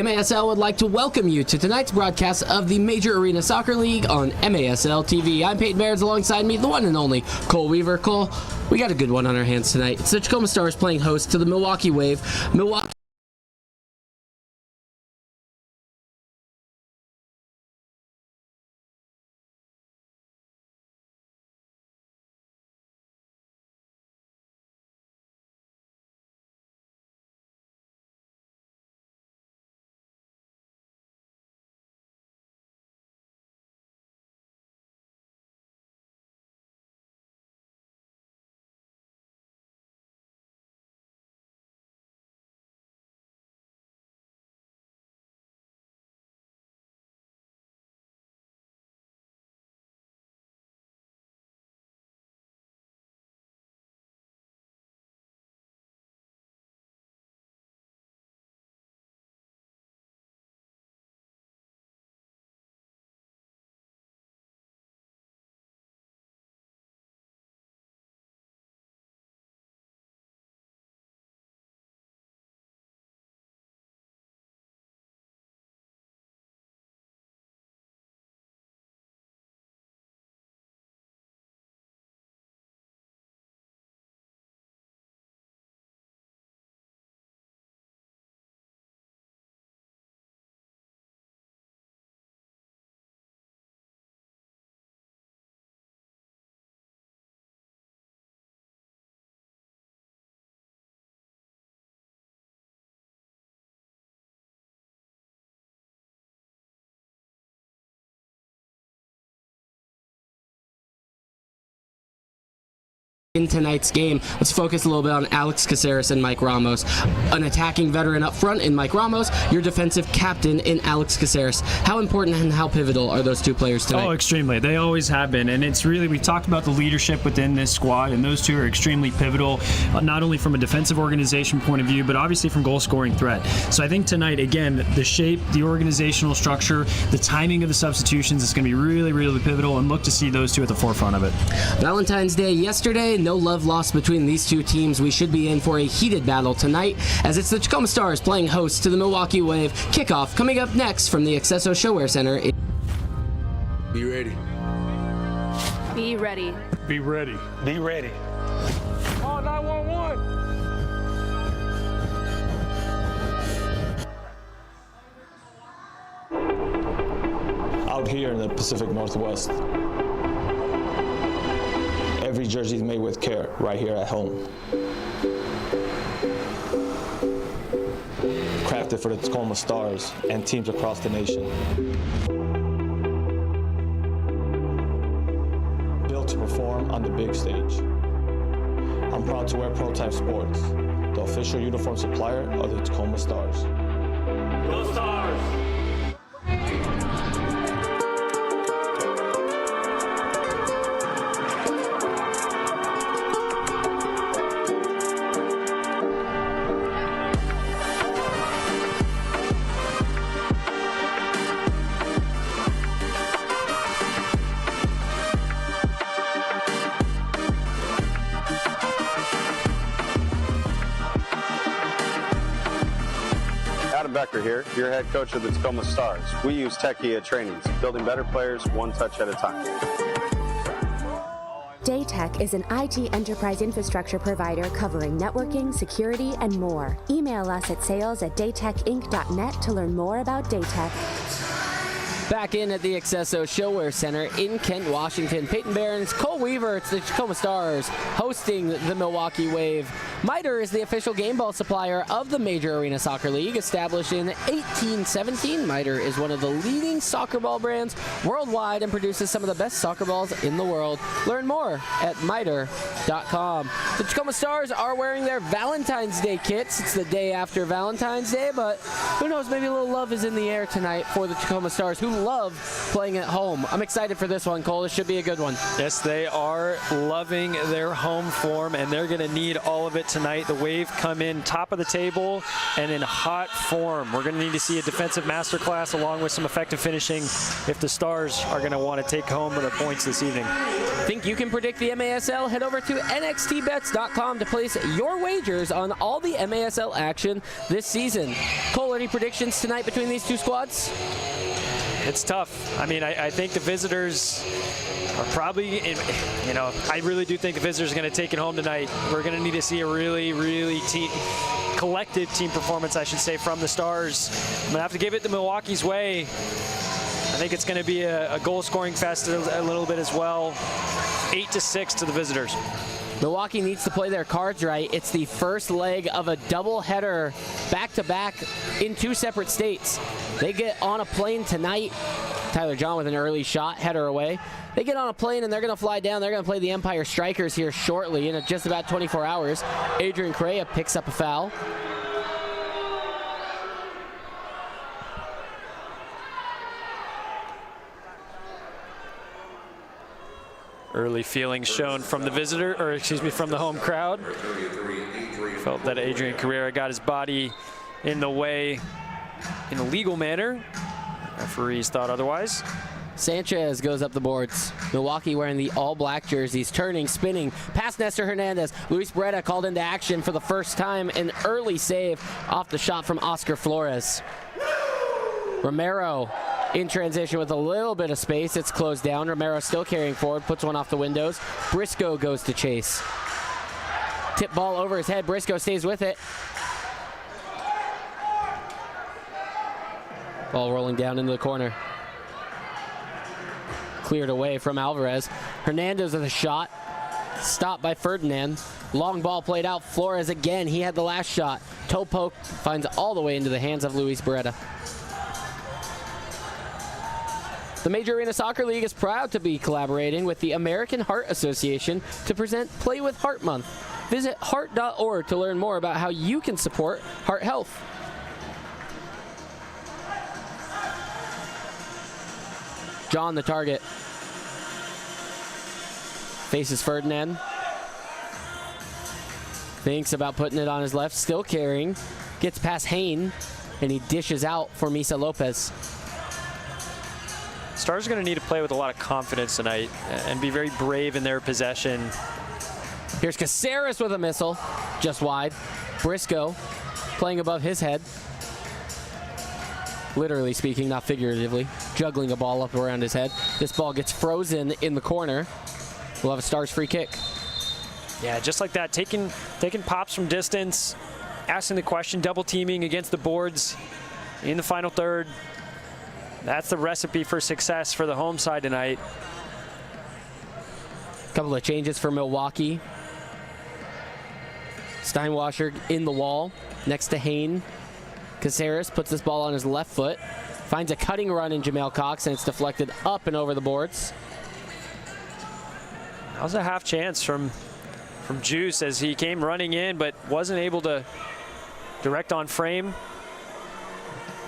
MASL would like to welcome you to tonight's broadcast of the Major Arena Soccer League on MASL TV. I'm Peyton Barons, alongside me, the one and only Cole Weaver. Cole, we got a good one on our hands tonight. It's the Tacoma Stars playing host to the Milwaukee Wave. Milwaukee in tonight's game. Let's focus a little bit on Alex Caceres and Mike Ramos. An attacking veteran up front in Mike Ramos, your defensive captain in Alex Caceres. How important and how pivotal are those two players tonight? Oh, extremely. They always have been, and it's really, we talked about the leadership within this squad, and those two are extremely pivotal, not only from a defensive organization point of view, but obviously from goal-scoring threat. So I think tonight, again, the shape, the organizational structure, the timing of the substitutions is going to be really, really pivotal, and look to see those two at the forefront of it. Valentine's Day yesterday. No love lost between these two teams. We should be in for a heated battle tonight, as it's the Tacoma Stars playing host to the Milwaukee Wave. Kickoff coming up next from the accesso ShoWare Center. Be ready. Be ready. Be ready. Be ready. Oh, 911. Out here in the Pacific Northwest, every jersey is made with care right here at home. Crafted for the Tacoma Stars and teams across the nation. Built to perform on the big stage. I'm proud to wear Prototype Sports, the official uniform supplier of the Tacoma Stars. Go Stars! Becker here, your head coach of the Tacoma Stars. We use Techia trainings, building better players one touch at a time. Daytech is an IT enterprise infrastructure provider covering networking, security, and more. Email us at sales@daytechinc.net to learn more about Daytech. Back in at the accesso ShoWare Center in Kent, Washington. Peyton Barons, Cole Weaver, it's the Tacoma Stars hosting the Milwaukee Wave. MITRE is the official game ball supplier of the Major Arena Soccer League. Established in 1817, MITRE is one of the leading soccer ball brands worldwide and produces some of the best soccer balls in the world. Learn more at mitre.com. The Tacoma Stars are wearing their Valentine's Day kits. It's the day after Valentine's Day, but who knows, maybe a little love is in the air tonight for the Tacoma Stars, who love playing at home. I'm excited for this one, Cole. This should be a good one. Yes, they are loving their home form, and they're going to need all of it tonight the Wave come in top of the table and in hot form. We're going to need to see a defensive masterclass along with some effective finishing if the Stars are going to want to take home the points this evening. Think you can predict the MASL? Head over to nxtbets.com to place your wagers on all the MASL action this season. Cole, any predictions tonight between these two squads? It's tough. I mean, I think the visitors are probably, I really do think the visitors are going to take it home tonight. We're going to need to see a really, really collective team performance, I should say, from the Stars. I'm going to have to give it the Milwaukee's way. I think it's going to be a goal-scoring fest a little bit as well. 8-6 to the visitors. Milwaukee needs to play their cards right. It's the first leg of a doubleheader back-to-back in two separate states. They get on a plane tonight. Tyler John with an early shot, header away. They get on a plane and they're going to fly down. They're going to play the Empire Strikers here shortly in just about 24 hours. Adrian Correa picks up a foul. Early feelings shown from the visitor, or excuse me, from the home crowd. Felt that Adrian Carrera got his body in the way in a legal manner. Referees thought otherwise. Sanchez goes up the boards. Milwaukee wearing the all-black jerseys, turning, spinning, past Nestor Hernandez. Luis Beretta called into action for the first time. An early save off the shot from Oscar Flores. Romero in transition with a little bit of space. It's closed down. Romero still carrying forward, puts one off the windows. Briscoe goes to chase. Tip ball over his head. Briscoe stays with it. Ball rolling down into the corner. Cleared away from Alvarez. Hernandez with a shot. Stopped by Ferdinand. Long ball played out. Flores again. He had the last shot. Toe poke finds all the way into the hands of Luis Beretta. The Major Arena Soccer League is proud to be collaborating with the American Heart Association to present Play with Heart Month. Visit heart.org to learn more about how you can support heart health. John, the target, faces Ferdinand. Thinks about putting it on his left, still carrying. Gets past Hain, and he dishes out for Misa Lopez. Stars are going to need to play with a lot of confidence tonight and be very brave in their possession. Here's Caceres with a missile, just wide. Briscoe playing above his head. Literally speaking, not figuratively. Juggling a ball up around his head. This ball gets frozen in the corner. We'll have a Stars free kick. Yeah, just like that, taking pops from distance, asking the question, double teaming against the boards in the final third. That's the recipe for success for the home side tonight. A couple of changes for Milwaukee. Steinwasser in the wall next to Hain. Caceres puts this ball on his left foot. Finds a cutting run in Jamel Cox, and it's deflected up and over the boards. That was a half chance from Juice as he came running in, but wasn't able to direct on frame.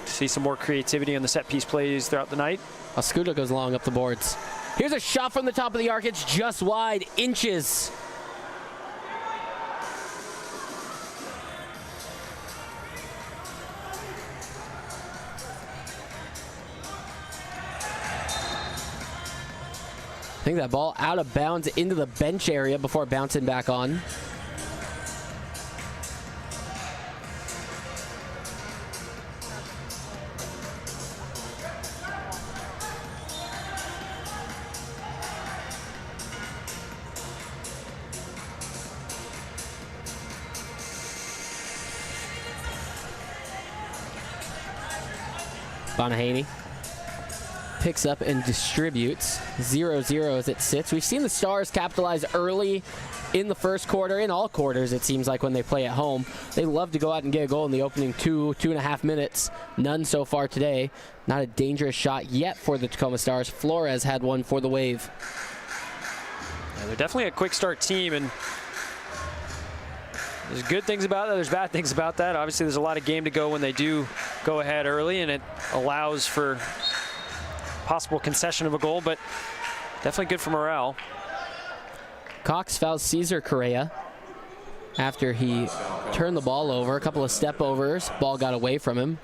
See some more creativity on the set piece plays throughout the night. Oscudo goes long up the boards. Here's a shot from the top of the arc. It's just wide, inches. I think that ball out of bounds into the bench area before bouncing back on. Bonahaney picks up and distributes. 0-0 as it sits. We've seen the Stars capitalize early in the first quarter, in all quarters it seems like when they play at home. They love to go out and get a goal in the opening 2.5 minutes. None so far today. Not a dangerous shot yet for the Tacoma Stars. Flores had one for the Wave. Yeah, they're definitely a quick start team, and there's good things about that, there's bad things about that. Obviously there's a lot of game to go when they do go ahead early, and it allows for possible concession of a goal, but definitely good for morale. Cox fouls Cesar Correa. after he turned the ball over. A couple of step overs. Ball got away from him.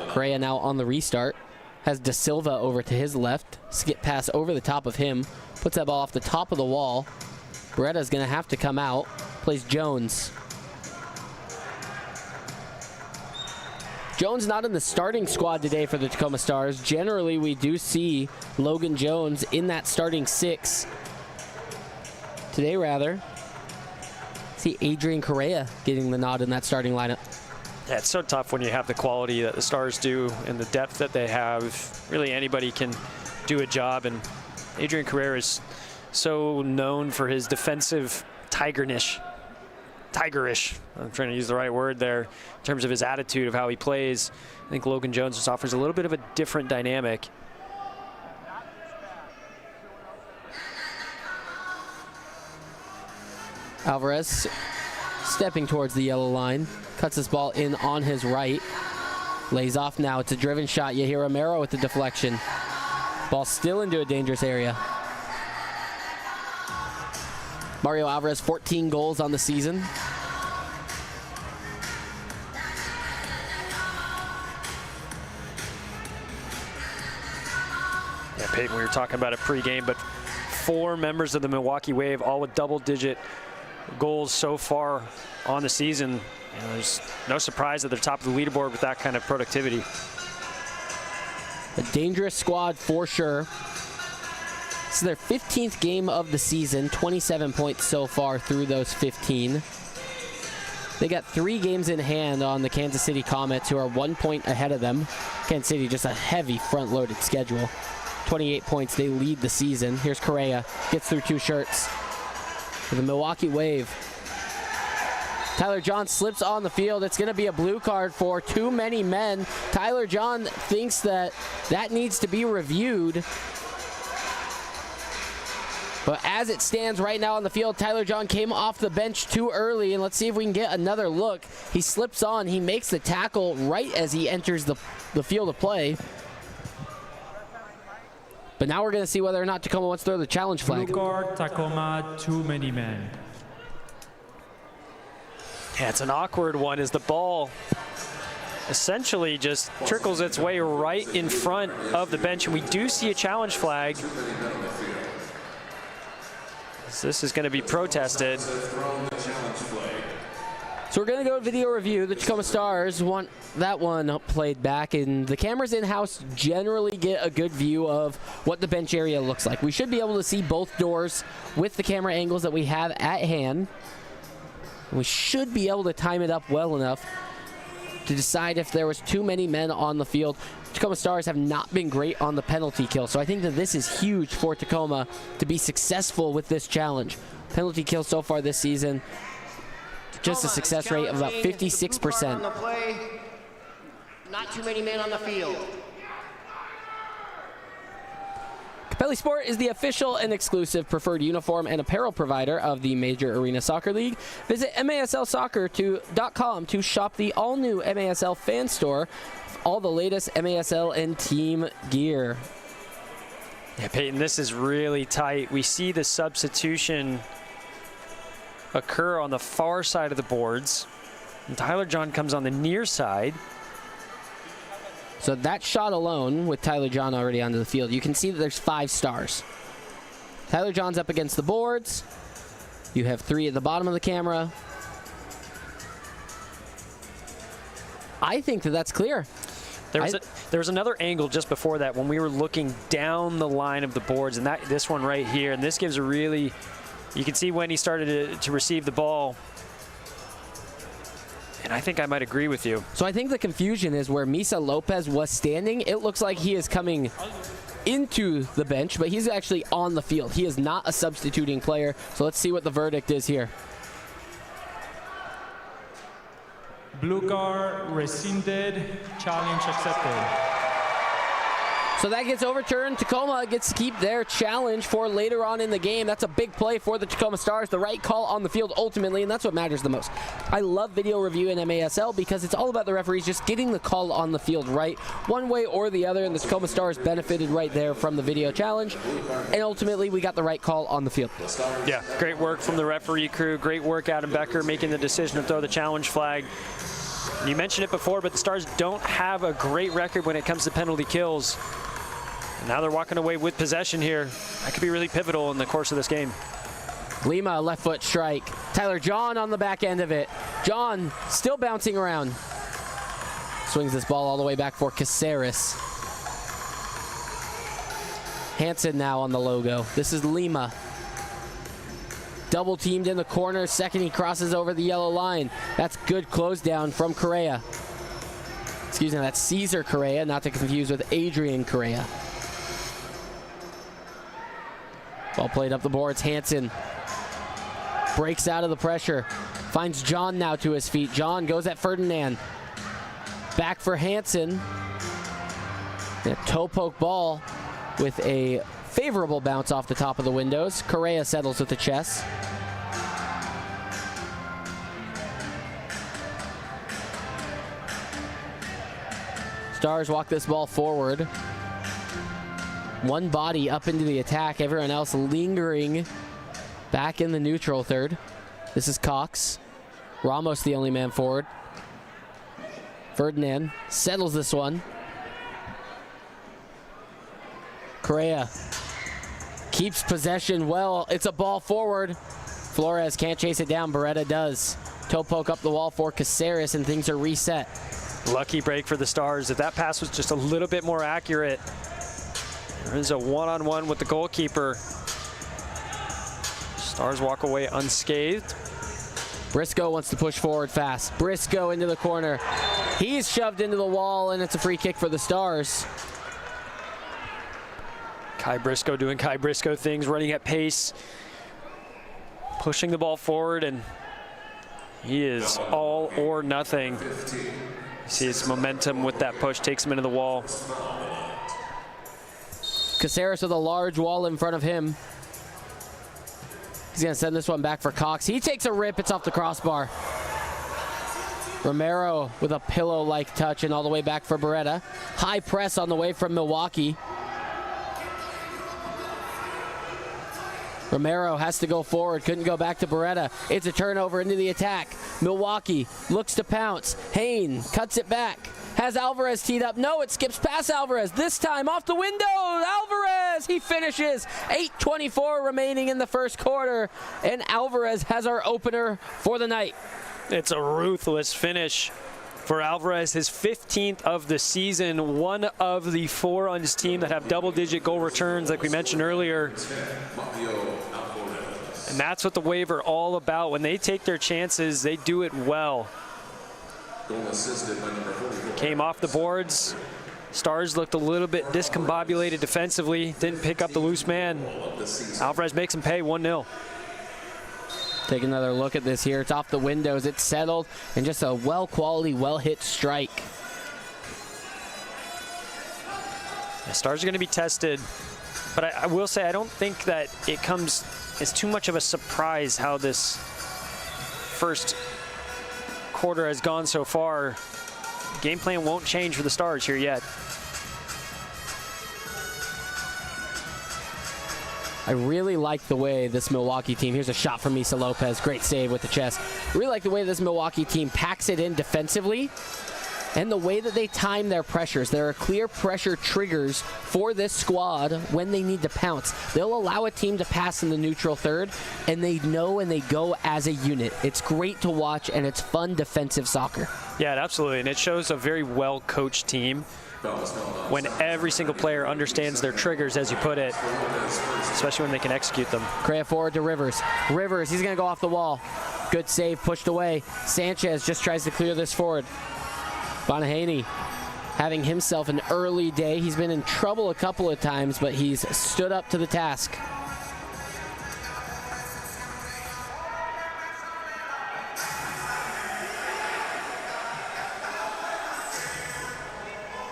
Correa now on the restart. Has Da Silva over to his left. Skip pass over the top of him. Puts that ball off the top of the wall. Beretta's going to have to come out. Plays Jones. Jones not in the starting squad today for the Tacoma Stars. Generally, we do see Logan Jones in that starting 6. Today, rather, see Adrian Correa getting the nod in that starting lineup. Yeah, it's so tough when you have the quality that the Stars do and the depth that they have. Really, anybody can do a job, and Adrian Correa is so known for his defensive tigerish. I'm trying to use the right word there in terms of his attitude of how he plays. I think Logan Jones just offers a little bit of a different dynamic. Alvarez stepping towards the yellow line. Cuts this ball in on his right. Lays off now. It's a driven shot. You hear Romero with the deflection. Ball still into a dangerous area. Mario Alvarez, 14 goals on the season. Yeah, Peyton, we were talking about it pregame, but 4 members of the Milwaukee Wave, all with double-digit goals so far on the season. You know, there's no surprise that they're top of the leaderboard with that kind of productivity. A dangerous squad for sure. This is their 15th game of the season, 27 points so far through those 15. They got 3 games in hand on the Kansas City Comets, who are 1 point ahead of them. Kansas City just a heavy front-loaded schedule. 28 points, they lead the season. Here's Correa, gets through 2 shirts. For the Milwaukee Wave. Tyler John slips on the field. It's going to be a blue card for too many men. Tyler John thinks that needs to be reviewed. But as it stands right now on the field, Tyler John came off the bench too early, and let's see if we can get another look. He slips on. He makes the tackle right as he enters the field of play. But now we're going to see whether or not Tacoma wants to throw the challenge flag. Blue card, Tacoma, too many men. Yeah, it's an awkward one as the ball essentially just trickles its way right in front of the bench, and we do see a challenge flag. So this is going to be protested. So we're going to go video review. The Tacoma Stars want that one played back, and the cameras in-house generally get a good view of what the bench area looks like. We should be able to see both doors with the camera angles that we have at hand. And we should be able to time it up well enough to decide if there was too many men on the field. Tacoma Stars have not been great on the penalty kill, so I think that this is huge for Tacoma to be successful with this challenge. Penalty kill so far this season, just a success rate of about 56%. On the play, not too many men on the field. Capelli Sport is the official and exclusive preferred uniform and apparel provider of the Major Arena Soccer League. Visit MASLsoccer.com to shop the all-new MASL fan store, all the latest MASL and team gear. Yeah, Peyton, this is really tight. We see the substitution occur on the far side of the boards, and Tyler John comes on the near side. So that shot alone, with Tyler John already onto the field, you can see that there's 5 stars. Tyler John's up against the boards. You have 3 at the bottom of the camera. I think that that's clear. There was another angle just before that when we were looking down the line of the boards, and this one right here, and this gives a really, you can see when he started to receive the ball. And I think I might agree with you. So I think the confusion is where Misa Lopez was standing. It looks like he is coming into the bench, but he's actually on the field. He is not a substituting player. So let's see what the verdict is here. Blue card rescinded, challenge accepted. So that gets overturned. Tacoma gets to keep their challenge for later on in the game. That's a big play for the Tacoma Stars. The right call on the field ultimately, and that's what matters the most. I love video review in MASL because it's all about the referees just getting the call on the field right, one way or the other, and the Tacoma Stars benefited right there from the video challenge, and ultimately we got the right call on the field. Yeah, great work from the referee crew. Great work, Adam Becker, making the decision to throw the challenge flag. You mentioned it before, but the Stars don't have a great record when it comes to penalty kills. And now they're walking away with possession here. That could be really pivotal in the course of this game. Lima, left foot strike. Tyler John on the back end of it. John still bouncing around. Swings this ball all the way back for Caceres. Hansen now on the logo. This is Lima. Double teamed in the corner. Second, he crosses over the yellow line. That's good close down from Correa. Excuse me, that's Cesar Correa, not to confuse with Adrian Correa. Ball played up the boards. Hansen breaks out of the pressure. Finds John now to his feet. John goes at Ferdinand. Back for Hansen. A toe poke ball with a favorable bounce off the top of the windows. Correa settles with the chest. Stars walk this ball forward. One body up into the attack. Everyone else lingering back in the neutral third. This is Cox. Ramos the only man forward. Ferdinand settles this one. Correa keeps possession well. It's a ball forward. Flores can't chase it down. Beretta does. Toe poke up the wall for Caceres, and things are reset. Lucky break for the Stars. If that pass was just a little bit more accurate. There is a one-on-one with the goalkeeper. Stars walk away unscathed. Briscoe wants to push forward fast. Briscoe into the corner. He's shoved into the wall, and it's a free kick for the Stars. Kai Briscoe doing Kai Briscoe things, running at pace, pushing the ball forward, and he is all or nothing. You see his momentum with that push, takes him into the wall. Caceres with a large wall in front of him. He's going to send this one back for Cox. He takes a rip. It's off the crossbar. Romero with a pillow-like touch and all the way back for Beretta. High press on the way from Milwaukee. Romero has to go forward. Couldn't go back to Beretta. It's a turnover into the attack. Milwaukee looks to pounce. Hayne cuts it back. Has Alvarez teed up. No, it skips past Alvarez. This time off the window. Alvarez, he finishes. 8:24 remaining in the first quarter. And Alvarez has our opener for the night. It's a ruthless finish for Alvarez, his 15th of the season. One of the 4 on his team that have double-digit goal returns, like we mentioned earlier. And that's what the Wave are all about. When they take their chances, they do it well. Came off the boards. Stars looked a little bit discombobulated defensively. Didn't pick up the loose man. Alvarez makes him pay 1-0. Take another look at this here. It's off the windows. It's settled. And just a well-quality, well-hit strike. The Stars are going to be tested. But I will say, I don't think that it comes as too much of a surprise how this first quarter has gone so far. Game plan won't change for the Stars here yet. I really like the way this Milwaukee team, here's a shot from Misa Lopez, great save with the chest. I really like the way this Milwaukee team packs it in defensively and the way that they time their pressures. There are clear pressure triggers for this squad when they need to pounce. They'll allow a team to pass in the neutral third, and they know and they go as a unit. It's great to watch, and it's fun defensive soccer. Yeah, absolutely, and it shows a very well-coached team when every single player understands their triggers, as you put it, especially when they can execute them. Correa forward to Rivers. Rivers, he's going to go off the wall. Good save, pushed away. Sanchez just tries to clear this forward. Bonahaney having himself an early day. He's been in trouble a couple of times, but he's stood up to the task.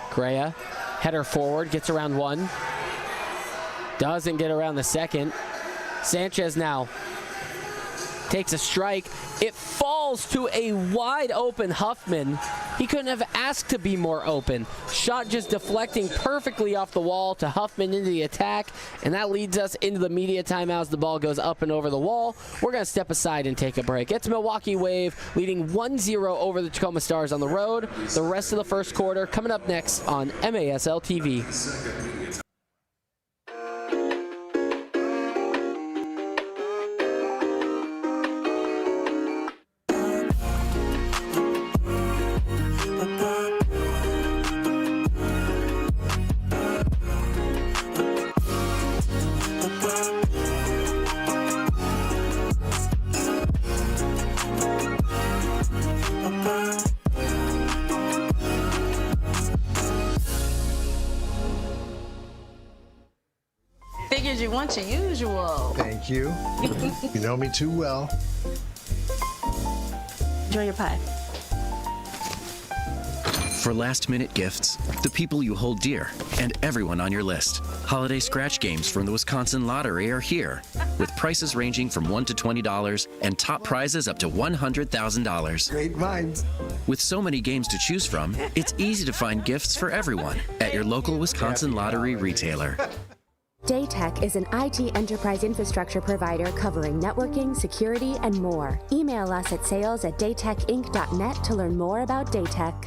Correa Header forward, gets around one. Doesn't get around the second. Sanchez now takes a strike. It falls to a wide open Huffman. He couldn't have asked to be more open. Shot just deflecting perfectly off the wall to Huffman into the attack, and that leads us into the media timeouts. The ball goes up and over the wall. We're going to step aside and take a break. It's Milwaukee Wave leading 1-0 over the Tacoma Stars on the road. The rest of the first quarter coming up next on MASL TV. Figured you want your usual. Thank you. You know me too well. Enjoy your pie. For last-minute gifts, the people you hold dear, and everyone on your list. Holiday scratch games from the Wisconsin Lottery are here, with prices ranging from $1 to $20 and top prizes up to $100,000. Great minds. With so many games to choose from, it's easy to find gifts for everyone at your local Wisconsin Lottery retailer. Daytech is an IT enterprise infrastructure provider covering networking, security, and more. Email us at sales@daytechinc.net to learn more about Daytech.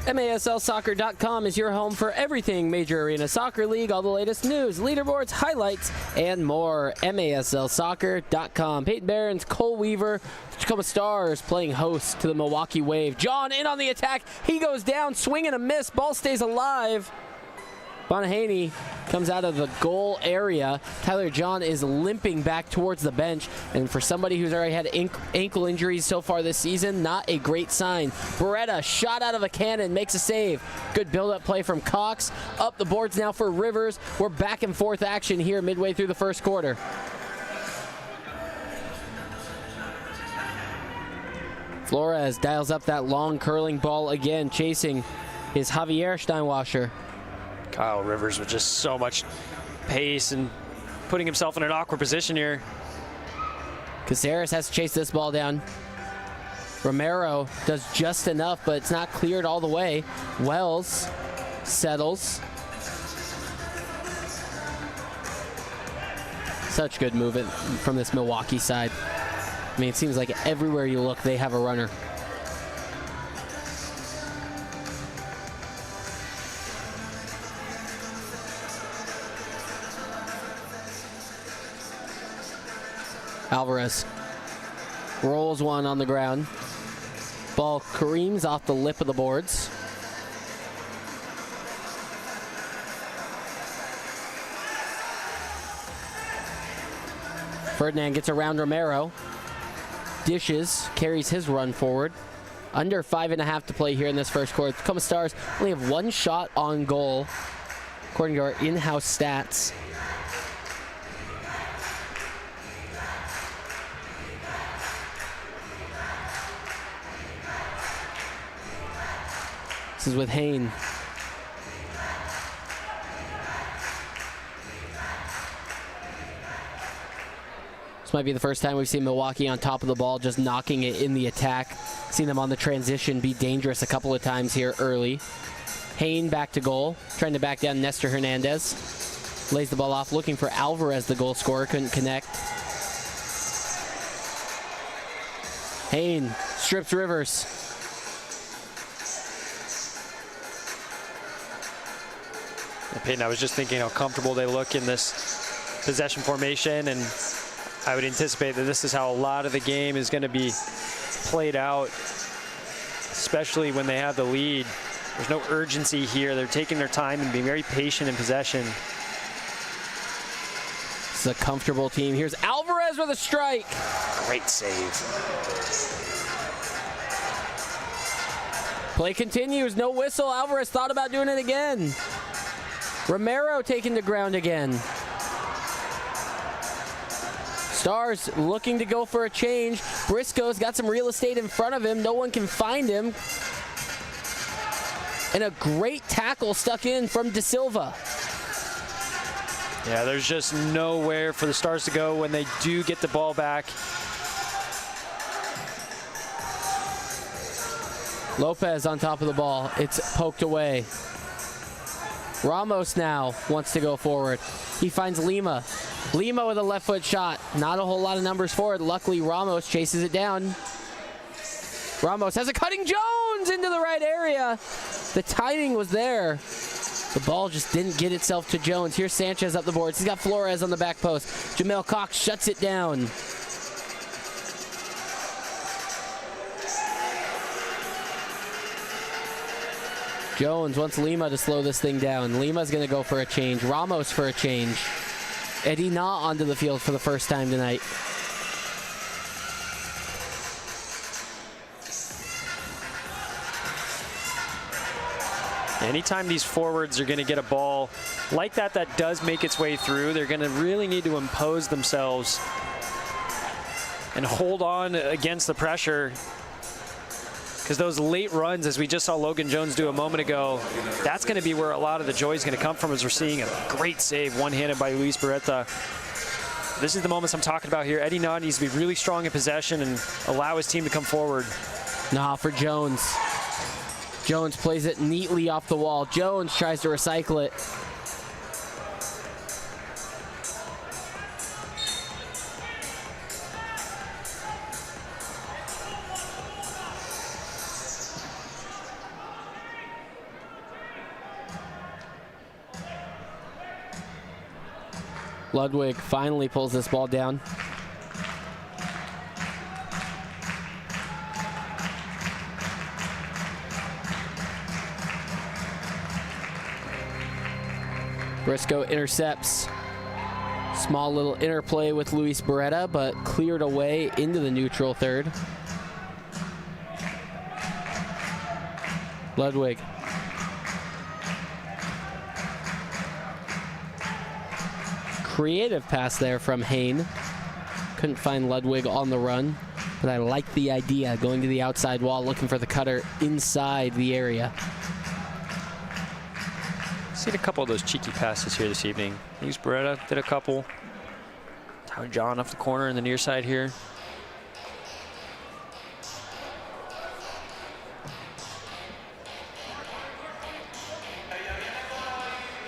MASLsoccer.com is your home for everything Major Arena Soccer League, all the latest news, leaderboards, highlights, and more. MASLsoccer.com. Peyton Barons, Cole Weaver, Tacoma Stars playing host to the Milwaukee Wave. John in on the attack. He goes down, swing and a miss. Ball stays alive. Bonahaney comes out of the goal area. Tyler John is limping back towards the bench, and for somebody who's already had ankle injuries so far this season, not a great sign. Beretta, shot out of a cannon, makes a save. Good build-up play from Cox. Up the boards now for Rivers. We're back and forth action here midway through the first quarter. Flores dials up that long curling ball again, chasing his Javier Steinwasser. Kyle Rivers with just so much pace and putting himself in an awkward position here. Caceres has to chase this ball down. Romero does just enough, but it's not cleared all the way. Wells settles. Such good movement from this Milwaukee side. I mean, it seems like everywhere you look, they have a runner. Alvarez rolls one on the ground. Ball careens off the lip of the boards. Ferdinand gets around Romero. Dishes, carries his run forward. Under 5.5 to play here in this first quarter. Tacoma Stars only have one shot on goal, according to our in-house stats. This is with Hain. This might be the first time we've seen Milwaukee on top of the ball, just knocking it in the attack. Seen them on the transition be dangerous a couple of times here early. Hain back to goal, trying to back down Nestor Hernandez. Lays the ball off, looking for Alvarez, the goal scorer, couldn't connect. Hain strips Rivers. Peyton, I was just thinking how comfortable they look in this possession formation, and I would anticipate that this is how a lot of the game is going to be played out, especially when they have the lead. There's no urgency here. They're taking their time and being very patient in possession. This is a comfortable team. Here's Alvarez with a strike. Great save. Play continues. No whistle. Alvarez thought about doing it again. Romero taken to ground again. Stars looking to go for a change. Briscoe's got some real estate in front of him. No one can find him. And a great tackle stuck in from De Silva. Yeah, there's just nowhere for the Stars to go when they do get the ball back. Lopez on top of the ball. It's poked away. Ramos now wants to go forward. He finds Lima. Lima with a left foot shot. Not a whole lot of numbers for it. Luckily, Ramos chases it down. Ramos has a cutting Jones into the right area. The timing was there. The ball just didn't get itself to Jones. Here's Sanchez up the boards. He's got Flores on the back post. Jamel Cox shuts it down. Jones wants Lima to slow this thing down. Lima's going to go for a change. Ramos for a change. Eddie Na onto the field for the first time tonight. Anytime these forwards are going to get a ball like that that does make its way through, they're going to really need to impose themselves and hold on against the pressure. Because those late runs, as we just saw Logan Jones do a moment ago, that's going to be where a lot of the joy is going to come from, as we're seeing a great save one-handed by Luis Beretta. This is the moments I'm talking about here. Eddie Na needs to be really strong in possession and allow his team to come forward. Nah, for Jones. Jones plays it neatly off the wall. Jones tries to recycle it. Ludwig finally pulls this ball down. Briscoe intercepts. Small little interplay with Luis Beretta, but cleared away into the neutral third. Ludwig. Creative pass there from Hain. Couldn't find Ludwig on the run, but I like the idea, going to the outside wall, looking for the cutter inside the area. Seen a couple of those cheeky passes here this evening. Luis Beretta did a couple. Tyler John off the corner in the near side here.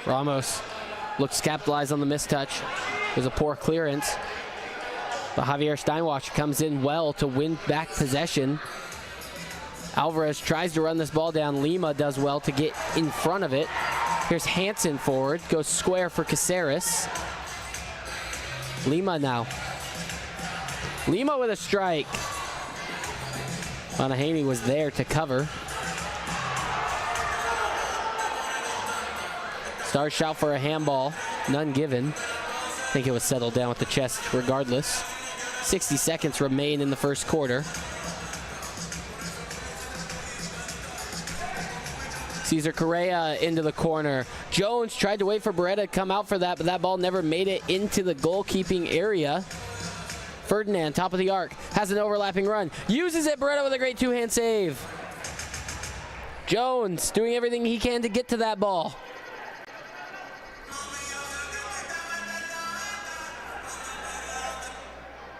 Ramos looks capitalized on the mistouch. It was a poor clearance. But Javier Steinwasser comes in well to win back possession. Alvarez tries to run this ball down. Lima does well to get in front of it. Here's Hansen forward, goes square for Caceres. Lima now. Lima with a strike. Monahaney was there to cover. Stars shout for a handball, none given. I think it was settled down with the chest regardless. 60 seconds remain in the first quarter. Cesar Correa into the corner. Jones tried to wait for Beretta to come out for that, but that ball never made it into the goalkeeping area. Ferdinand, top of the arc, has an overlapping run. Uses it, Beretta with a great two-hand save. Jones doing everything he can to get to that ball.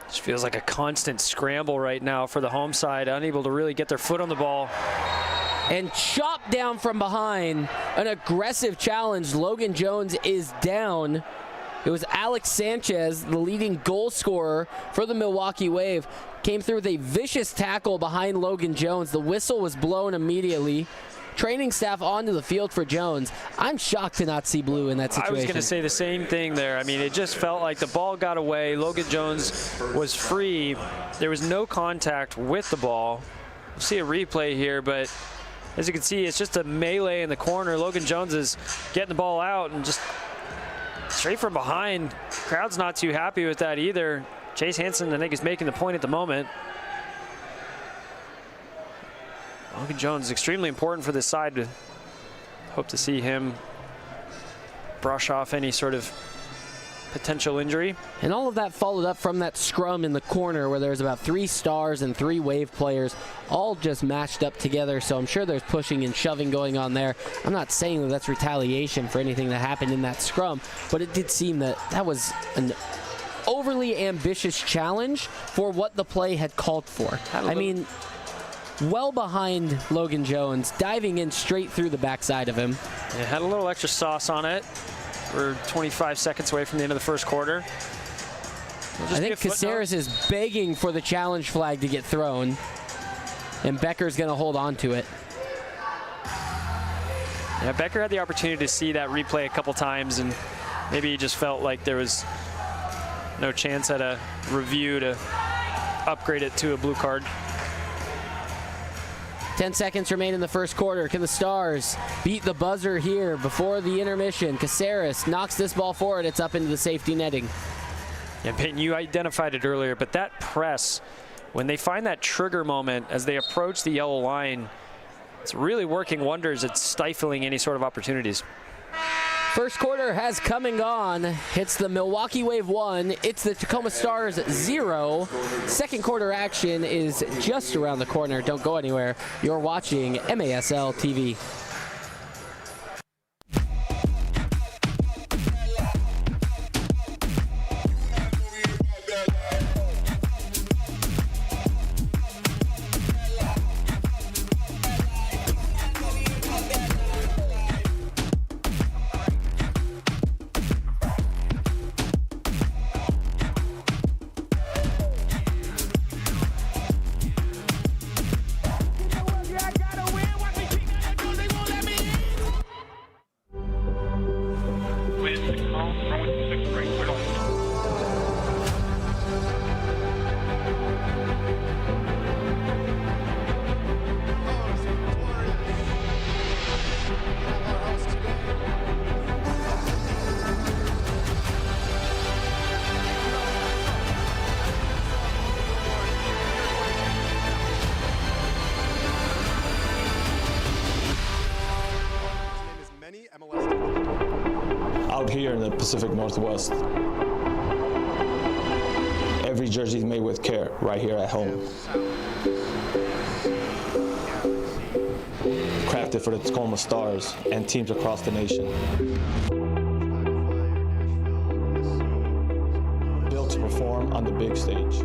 Just feels like a constant scramble right now for the home side, unable to really get their foot on the ball. And chopped down from behind. An aggressive challenge. Logan Jones is down. It was Alex Sanchez, the leading goal scorer for the Milwaukee Wave. Came through with a vicious tackle behind Logan Jones. The whistle was blown immediately. Training staff onto the field for Jones. I'm shocked to not see blue in that situation. I was going to say the same thing there. I mean, it just felt like the ball got away. Logan Jones was free. There was no contact with the ball. We'll see a replay here, but as you can see, it's just a melee in the corner. Logan Jones is getting the ball out and just straight from behind. Crowd's not too happy with that either. Chase Hansen, I think, is making the point at the moment. Logan Jones is extremely important for this side. Hope to see him brush off any sort of potential injury. And all of that followed up from that scrum in the corner where there's about 3 Stars and 3 Wave players all just matched up together. So I'm sure there's pushing and shoving going on there. I'm not saying that that's retaliation for anything that happened in that scrum, but it did seem that that was an overly ambitious challenge for what the play had called for. I mean, well behind Logan Jones, diving in straight through the backside of him. It had a little extra sauce on it. We're 25 seconds away from the end of the first quarter. I think Caceres is begging for the challenge flag to get thrown, and Becker's going to hold on to it. Yeah, Becker had the opportunity to see that replay a couple times, and maybe he just felt like there was no chance at a review to upgrade it to a blue card. 10 seconds remain in the first quarter. Can the Stars beat the buzzer here before the intermission? Caceres knocks this ball forward. It's up into the safety netting. Yeah, Peyton, you identified it earlier, but that press, when they find that trigger moment as they approach the yellow line, it's really working wonders at stifling any sort of opportunities. First quarter has come and gone. It's the Milwaukee Wave 1. It's the Tacoma Stars 0. Second quarter action is just around the corner. Don't go anywhere. You're watching MASL TV. Out here in the Pacific Northwest, every jersey is made with care right here at home. Crafted for the Tacoma Stars and teams across the nation. Built to perform on the big stage.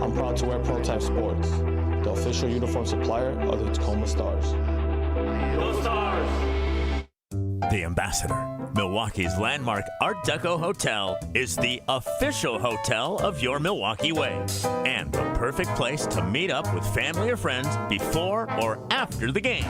I'm proud to wear Prototype Sports, the official uniform supplier of the Tacoma Stars. Go Stars! The Ambassador, Milwaukee's landmark Art Deco hotel, is the official hotel of your Milwaukee Wave and the perfect place to meet up with family or friends before or after the game.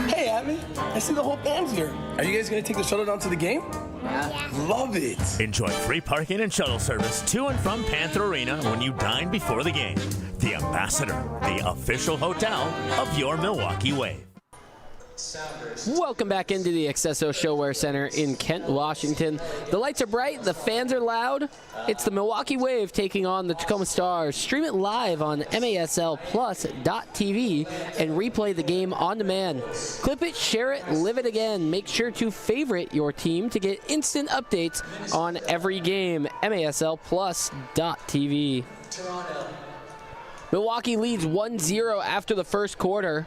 Hey, Abby. I see the whole band's here. Are you guys going to take the shuttle down to the game? Yeah. Love it. Enjoy free parking and shuttle service to and from Panther Arena when you dine before the game. The Ambassador, the official hotel of your Milwaukee Wave. Welcome back into the accesso ShoWare Center in Kent, Washington. The lights are bright, the fans are loud. It's the Milwaukee Wave taking on the Tacoma Stars. Stream it live on maslplus.tv and replay the game on demand. Clip it, share it, live it again. Make sure to favorite your team to get instant updates on every game. maslplus.tv. Milwaukee leads 1-0 after the first quarter.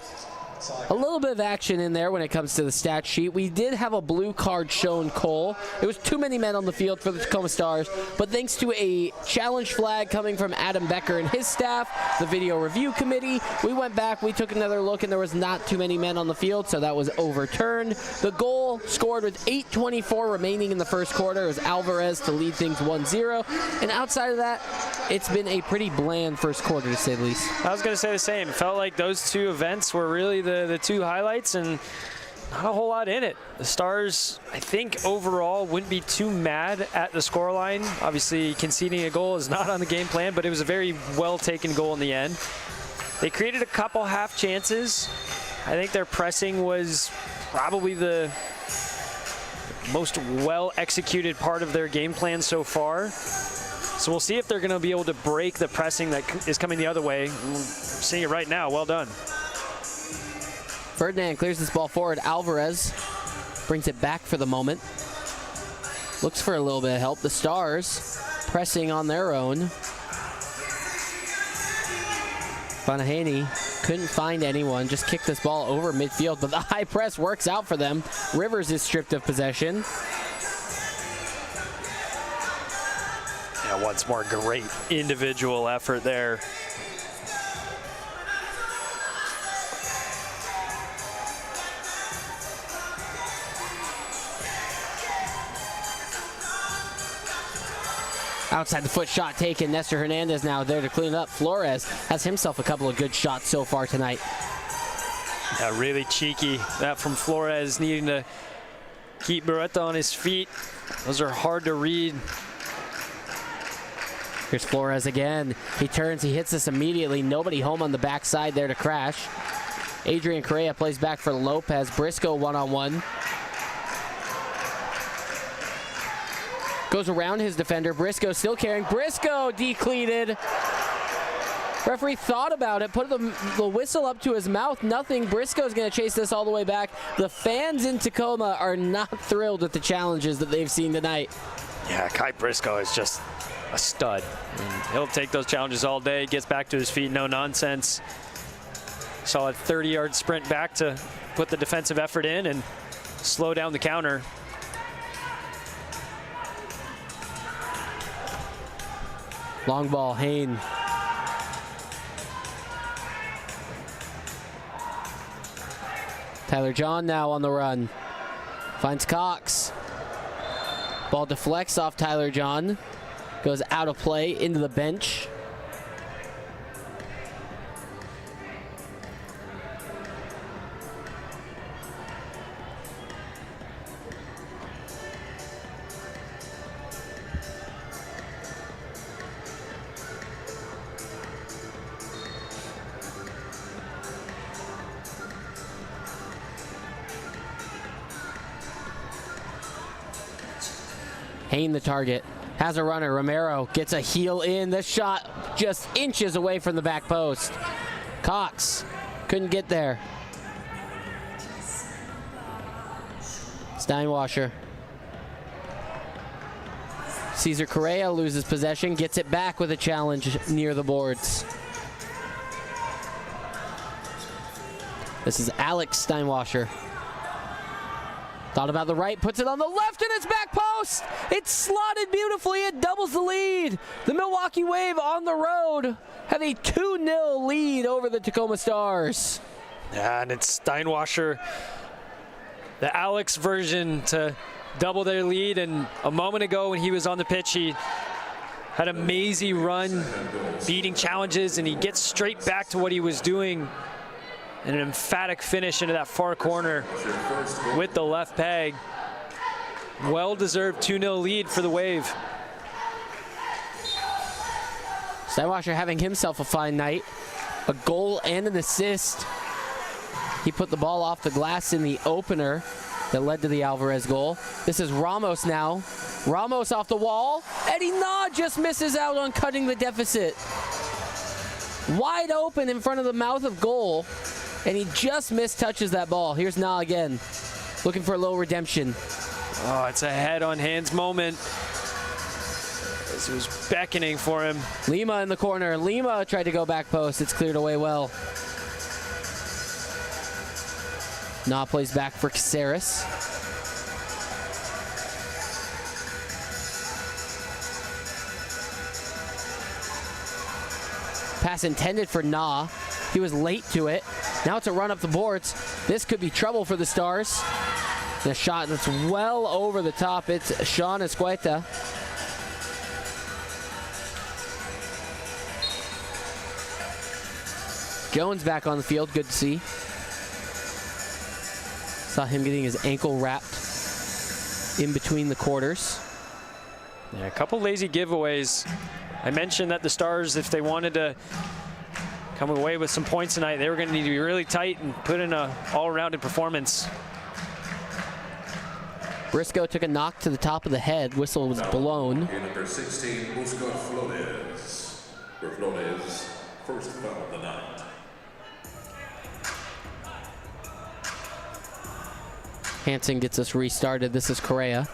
A little bit of action in there when it comes to the stat sheet. We did have a blue card shown, Cole. It was too many men on the field for the Tacoma Stars, but thanks to a challenge flag coming from Adam Becker and his staff, the video review committee, we went back, we took another look, and there was not too many men on the field, so that was overturned. The goal scored with 8:24 remaining in the first quarter. It was Alvarez to lead things 1-0, and outside of that, it's been a pretty bland first quarter, to say the least. I was going to say the same. It felt like those two events were really the two highlights, and not a whole lot in it. The Stars, I think, overall wouldn't be too mad at the scoreline. Obviously, conceding a goal is not on the game plan, but it was a very well-taken goal in the end. They created a couple half chances. I think their pressing was probably the most well-executed part of their game plan so far. So we'll see if they're going to be able to break the pressing that is coming the other way. We're seeing it right now. Well done. Ferdinand clears this ball forward. Alvarez brings it back for the moment. Looks for a little bit of help. The Stars pressing on their own. Bonahaney couldn't find anyone, just kicked this ball over midfield, but the high press works out for them. Rivers is stripped of possession. Yeah, once more, great individual effort there. Outside the foot shot taken. Nestor Hernandez now there to clean up. Flores has himself a couple of good shots so far tonight. Yeah, really cheeky. That from Flores, needing to keep Beretta on his feet. Those are hard to read. Here's Flores again. He turns, he hits this immediately. Nobody home on the backside there to crash. Adrian Correa plays back for Lopez. Briscoe one-on-one. Goes around his defender. Briscoe still carrying. Briscoe decleated. Referee thought about it, put the whistle up to his mouth. Nothing. Briscoe's going to chase this all the way back. The fans in Tacoma are not thrilled with the challenges that they've seen tonight. Yeah, Kai Briscoe is just a stud. He'll take those challenges all day. Gets back to his feet, no nonsense. Solid 30-yard sprint back to put the defensive effort in and slow down the counter. Long ball, Hain. Tyler John now on the run. Finds Cox. Ball deflects off Tyler John. Goes out of play into the bench. Hain the target, has a runner. Romero gets a heel in. The shot just inches away from the back post. Cox couldn't get there. Steinwasser. Cesar Correa loses possession, gets it back with a challenge near the boards. This is Alex Steinwasser. Thought about the right, puts it on the left, and it's back post. It's slotted beautifully. It doubles the lead. The Milwaukee Wave on the road have a 2-0 lead over the Tacoma Stars. Yeah, and it's Steinwasser, the Alex version, to double their lead. And a moment ago when he was on the pitch, he had an amazing run, beating challenges, and he gets straight back to what he was doing. And an emphatic finish into that far corner with the left peg. Well-deserved 2-0 lead for the Wave. Steinwasser having himself a fine night. A goal and an assist. He put the ball off the glass in the opener that led to the Alvarez goal. This is Ramos now. Ramos off the wall. Eddie Nah just misses out on cutting the deficit. Wide open in front of the mouth of goal. And he just mistouches that ball. Here's Nah again, looking for a little redemption. Oh, it's a head-on-hands moment. As it was beckoning for him. Lima in the corner. Lima tried to go back post. It's cleared away well. Nah plays back for Caceres. Pass intended for Nah. He was late to it. Now it's a run up the boards. This could be trouble for the Stars. The shot that's well over the top. It's Sean Escueta. Jones back on the field. Good to see. Saw him getting his ankle wrapped in between the quarters. Yeah, a couple lazy giveaways. I mentioned that the Stars, if they wanted to coming away with some points tonight. They were going to need to be really tight and put in an all-rounded performance. Briscoe took a knock to the top of the head. Whistle was blown. Number 16, Busco Flores. For Flores, first foul of the night. Hansen gets us restarted. This is Correa.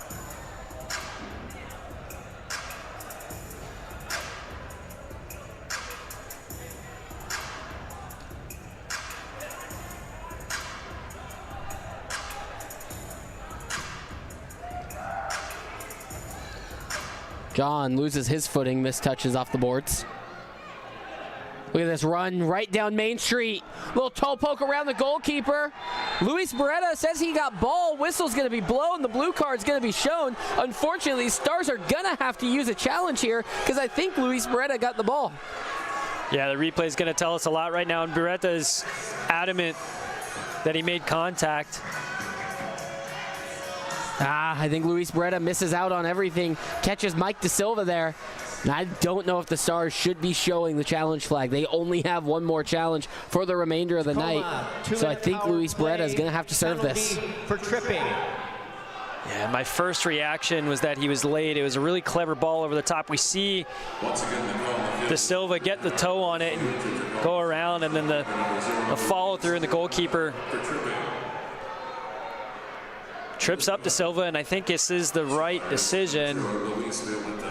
John loses his footing, mistouches off the boards. Look at this run right down Main Street. Little toe poke around the goalkeeper. Luis Beretta says he got ball. Whistle's going to be blown. The blue card's going to be shown. Unfortunately, Stars are going to have to use a challenge here because I think Luis Beretta got the ball. Yeah, the replay is going to tell us a lot right now, and Beretta is adamant that he made contact. I think Luis Beretta misses out on everything. Catches Mike De Silva there. And I don't know if the Stars should be showing the challenge flag. They only have one more challenge for the remainder of the night. So I think Luis Beretta is going to have to serve this. For tripping. Yeah, my first reaction was that he was late. It was a really clever ball over the top. We see De Silva get the toe on it and go around, and then the follow through, and the goalkeeper trips up De Silva, and I think this is the right decision.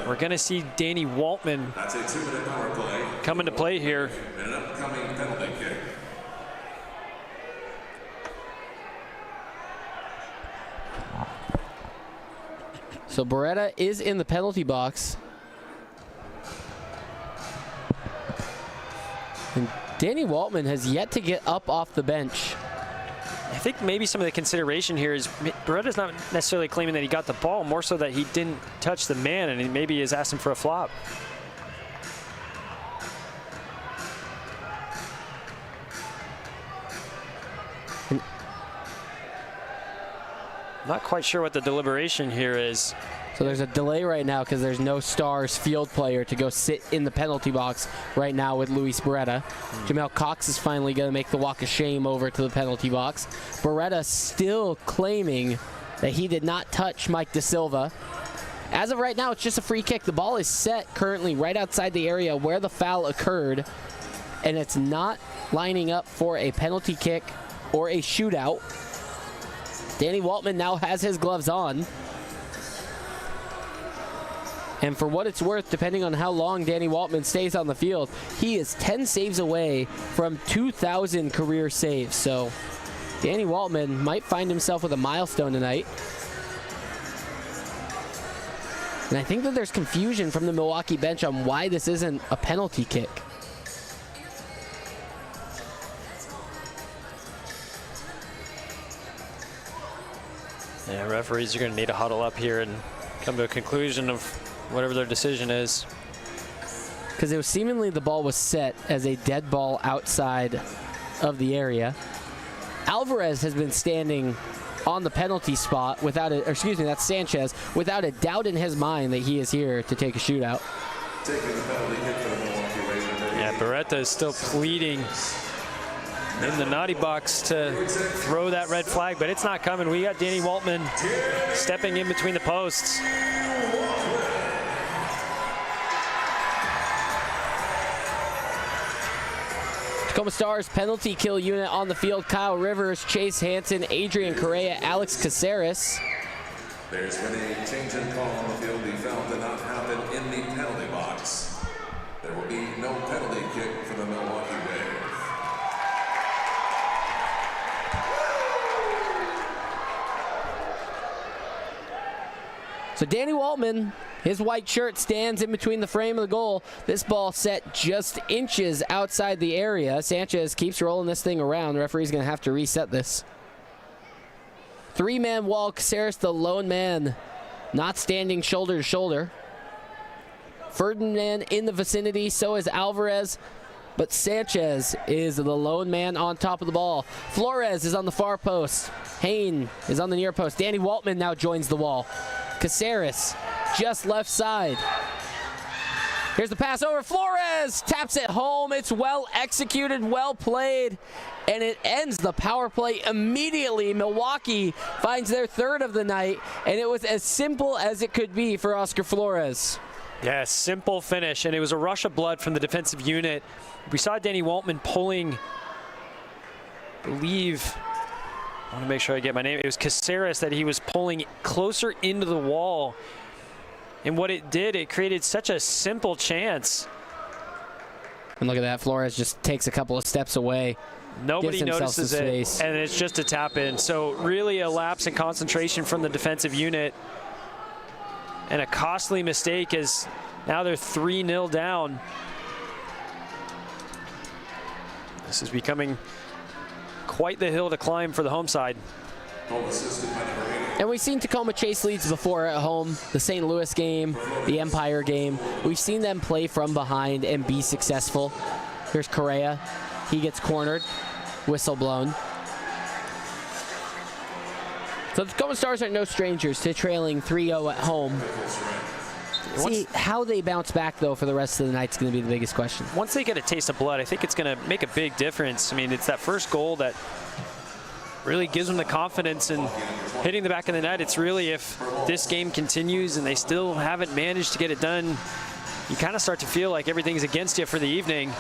We're going to see Danny Waltman come into play here. So Beretta is in the penalty box. And Danny Waltman has yet to get up off the bench. I think maybe some of the consideration here is Beretta's not necessarily claiming that he got the ball, more so that he didn't touch the man, and he maybe is asking for a flop. Not quite sure what the deliberation here is. So there's a delay right now because there's no Stars field player to go sit in the penalty box right now with Luis Beretta. Jamel Cox is finally going to make the walk of shame over to the penalty box. Beretta still claiming that he did not touch Mike De Silva. As of right now, it's just a free kick. The ball is set currently right outside the area where the foul occurred, and it's not lining up for a penalty kick or a shootout. Danny Waltman now has his gloves on. And for what it's worth, depending on how long Danny Waltman stays on the field, he is 10 saves away from 2,000 career saves. So Danny Waltman might find himself with a milestone tonight. And I think that there's confusion from the Milwaukee bench on why this isn't a penalty kick. Yeah, referees are going to need to huddle up here and come to a conclusion of whatever their decision is. Because it was seemingly the ball was set as a dead ball outside of the area. Alvarez has been standing on the penalty spot without a, or excuse me, that's Sanchez, without a doubt in his mind that he is here to take a shootout. Yeah, Beretta is still pleading in the naughty box to throw that red flag, but it's not coming. We got Danny Waltman stepping in between the posts. Tacoma Stars penalty kill unit on the field. Kyle Rivers, Chase Hansen, Adrian Correa, Alex Caceres. There's been a change in call on the field. The foul did not happen in the penalty box. There will be no penalty kick for the Milwaukee Wave. So Danny Waltman, his white shirt stands in between the frame of the goal. This ball set just inches outside the area. Sanchez keeps rolling this thing around. The referee's going to have to reset this. Three-man wall. Caceres, the lone man, not standing shoulder to shoulder. Ferdinand in the vicinity. So is Alvarez. But Sanchez is the lone man on top of the ball. Flores is on the far post. Hain is on the near post. Danny Waltman now joins the wall. Caceres just left side. Here's the pass over. Flores taps it home. It's well executed, well played, and it ends the power play immediately. Milwaukee finds their third of the night, and it was as simple as it could be for Oscar Flores. Yeah, simple finish, and it was a rush of blood from the defensive unit. We saw Danny Waltman pulling, I believe, I want to make sure I get my name, it was Caceres that he was pulling closer into the wall. And what it did, it created such a simple chance. And look at that, Flores just takes a couple of steps away. Nobody notices it, space. And it's just a tap in. So really a lapse in concentration from the defensive unit. And a costly mistake as now they're 3-0 down. This is becoming quite the hill to climb for the home side. And we've seen Tacoma chase leads before at home, the St. Louis game, the Empire game. We've seen them play from behind and be successful. Here's Correa. He gets cornered, whistle blown. So the Tacoma Stars are no strangers to trailing 3-0 at home. See, how they bounce back, though, for the rest of the night is going to be the biggest question. Once they get a taste of blood, I think it's going to make a big difference. I mean, it's that first goal that really gives them the confidence in hitting the back of the net. It's really, if this game continues and they still haven't managed to get it done, you kind of start to feel like everything's against you for the evening.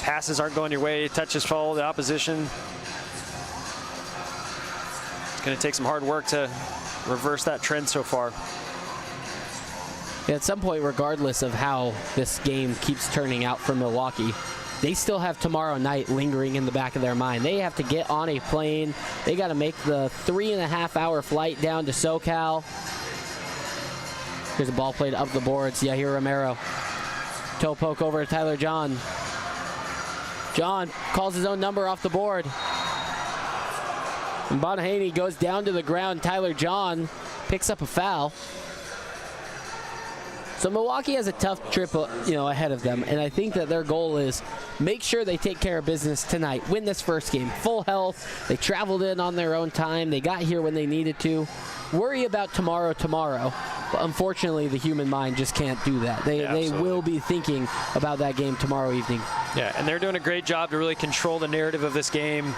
Passes aren't going your way, touches follow the opposition. It's going to take some hard work to reverse that trend so far. At some point, regardless of how this game keeps turning out for Milwaukee, they still have tomorrow night lingering in the back of their mind. They have to get on a plane. They got to make the 3.5-hour flight down to SoCal. Here's a ball played up the boards. Yahir Romero. Toe poke over to Tyler John. John calls his own number off the board. And Bonahaney goes down to the ground. Tyler John picks up a foul. So Milwaukee has a tough trip, ahead of them, and I think that their goal is make sure they take care of business tonight, win this first game. Full health, they traveled in on their own time, they got here when they needed to. Worry about tomorrow, but unfortunately the human mind just can't do that. They will be thinking about that game tomorrow evening. Yeah, and they're doing a great job to really control the narrative of this game.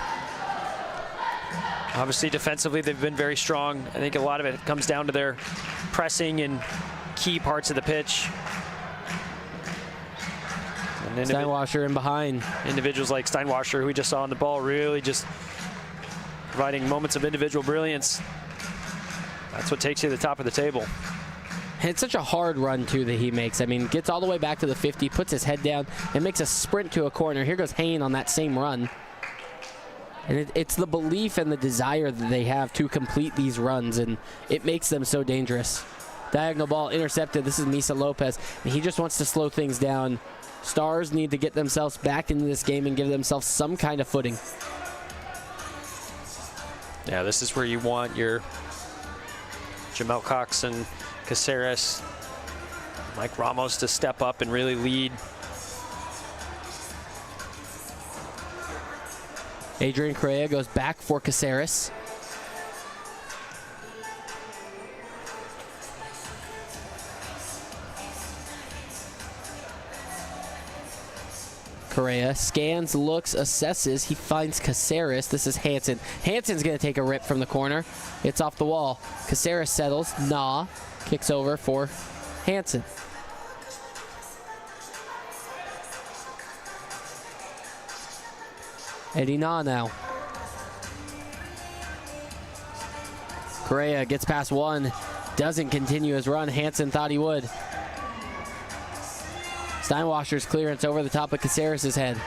Obviously defensively they've been very strong. I think a lot of it comes down to their pressing and key parts of the pitch. And Steinwasser in behind. Individuals like Steinwasser, who we just saw on the ball, really just providing moments of individual brilliance. That's what takes you to the top of the table. And it's such a hard run, too, that he makes. I mean, gets all the way back to the 50, puts his head down, and makes a sprint to a corner. Here goes Hain on that same run. And it's the belief and the desire that they have to complete these runs, and it makes them so dangerous. Diagonal ball intercepted. This is Misa Lopez, and he just wants to slow things down. Stars need to get themselves back into this game and give themselves some kind of footing. Yeah, this is where you want your Jamel Cox and Caceres, Mike Ramos to step up and really lead. Adrian Correa goes back for Caceres. Correa scans, looks, assesses. He finds Caceres. This is Hansen. Hansen's going to take a rip from the corner. It's off the wall. Caceres settles. Nah. Kicks over for Hansen. Eddie Nah now. Correa gets past one. Doesn't continue his run. Hansen thought he would. Steinwasser's clearance over the top of Caceres' head.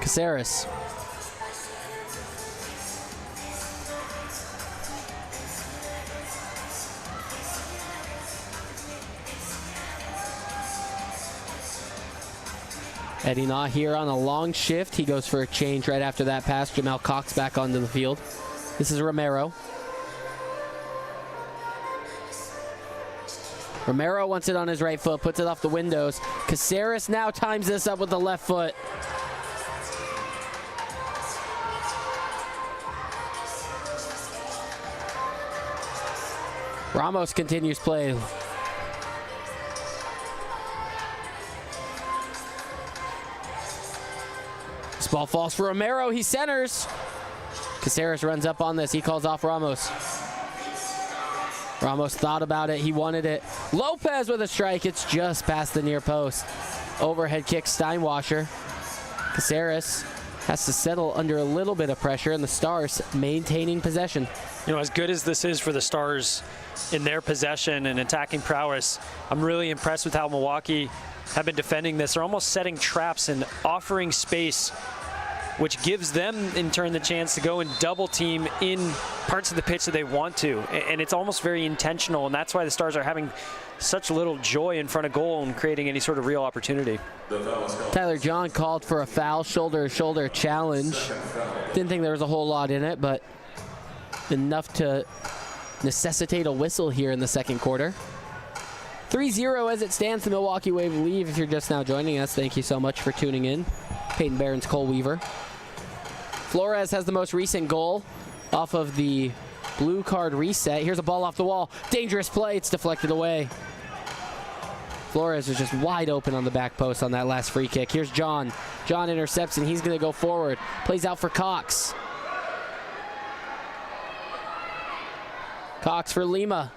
Caceres. Eddie Nah here on a long shift. He goes for a change right after that pass. Jamel Cox back onto the field. This is Romero. Romero wants it on his right foot, puts it off the windows. Caceres now times this up with the left foot. Ramos continues play. This ball falls for Romero. He centers. Caceres runs up on this. He calls off Ramos. Ramos thought about it. He wanted it. Lopez with a strike. It's just past the near post. Overhead kick, Steinwasser. Caceres has to settle under a little bit of pressure, and the Stars maintaining possession. You know, as good as this is for the Stars in their possession and attacking prowess, I'm really impressed with how Milwaukee have been defending this. They're almost setting traps and offering space, which gives them in turn the chance to go and double team in parts of the pitch that they want to. And it's almost very intentional, and that's why the Stars are having such little joy in front of goal and creating any sort of real opportunity. Tyler John called for a foul, shoulder-to-shoulder challenge. Didn't think there was a whole lot in it, but enough to necessitate a whistle here in the second quarter. 3-0 as it stands. The Milwaukee Wave lead. If you're just now joining us, thank you so much for tuning in. Peyton Barron's Cole Weaver. Flores has the most recent goal off of the blue card reset. Here's a ball off the wall. Dangerous play. It's deflected away. Flores was just wide open on the back post on that last free kick. Here's John. John intercepts, and he's going to go forward. Plays out for Cox. Cox for Lima.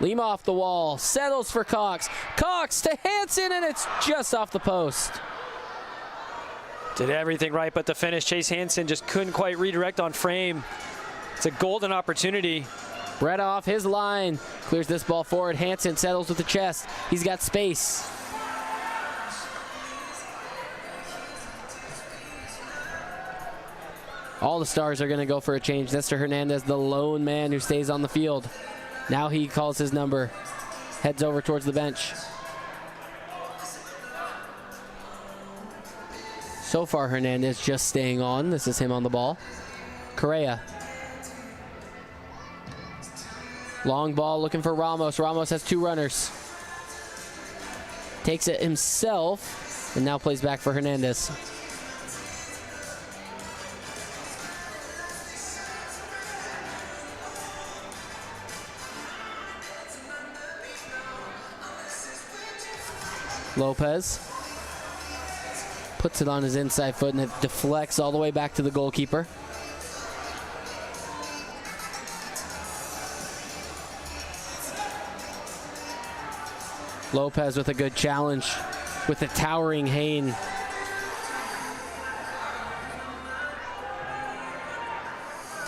Lima off the wall. Settles for Cox. Cox to Hansen, and it's just off the post. Did everything right, but the finish, Chase Hansen just couldn't quite redirect on frame. It's a golden opportunity. Brett off his line. Clears this ball forward. Hansen settles with the chest. He's got space. All the Stars are going to go for a change. Nestor Hernandez, the lone man who stays on the field. Now he calls his number. Heads over towards the bench. So far, Hernandez just staying on. This is him on the ball. Correa. Long ball looking for Ramos. Ramos has two runners. Takes it himself and now plays back for Hernandez. Lopez puts it on his inside foot, and it deflects all the way back to the goalkeeper. Lopez with a good challenge with the towering Hain.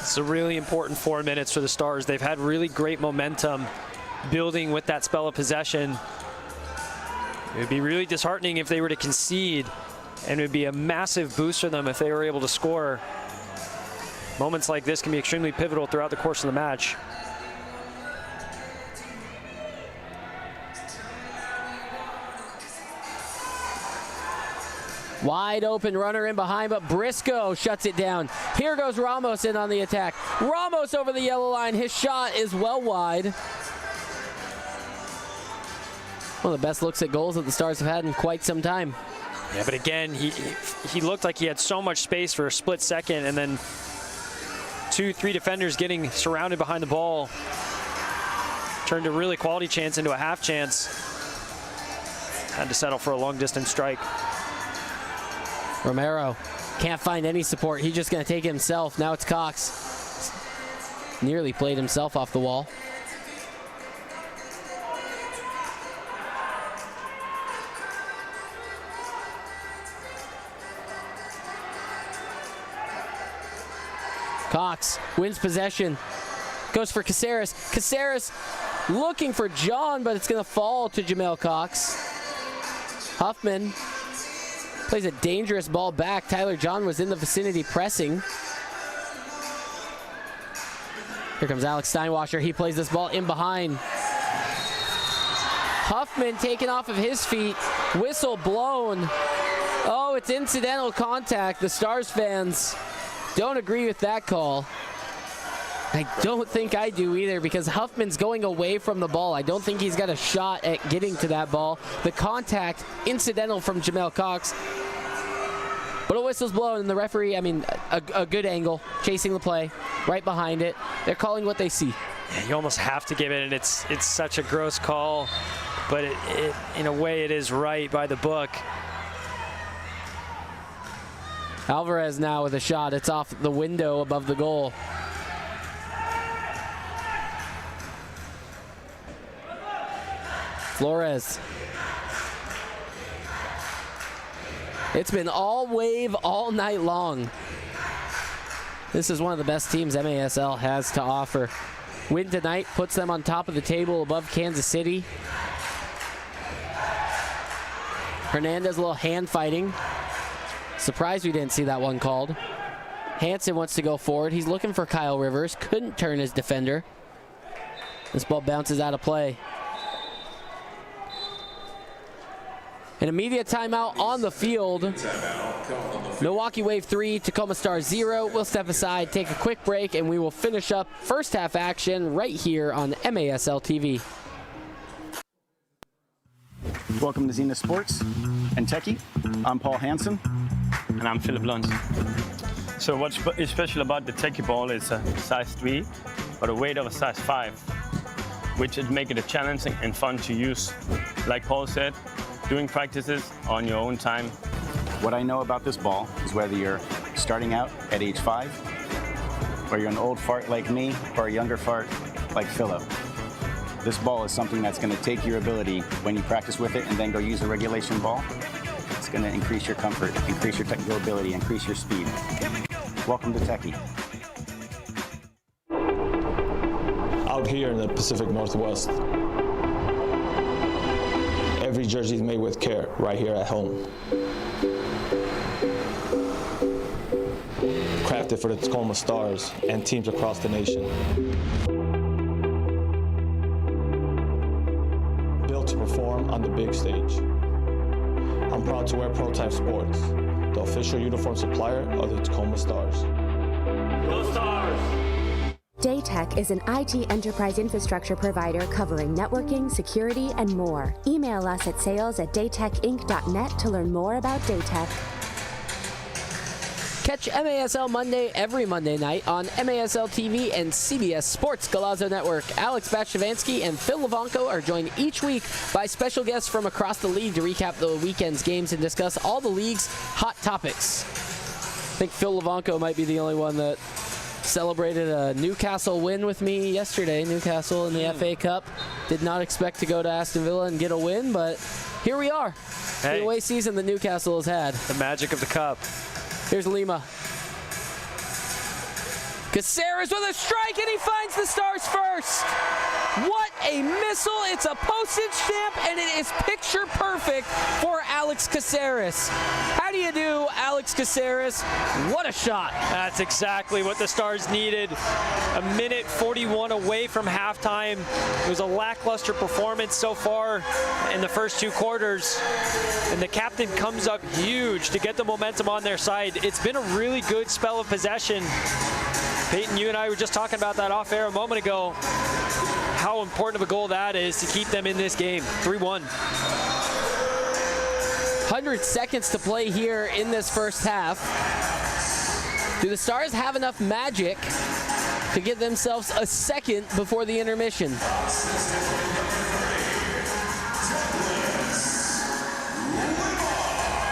It's a really important 4 minutes for the Stars. They've had really great momentum building with that spell of possession. It would be really disheartening if they were to concede, and it would be a massive boost for them if they were able to score. Moments like this can be extremely pivotal throughout the course of the match. Wide open runner in behind, but Briscoe shuts it down. Here goes Ramos in on the attack. Ramos over the yellow line. His shot is well wide. One of the best looks at goals that the Stars have had in quite some time. Yeah, but again, he looked like he had so much space for a split second, and then 2-3 defenders getting surrounded behind the ball turned a really quality chance into a half chance. Had to settle for a long distance strike. Romero can't find any support. He's just going to take it himself. Now it's Cox. Nearly played himself off the wall. Cox wins possession. Goes for Caceres. Caceres looking for John, but it's going to fall to Jamel Cox. Huffman plays a dangerous ball back. Tyler John was in the vicinity pressing. Here comes Alex Steinwasser. He plays this ball in behind. Huffman taken off of his feet. Whistle blown. Oh, it's incidental contact. The Stars fans don't agree with that call. I don't think I do either, because Huffman's going away from the ball. I don't think he's got a shot at getting to that ball. The contact, incidental from Jamel Cox. But a whistle's blown, and the referee, I mean, a good angle, chasing the play, right behind it. They're calling what they see. you almost have to give it, and it's such a gross call, but it in a way it is right by the book. Alvarez now with a shot. It's off the window above the goal. Flores. It's been all Wave all night long. This is one of the best teams MASL has to offer. Win tonight puts them on top of the table above Kansas City. Hernandez, a little hand fighting. Surprised we didn't see that one called. Hansen wants to go forward. He's looking for Kyle Rivers. Couldn't turn his defender. This ball bounces out of play. An immediate timeout on the field. Milwaukee Wave 3, Tacoma Stars 0. We'll step aside, take a quick break, and we will finish up first half action right here on MASL TV. Welcome to Zenith Sports and Techie. I'm Paul Hansen. And I'm Philip Luntz. So what's special about the Techie ball is a size 3, but a weight of a size 5, which would make it challenging and fun to use. Like Paul said, doing practices on your own time. What I know about this ball is whether you're starting out at age 5, or you're an old fart like me, or a younger fart like Philip. This ball is something that's going to take your ability when you practice with it and then go use a regulation ball. It's going to increase your comfort, increase your technical ability, increase your speed. Welcome to Techie. Out here in the Pacific Northwest, every jersey is made with care right here at home. Crafted for the Tacoma Stars and teams across the nation. Built to perform on the big stage. I'm proud to wear Prototype Sports, the official uniform supplier of the Tacoma Stars. Go Stars! Daytech is an IT enterprise infrastructure provider covering networking, security, and more. Email us at sales@daytechinc.net to learn more about Daytech. Catch MASL Monday every Monday night on MASL TV and CBS Sports Galazzo Network. Alex Bachavansky and Phil Levanko are joined each week by special guests from across the league to recap the weekend's games and discuss all the league's hot topics. I think Phil Levanko might be the only one that celebrated a Newcastle win with me yesterday. Newcastle in the FA Cup. Did not expect to go to Aston Villa and get a win, but here we are. Hey. The away season that Newcastle has had. The magic of the cup. Here's Lima. Caceres with a strike, and he finds the Stars first. What a missile. It's a postage stamp, and it is picture perfect for Alex Caceres. How do you do, Alex Caceres? What a shot. That's exactly what the Stars needed. A minute 41 away from halftime. It was a lackluster performance so far in the first 2 quarters. And the captain comes up huge to get the momentum on their side. It's been a really good spell of possession. Peyton, you and I were just talking about that off air a moment ago. How important of a goal that is to keep them in this game. 3-1. 100 seconds to play here in this first half. Do the Stars have enough magic to give themselves a second before the intermission?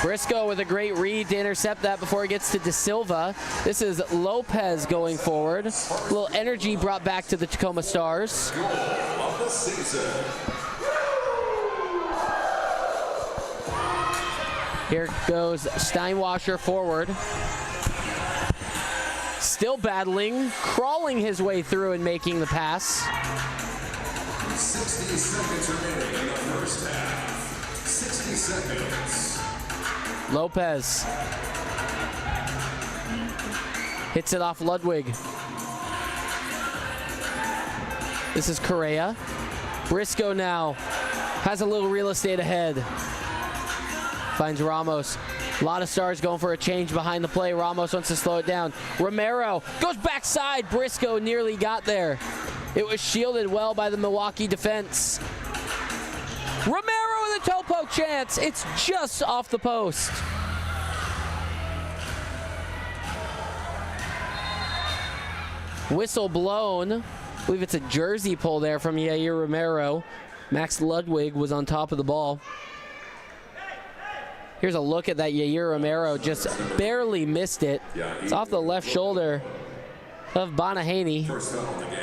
Briscoe with a great read to intercept that before it gets to De Silva. This is Lopez going forward. A little energy brought back to the Tacoma Stars. Here goes Steinwasser forward. Still battling, crawling his way through and making the pass. 60 seconds remaining in the first half. 60 seconds. Lopez hits it off Ludwig. This is Correa. Briscoe now has a little real estate ahead. Finds Ramos. A lot of Stars going for a change behind the play. Ramos wants to slow it down. Romero goes backside. Briscoe nearly got there. It was shielded well by the Milwaukee defense. Romero with a toe poke chance. It's just off the post. Whistle blown I believe it's a jersey pull there from Yair Romero. Max Ludwig was on top of the ball. Here's a look at that. Yair Romero just barely missed it. It's off the left shoulder of Bonahaney. First foul of the game.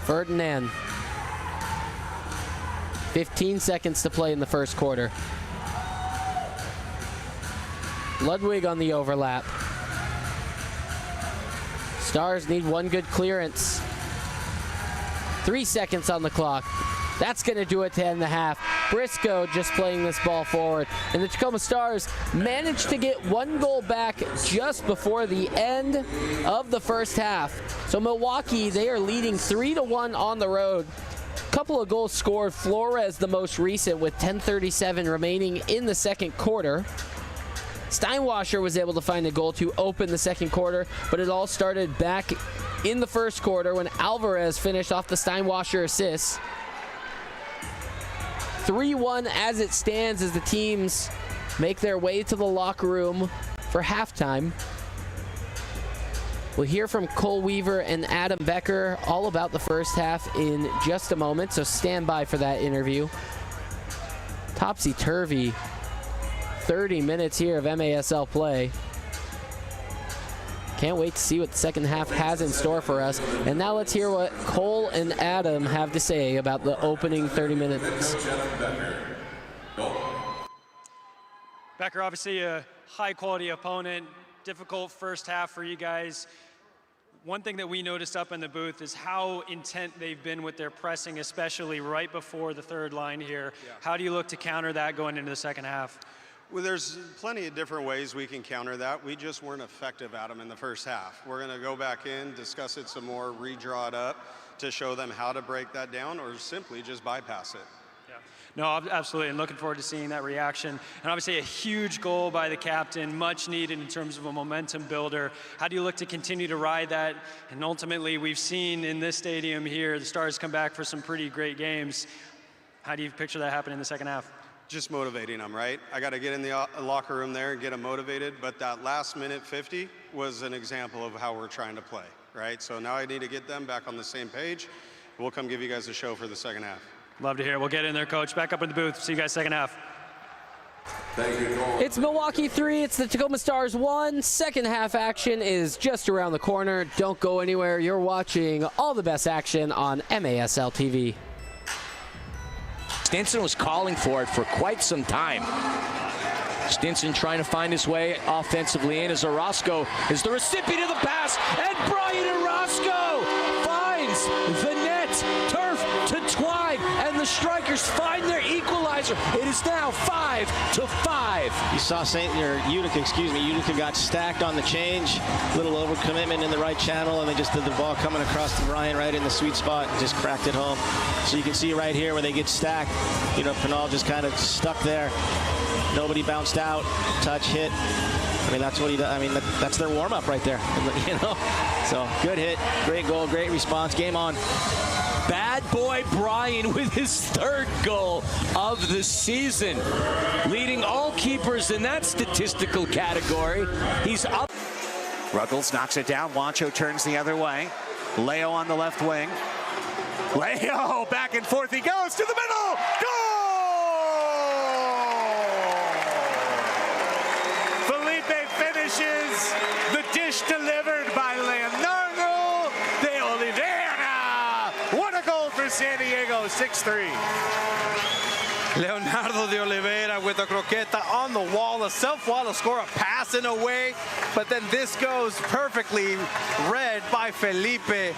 Ferdinand. 15 seconds to play in the first quarter. Ludwig on the overlap. Stars need one good clearance. 3 seconds on the clock. That's going to do it to end the half. Briscoe just playing this ball forward. And the Tacoma Stars managed to get one goal back just before the end of the first half. So Milwaukee, they are leading 3-1 on the road. Couple of goals scored. Flores the most recent with 10:37 remaining in the second quarter. Steinwasser was able to find a goal to open the second quarter, but it all started back in the first quarter when Alvarez finished off the Steinwasser assist. 3-1 as it stands as the teams make their way to the locker room for halftime. We'll hear from Cole Weaver and Adam Becker all about the first half in just a moment, so stand by for that interview. Topsy-turvy 30 minutes here of MASL play. Can't wait to see what the second half has in store for us. And now let's hear what Cole and Adam have to say about the opening 30 minutes. Becker, obviously a high-quality opponent, difficult first half for you guys. One thing that we noticed up in the booth is how intent they've been with their pressing, especially right before the third line here. Yeah. How do you look to counter that going into the second half? Well, there's plenty of different ways we can counter that. We just weren't effective at them in the first half. We're going to go back in, discuss it some more, redraw it up to show them how to break that down or simply just bypass it. Yeah. No, absolutely, and looking forward to seeing that reaction. And obviously a huge goal by the captain, much needed in terms of a momentum builder. How do you look to continue to ride that? And ultimately, we've seen in this stadium here, the Stars come back for some pretty great games. How do you picture that happening in the second half? Just motivating them, right? I got to get in the locker room there and get them motivated, but that last minute 50 was an example of how we're trying to play, right? So now I need to get them back on the same page. We'll come give you guys a show for the second half. Love to hear it. We'll get in there, Coach. Back up in the booth. See you guys second half. Thank you, Cole. It's Milwaukee 3, it's the Tacoma Stars 1. Second half action is just around the corner. Don't go anywhere. You're watching all the best action on MASL TV. Stinson was calling for it for quite some time. Stinson trying to find his way offensively in as Orozco is the recipient of the pass, and Brian Orozco finds the net, turf to Twine, and the Strikers find their equalizer. It is now 5-5. You saw Utica got stacked on the change, little overcommitment in the right channel, and they just did the ball coming across to Brian right in the sweet spot and just cracked it home. So you can see right here where they get stacked, Pinal just kind of stuck there. Nobody bounced out, touch, hit. I mean, that's what he does. I mean, that's their warm-up right there, So good hit, great goal, great response, game on. Bad boy Brian with his third goal of the season, leading all keepers in that statistical category. He's up. Ruggles knocks it down. Wancho turns the other way. Leo on the left wing. Leo back and forth he goes to the middle. Goal! Felipe finishes. The dish delivered by Leonardo de Oliveira. What a goal for San Diego, 6-3. Leonardo de Oliveira with a croqueta on the wall, a self-wall to score a pass in a way, but then this goes perfectly read by Felipe.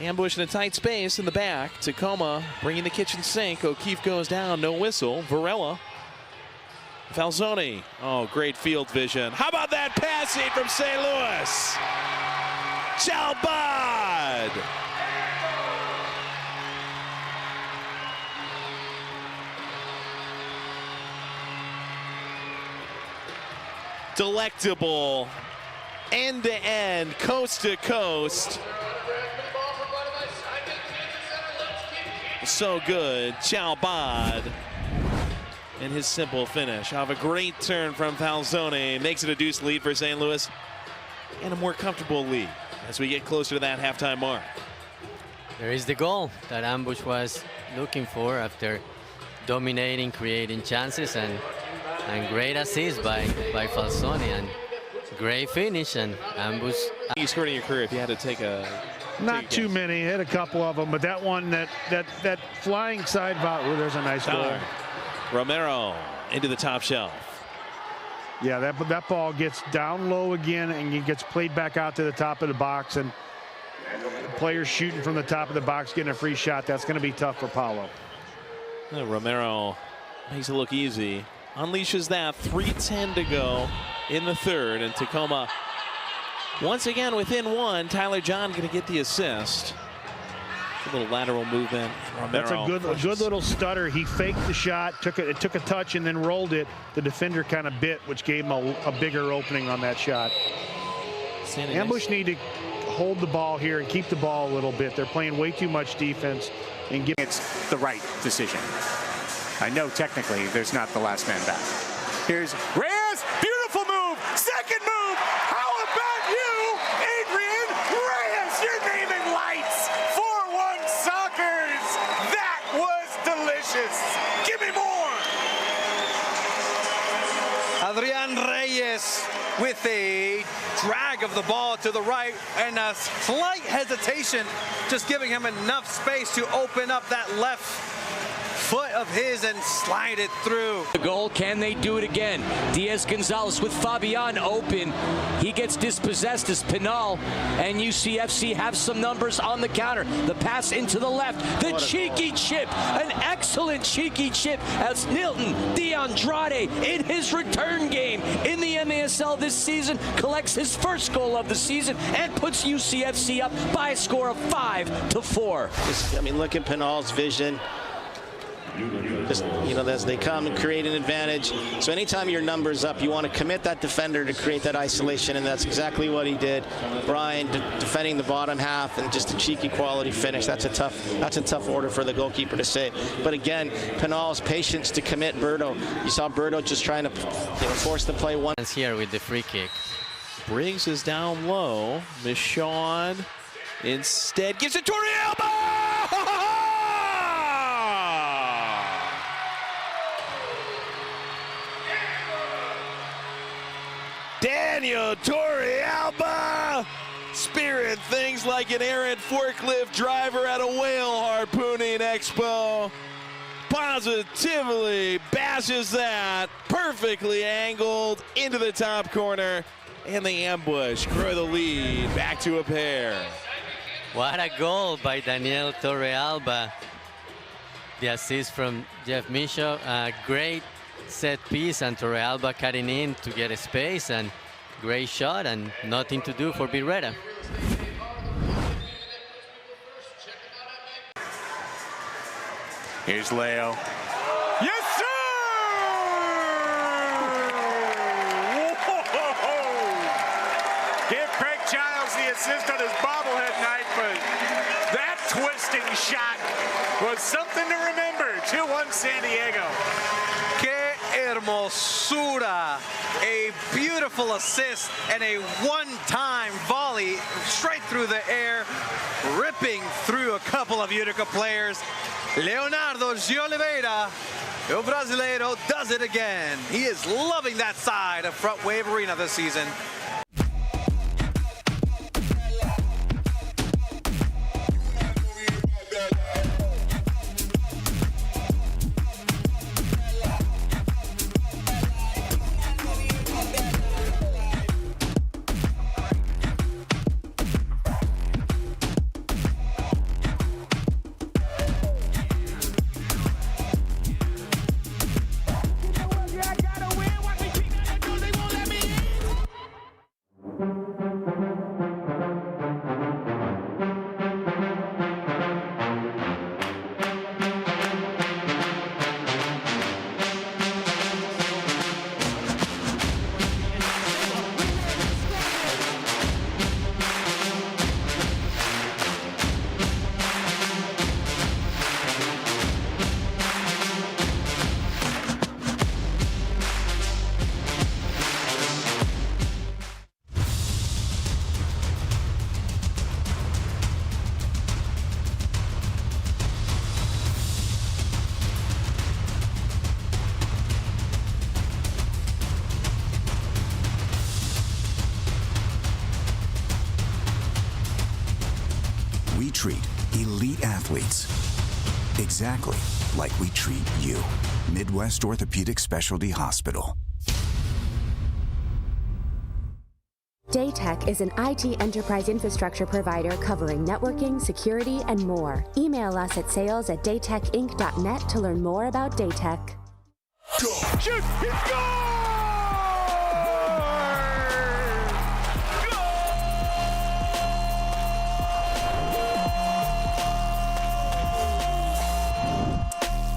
Ambush in a tight space in the back. Tacoma bringing the kitchen sink. O'Keefe goes down, no whistle. Varela. Falzoni. Oh, great field vision. How about that passing from St. Louis? Chalbad. Delectable, end-to-end, coast-to-coast. So good, Chalbad. and his simple finish off a great turn from Falzone makes it a deuce lead for St. Louis, and a more comfortable lead as we get closer to that halftime mark. There is the goal that Ambush was looking for after dominating, creating chances, and great assist by Falzone, and great finish, and Ambush. You scored in your career if you had to take a... Not too many, hit a couple of them, but that one, that flying side volley, there's a nice goal. Romero into the top shelf. Yeah, that ball gets down low again and it gets played back out to the top of the box, and the players shooting from the top of the box getting a free shot. That's going to be tough for Paulo. Romero makes it look easy. Unleashes that. 3:10 to go in the third, and Tacoma once again within one. Tyler John going to get the assist. A little lateral movement. Romero. That's a good little stutter. He faked the shot, took a touch, and then rolled it. The defender kind of bit, which gave him a bigger opening on that shot. Ambush need to hold the ball here and keep the ball a little bit. They're playing way too much defense. And it's the right decision. I know technically there's not the last man back. Here's Reyes, beautiful move, second move. How about you, Adrian Reyes? You're naming lights. 4-1 Sockers. That was delicious. Give me more. Adrian Reyes with a drag of the ball to the right and a slight hesitation, just giving him enough space to open up that left foot of his and slide it through. The goal, can they do it again? Diaz-Gonzalez with Fabian open. He gets dispossessed as Pinal, and UCFC have some numbers on the counter. The pass into the left, the cheeky chip, an excellent cheeky chip as Nilton DeAndrade in his return game in the MASL this season collects his first goal of the season and puts UCFC up by a score of 5-4. I mean, look at Pinal's vision. Just, as they come and create an advantage. So anytime your number's up, you want to commit that defender to create that isolation, and that's exactly what he did. Brian defending the bottom half and just a cheeky quality finish. That's a tough order for the goalkeeper to save. But again, Pinal's patience to commit Berto. You saw Berto just trying to force the play one. Here with the free kick. Briggs is down low. Michon instead gives it to Torrealba. Daniel Torrealba, spirit things like an errant forklift driver at a whale harpooning expo. Positively bashes that perfectly angled into the top corner, and the Ambush grow the lead back to a pair. What a goal by Daniel Torrealba. The assist from Jeff Misho, a great set piece, and Torrealba cutting in to get a space, and great shot, and nothing to do for Birretta. Here's Leo. Yes, sir! Whoa! Give Craig Childs the assist on his bobblehead night, but that twisting shot was something to remember. 2-1 San Diego. Que hermosura. A beautiful assist and a one-time volley straight through the air, ripping through a couple of Utica players. Leonardo Gioliveira, el Brasileiro, does it again. He is loving that side of Front Wave Arena this season. We treat elite athletes exactly like we treat you. Midwest Orthopedic Specialty Hospital. Daytech is an IT enterprise infrastructure provider covering networking, security, and more. Email us at sales@daytechinc.net to learn more about Daytech. Shoot! It's goal!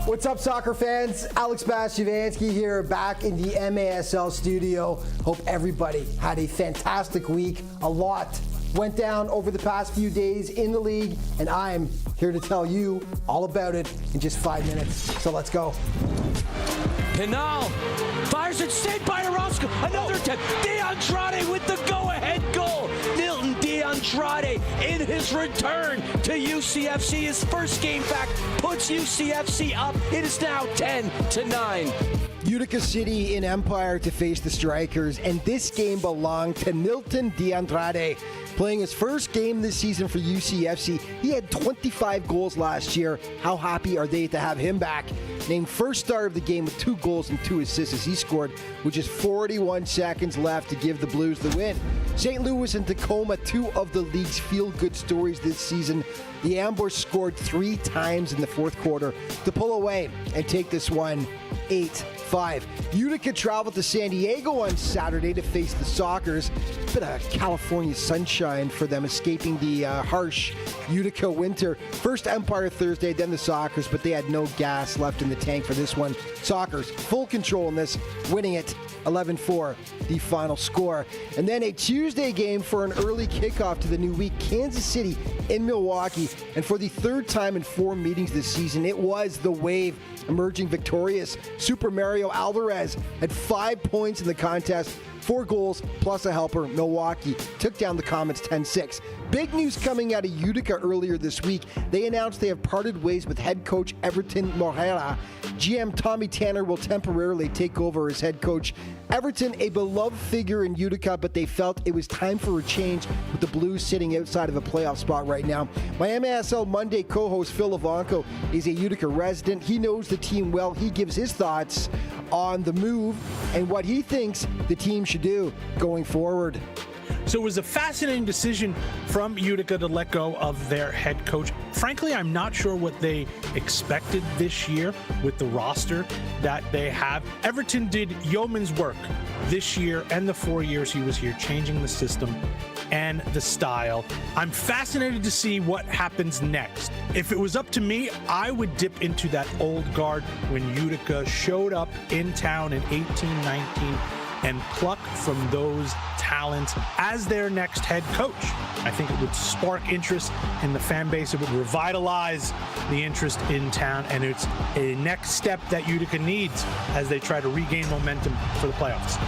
What's up, soccer fans? Alex Bastiavansky here, back in the MASL studio. Hope everybody had a fantastic week. A lot went down over the past few days in the league, and I'm here to tell you all about it in just 5 minutes. So let's go. Pinal fires it, saved by Orozco. Another attempt. DeAndrade with the go-ahead goal. Milton DeAndrade in his return to UCFC. His first game back puts UCFC up. It is now 10-9. Utica City in Empire to face the Strikers, and this game belonged to Milton DeAndrade. Playing his first game this season for UCFC, he had 25 goals last year. How happy are they to have him back? Named first star of the game with 2 goals and 2 assists as he scored with just 41 seconds left to give the Blues the win. St. Louis and Tacoma, 2 of the league's feel-good stories this season. The Ambush scored 3 times in the fourth quarter to pull away and take this one 8-5. Utica traveled to San Diego on Saturday to face the Sockers. Bit of California sunshine for them, escaping the harsh Utica winter. First Empire Thursday, then the Sockers, but they had no gas left in the tank for this one. Sockers, full control in this, winning it 11-4, the final score. And then a Tuesday game for an early kickoff to the new week, Kansas City in Milwaukee. And for the 3rd time in 4 meetings this season, it was the Wave emerging victorious. Super Mario Alvarez had 5 points in the contest, 4 goals plus a helper. Milwaukee took down the Comets 10-6. Big news coming out of Utica earlier this week. They announced they have parted ways with head coach Everton Morera. GM Tommy Tanner will temporarily take over as head coach. Everton, a beloved figure in Utica, but they felt it was time for a change with the Blues sitting outside of a playoff spot right now. My MASL Monday co-host Phil Ivanko is a Utica resident. He knows the team well. He gives his thoughts on the move and what he thinks the team should do going forward. So it was a fascinating decision from Utica to let go of their head coach. Frankly, I'm not sure what they expected this year with the roster that they have. Everton did yeoman's work this year and the 4 years he was here, changing the system and the style. I'm fascinated to see what happens next. If it was up to me, I would dip into that old guard when Utica showed up in town in 18-19 and pluck from those talents as their next head coach. I think it would spark interest in the fan base. It would revitalize the interest in town, and it's a next step that Utica needs as they try to regain momentum for the playoffs.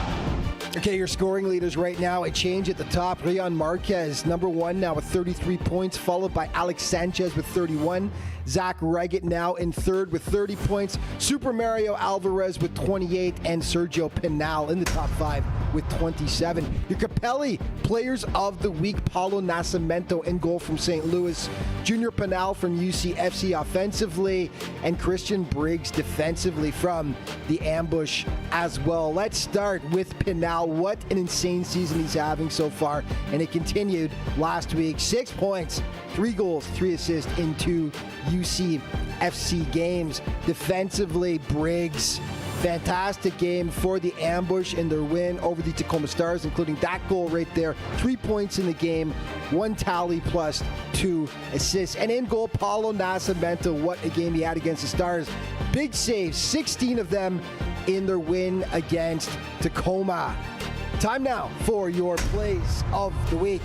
Okay, your scoring leaders right now, a change at the top. Rion Marquez, number 1 now with 33 points, followed by Alex Sanchez with 31. Zach Reggett now in 3rd with 30 points. Super Mario Alvarez with 28, and Sergio Pinal in the top 5 with 27. Your Capelli Players of the Week, Paulo Nascimento in goal from St. Louis. Junior Pinal from UCFC offensively, and Christian Briggs defensively from the Ambush as well. Let's start with Pinal. What an insane season he's having so far, and it continued last week. 6 points, 3 goals, 3 assists in 2 UCFC games. Defensively, Briggs, fantastic game for the Ambush in their win over the Tacoma Stars, including that goal right there. 3 points in the game, 1 tally plus 2 assists. And in goal, Paulo Nascimento, what a game he had against the Stars. Big saves, 16 of them in their win against Tacoma. Time now for your plays of the week.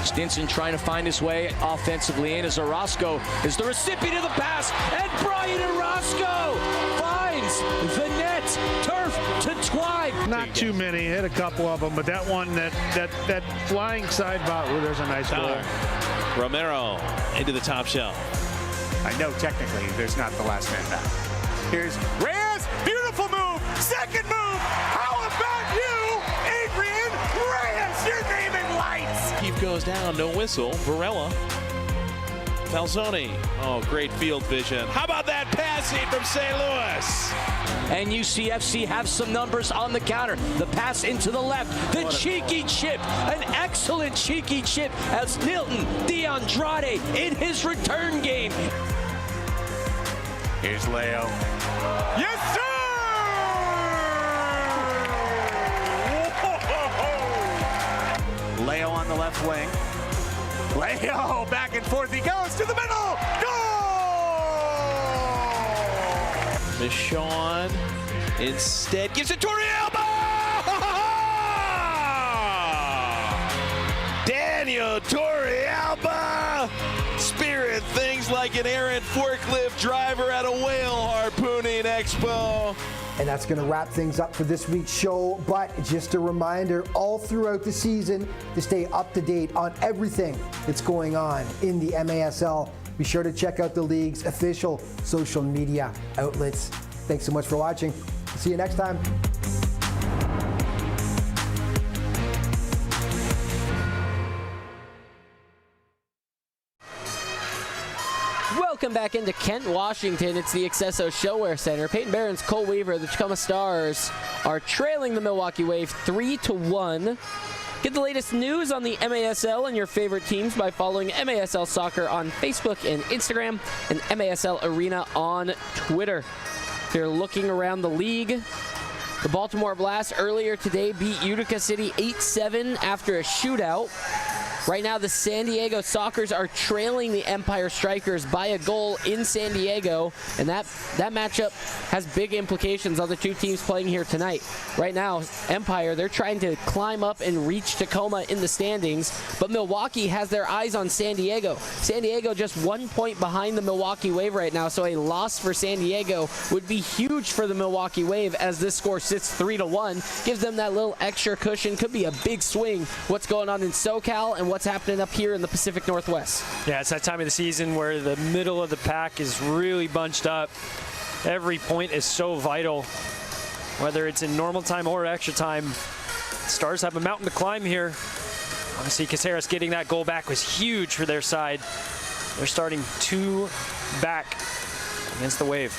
Stinson trying to find his way offensively in as Orozco is the recipient of the pass, and Brian Orozco finds the net. Turf to Twine. Not too many, hit a couple of them, but that one, that flying side bot, well, there's a nice goal. Romero into the top shelf. I know technically there's not the last man back. Here's Reyes, beautiful move, second move. How about you, Adrian Reyes? You're naming lights. Keefe goes down, no whistle. Varela Falzoni. Oh, great field vision. How about that passing from St. Louis? And UCFC have some numbers on the counter. The pass into the left, the cheeky chip, an excellent cheeky chip as Nilton DeAndrade in his return game. Here's Leo. Yes, sir! Leo on the left wing. Leo back and forth. He goes to the middle. Goal! Michon instead gives it to Torrealba! Daniel Torrealba! Spirit things like an errant forklift driver at a whale harpooning expo. And that's going to wrap things up for this week's show. But just a reminder, all throughout the season, to stay up to date on everything that's going on in the MASL. Be sure to check out the league's official social media outlets. Thanks so much for watching. See you next time. Welcome back into Kent, Washington. It's the accesso ShoWare Center. Peyton Barron's Cole Weaver, the Tacoma Stars, are trailing the Milwaukee Wave 3-1. Get the latest news on the MASL and your favorite teams by following MASL Soccer on Facebook and Instagram, and MASL Arena on Twitter. If you're looking around the league, the Baltimore Blast earlier today beat Utica City 8-7 after a shootout. Right now, the San Diego Sockers are trailing the Empire Strikers by a goal in San Diego, and that matchup has big implications on the two teams playing here tonight. Right now, Empire, they're trying to climb up and reach Tacoma in the standings, but Milwaukee has their eyes on San Diego. San Diego just 1 point behind the Milwaukee Wave right now, so a loss for San Diego would be huge for the Milwaukee Wave as this score sits 3-1. Gives them that little extra cushion. Could be a big swing. What's going on in SoCal and what's happening up here in the Pacific Northwest. Yeah, it's that time of the season where the middle of the pack is really bunched up. Every point is so vital, whether it's in normal time or extra time. Stars have a mountain to climb here. Obviously, Caceres getting that goal back was huge for their side. They're starting 2 back against the Wave.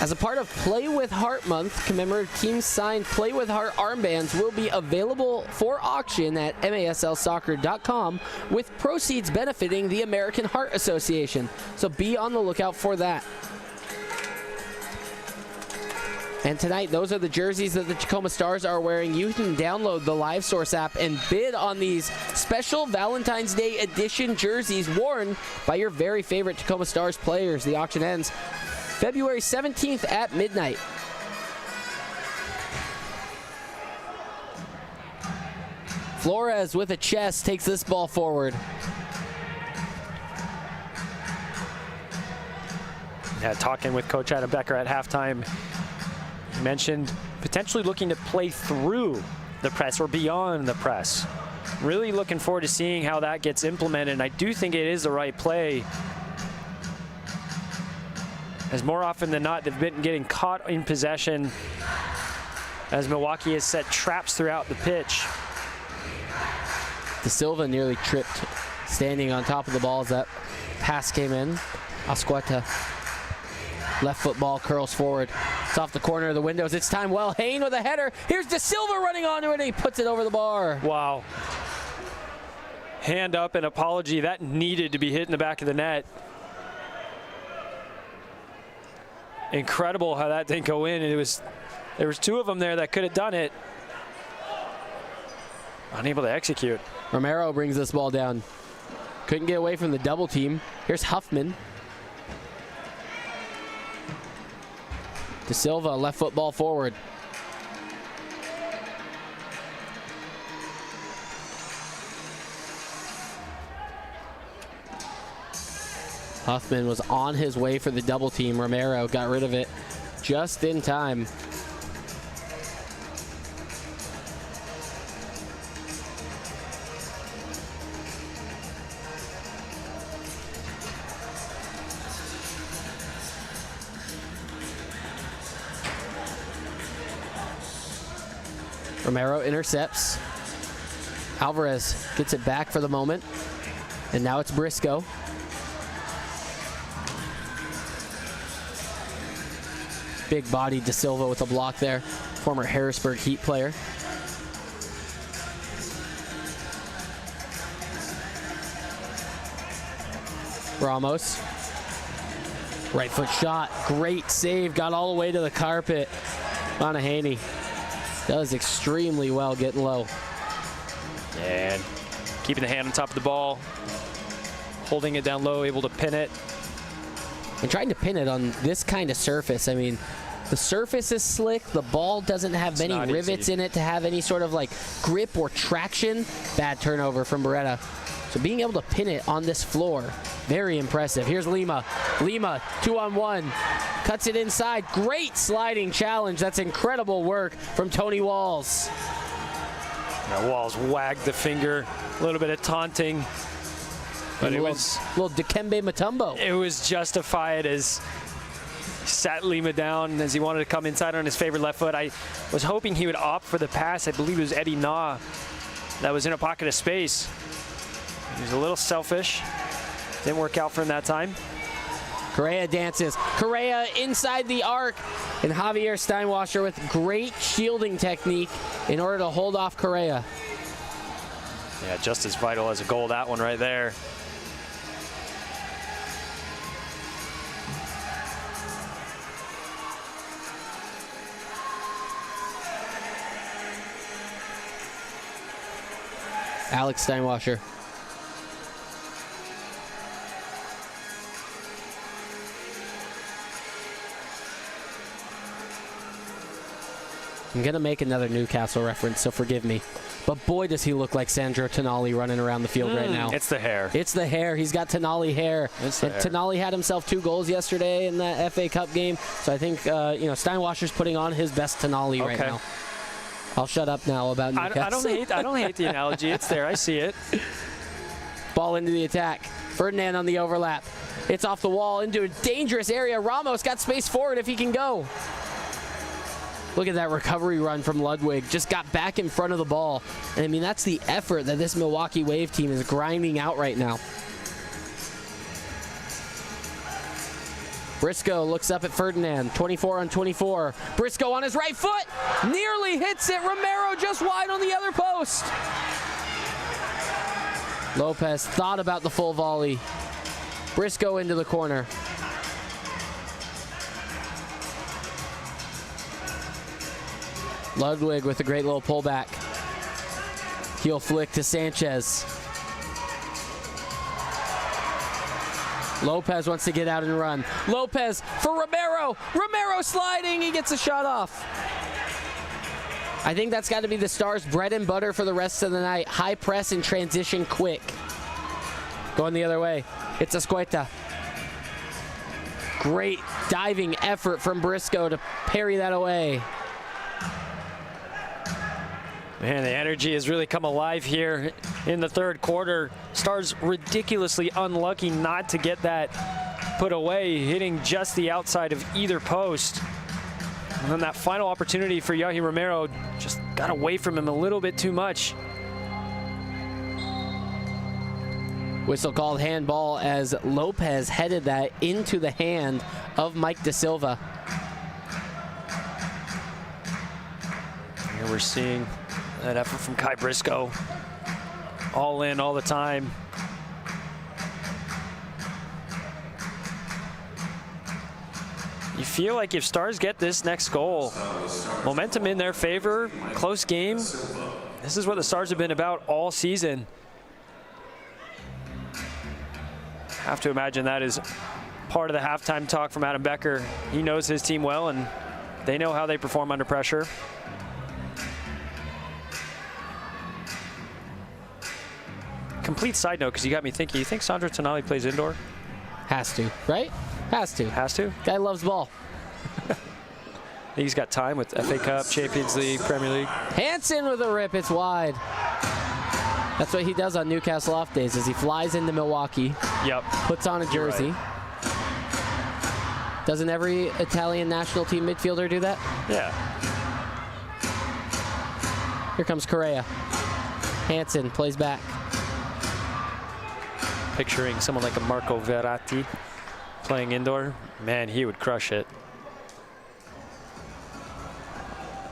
As a part of Play With Heart Month, commemorative teams signed Play With Heart armbands will be available for auction at maslsoccer.com, with proceeds benefiting the American Heart Association. So be on the lookout for that. And tonight, those are the jerseys that the Tacoma Stars are wearing. You can download the LiveSource app and bid on these special Valentine's Day edition jerseys worn by your very favorite Tacoma Stars players. The auction ends February 17th at midnight. Flores with a chest takes this ball forward. Yeah, talking with Coach Adam Becker at halftime, he mentioned potentially looking to play through the press or beyond the press. Really looking forward to seeing how that gets implemented, and I do think it is the right play, as more often than not, they've been getting caught in possession as Milwaukee has set traps throughout the pitch. De Silva nearly tripped standing on top of the ball as that pass came in. Asqueta, left foot ball, curls forward. It's off the corner of the windows. It's time well. Hain with a header. Here's De Silva running onto it, and he puts it over the bar. Wow. Hand up and apology. That needed to be hit in the back of the net. Incredible how that didn't go in. There was 2 of them there that could have done it. Unable to execute. Romero brings this ball down. Couldn't get away from the double team. Here's Huffman. De Silva, left foot ball forward. Huffman was on his way for the double team. Romero got rid of it just in time. Romero intercepts. Alvarez gets it back for the moment. And now it's Briscoe. Big body De Silva with a block there. Former Harrisburg Heat player. Ramos. Right foot shot. Great save. Got all the way to the carpet. Monahaney does extremely well getting low. And keeping the hand on top of the ball. Holding it down low, able to pin it. And trying to pin it on this kind of surface. I mean, the surface is slick. The ball doesn't have many rivets in it to have any sort of like grip or traction. Bad turnover from Beretta. So being able to pin it on this floor, very impressive. Here's Lima. Lima, 2-on-1. Cuts it inside. Great sliding challenge. That's incredible work from Tony Walls. Now Walls wagged the finger. A little bit of taunting. But it was a little Dikembe Mutombo. It was justified as he sat Lima down as he wanted to come inside on his favorite left foot. I was hoping he would opt for the pass. I believe it was Eddie Nah that was in a pocket of space. He was a little selfish. Didn't work out for him that time. Correa dances. Correa inside the arc. And Javier Steinwasser with great shielding technique in order to hold off Correa. Yeah, just as vital as a goal, that one right there. Alex Steinwasser. I'm going to make another Newcastle reference, so forgive me. But boy, does he look like Sandro Tonali running around the field right now. It's the hair. It's the hair. He's got Tonali hair. Tonali had himself 2 goals yesterday in that FA Cup game. So I think, Steinwasser's putting on his best Tonali right now. I'll shut up now about Newcastle. I don't hate the analogy. It's there. I see it. Ball into the attack. Ferdinand on the overlap. It's off the wall into a dangerous area. Ramos got space forward if he can go. Look at that recovery run from Ludwig. Just got back in front of the ball. And I mean, that's the effort that this Milwaukee Wave team is grinding out right now. Briscoe looks up at Ferdinand, 24 on 24. Briscoe on his right foot, nearly hits it. Romero just wide on the other post. Lopez thought about the full volley. Briscoe into the corner. Ludwig with a great little pullback. Heel flick to Sanchez. Lopez wants to get out and run. Lopez for Romero. Romero sliding. He gets a shot off. I think that's got to be the Stars' bread and butter for the rest of the night. High press and transition quick. Going the other way. It's Escueta. Great diving effort from Briscoe to parry that away. Man, the energy has really come alive here in the third quarter. Stars ridiculously unlucky not to get that put away, hitting just the outside of either post. And then that final opportunity for Yahi Romero just got away from him a little bit too much. Whistle called handball as Lopez headed that into the hand of Mike De Silva. Here we're seeing that effort from Kai Briscoe. All in all the time. You feel like if Stars get this next goal, momentum in their favor, close game, this is what the Stars have been about all season. Have to imagine that is part of the halftime talk from Adam Becker. He knows his team well, and they know how they perform under pressure. Complete side note, because you got me thinking, you think Sandro Tonali plays indoor? Has to, right? Has to. Has to? Guy loves ball. He's got time with FA Cup, Champions League, Premier League. Hansen with a rip, it's wide. That's what he does on Newcastle off days, is he flies into Milwaukee. Yep. Puts on a jersey. Right. Doesn't every Italian national team midfielder do that? Yeah. Here comes Correa. Hansen plays back. picturing someone like a Marco Verratti playing indoor. Man, he would crush it.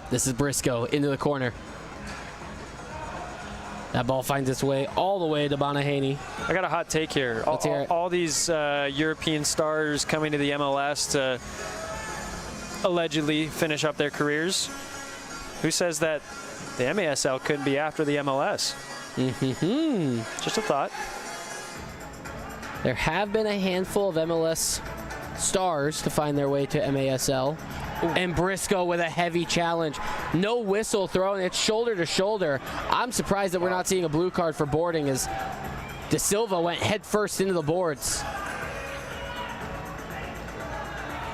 This is Briscoe into the corner. That ball finds its way all the way to Bonahaney. I got a hot take here. All these European stars coming to the MLS to allegedly finish up their careers. Who says that the MASL couldn't be after the MLS? Just a thought. There have been a handful of MLS stars to find their way to MASL. And Briscoe with a heavy challenge. No whistle thrown. It's shoulder to shoulder. I'm surprised that we're not seeing a blue card for boarding as De Silva went head first into the boards.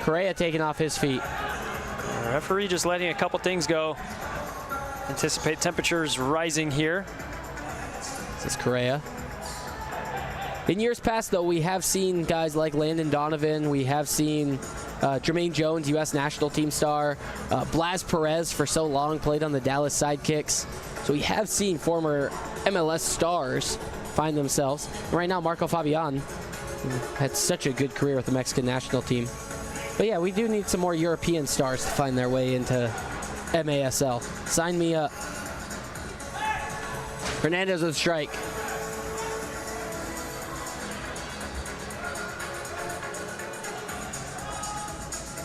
Correa taking off his feet. The referee just letting a couple things go. Anticipate temperatures rising here. This is Correa. In years past, though, we have seen guys like Landon Donovan. We have seen Jermaine Jones, U.S. national team star. Blas Perez, for so long, played on the Dallas Sidekicks. So we have seen former MLS stars find themselves. And right now, Marco Fabian had such a good career with the Mexican national team. But yeah, we do need some more European stars to find their way into MASL. Sign me up. Hernandez with a strike.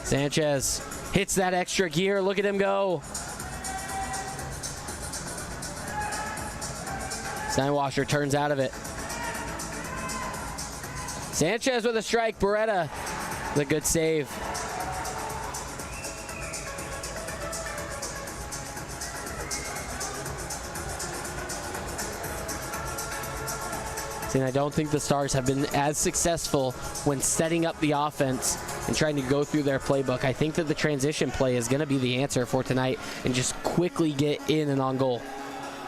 Sanchez hits that extra gear. Look at him go. Steinwasser turns out of it. Sanchez with a strike. Beretta with a good save. And I don't think the Stars have been as successful when setting up the offense and trying to go through their playbook. I think that the transition play is going to be the answer for tonight and just quickly get in and on goal.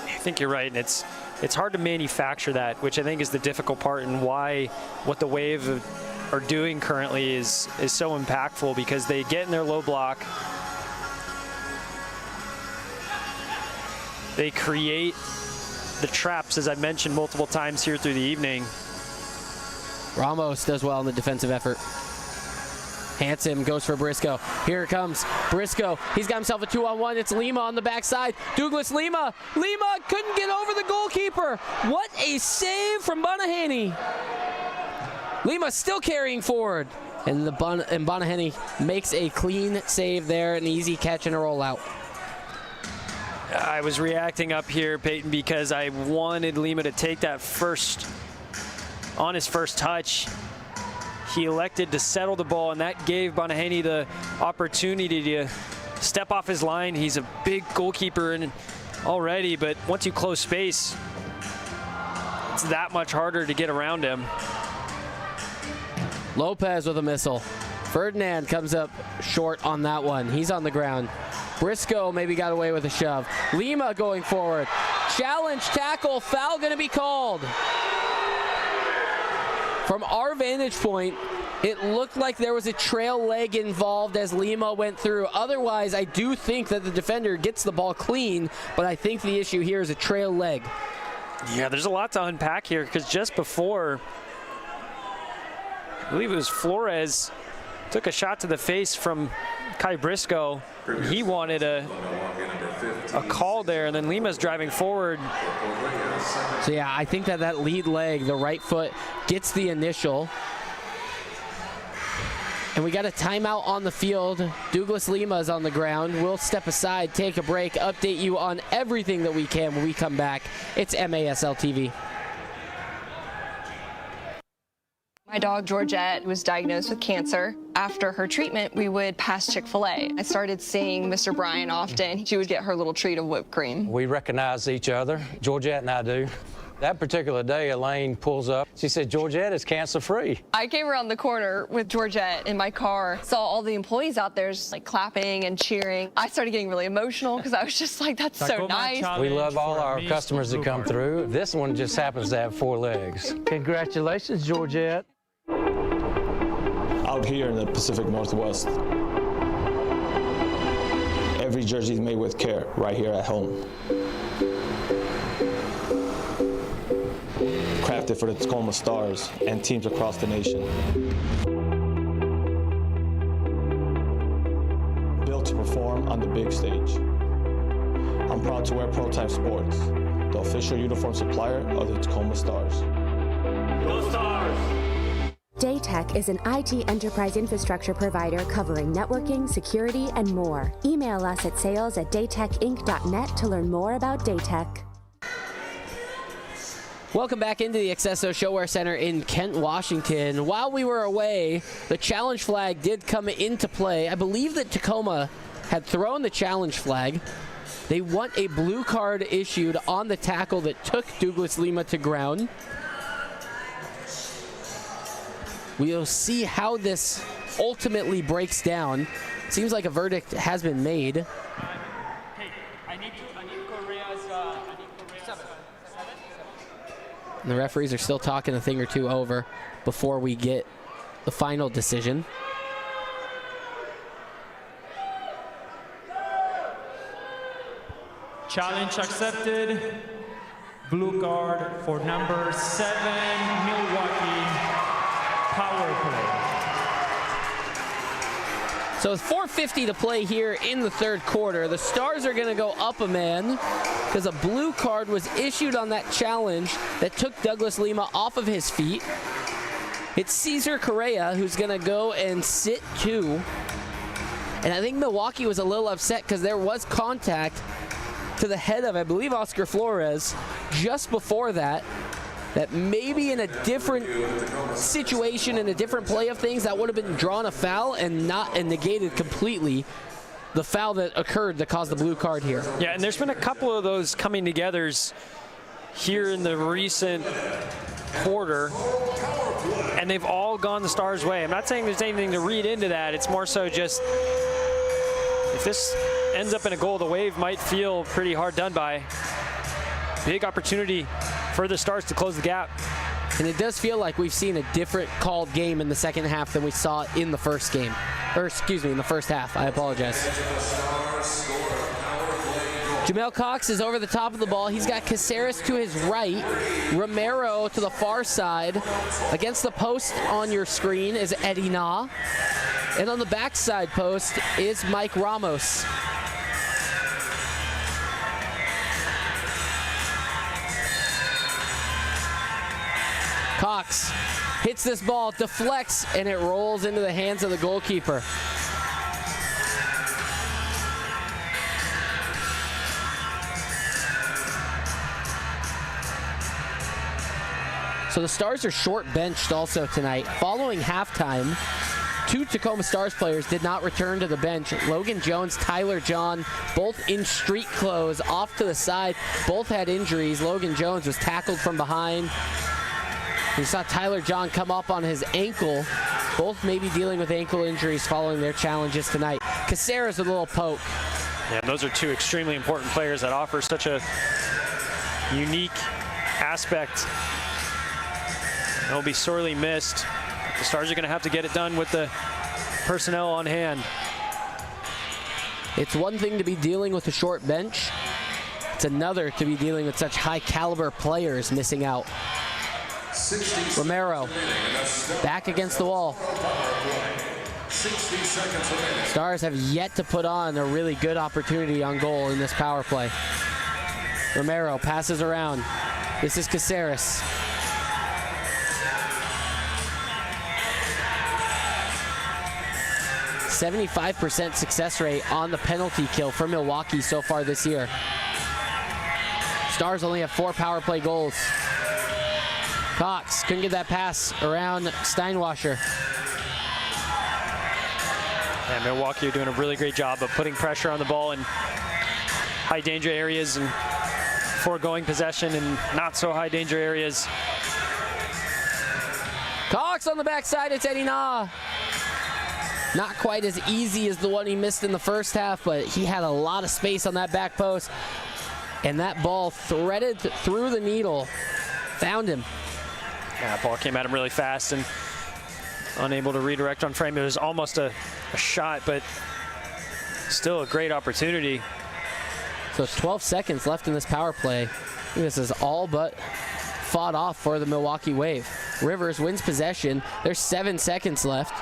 I think you're right, and it's hard to manufacture that, which I think is the difficult part, and why what the Wave are doing currently is so impactful, because they get in their low block, they create the traps, as I mentioned multiple times here through the evening. Ramos does well in the defensive effort. Hansen goes for Briscoe. Here it comes. Briscoe. He's got himself a 2-on-1. It's Lima on the backside. Douglas Lima. Lima couldn't get over the goalkeeper. What a save from Bonahaney. Lima still carrying forward. And Bonahaney makes a clean save there. An easy catch and a rollout. I was reacting up here, Peyton, because I wanted Lima to take that first, on his first touch. He elected to settle the ball, and that gave Bonahaney the opportunity to step off his line. He's a big goalkeeper already, but once you close space, it's that much harder to get around him. Lopez with a missile. Ferdinand comes up short on that one. He's on the ground. Briscoe maybe got away with a shove. Lima going forward. Challenge, tackle, foul going to be called. From our vantage point, it looked like there was a trail leg involved as Lima went through. Otherwise, I do think that the defender gets the ball clean, but I think the issue here is a trail leg. Yeah, there's a lot to unpack here, because just before, I believe it was Flores, took a shot to the face from Kai Briscoe. He wanted a call there, and then Lima's driving forward. So yeah, I think that lead leg, the right foot, gets the initial. And we got a timeout on the field. Douglas Lima is on the ground. We'll step aside, take a break, update you on everything that we can when we come back. It's MASL TV. My dog, Georgette, was diagnosed with cancer. After her treatment, we would pass Chick-fil-A. I started seeing Mr. Bryan often. She would get her little treat of whipped cream. We recognize each other, Georgette and I do. That particular day, Elaine pulls up. She said, Georgette is cancer-free. I came around the corner with Georgette in my car, saw all the employees out there just like clapping and cheering. I started getting really emotional because I was just like, that's so nice. We love all our customers that come through. This one just happens to have 4 legs. Congratulations, Georgette. Out here in the Pacific Northwest, every jersey is made with care right here at home. crafted for the Tacoma Stars and teams across the nation. Built to perform on the big stage. I'm proud to wear Prototype Sports, the official uniform supplier of the Tacoma Stars. Go Stars! Daytech is an IT enterprise infrastructure provider covering networking, security, and more. Email us at sales@daytechinc.net to learn more about Daytech. Welcome back into the accesso ShoWare Center in Kent, Washington. While we were away, the challenge flag did come into play. I believe that Tacoma had thrown the challenge flag. They want a blue card issued on the tackle that took Douglas Lima to ground. We'll see how this ultimately breaks down. Seems like a verdict has been made. Hey, I need Korea's 7. And the referees are still talking a thing or two over before we get the final decision. Challenge accepted. Blue card for number 7, Milwaukee. Power play. So with 4:50 to play here in the third quarter, the Stars are going to go up a man because a blue card was issued on that challenge that took Douglas Lima off of his feet. It's Cesar Correa who's going to go and sit 2. And I think Milwaukee was a little upset because there was contact to the head of, I believe, Oscar Flores just before that. That maybe in a different situation, in a different play of things, that would have been drawn a foul and negated completely the foul that occurred that caused the blue card here. Yeah, and there's been a couple of those coming togethers here in the recent quarter, and they've all gone the Stars' way. I'm not saying there's anything to read into that. It's more so just if this ends up in a goal, the Wave might feel pretty hard done by. Big opportunity for the Stars to close the gap. And it does feel like we've seen a different called game in the second half than we saw in the first game. Or excuse me, in the first half. I apologize. Jamel Cox is over the top of the ball. He's got Caceres to his right. Romero to the far side. Against the post on your screen is Eddie Na. And on the backside post is Mike Ramos. Cox hits this ball, deflects, and it rolls into the hands of the goalkeeper. So the Stars are short benched also tonight. Following halftime, 2 Tacoma Stars players did not return to the bench. Logan Jones, Tyler John, both in street clothes, off to the side. Both had injuries. Logan Jones was tackled from behind. We saw Tyler John come up on his ankle. Both may be dealing with ankle injuries following their challenges tonight. Caceres with a little poke. Yeah, those are 2 extremely important players that offer such a unique aspect. They'll be sorely missed. The Stars are going to have to get it done with the personnel on hand. It's one thing to be dealing with a short bench. It's another to be dealing with such high caliber players missing out. Romero back against the wall. Stars have yet to put on a really good opportunity on goal in this power play. Romero passes around. This is Caceres. .75% success rate on the penalty kill for Milwaukee so far this year. Stars only have 4 power play goals. Cox couldn't get that pass around Steinwasser. And Milwaukee are doing a really great job of putting pressure on the ball in high danger areas and foregoing possession in not so high danger areas. Cox on the backside, it's Eddie Na. Not quite as easy as the one he missed in the first half, but he had a lot of space on that back post. And that ball threaded through the needle, found him. Yeah, ball came at him really fast and unable to redirect on frame. It was almost a shot, but still a great opportunity. So 12 seconds left in this power play. This is all but fought off for the Milwaukee Wave. Rivers wins possession. There's 7 seconds left.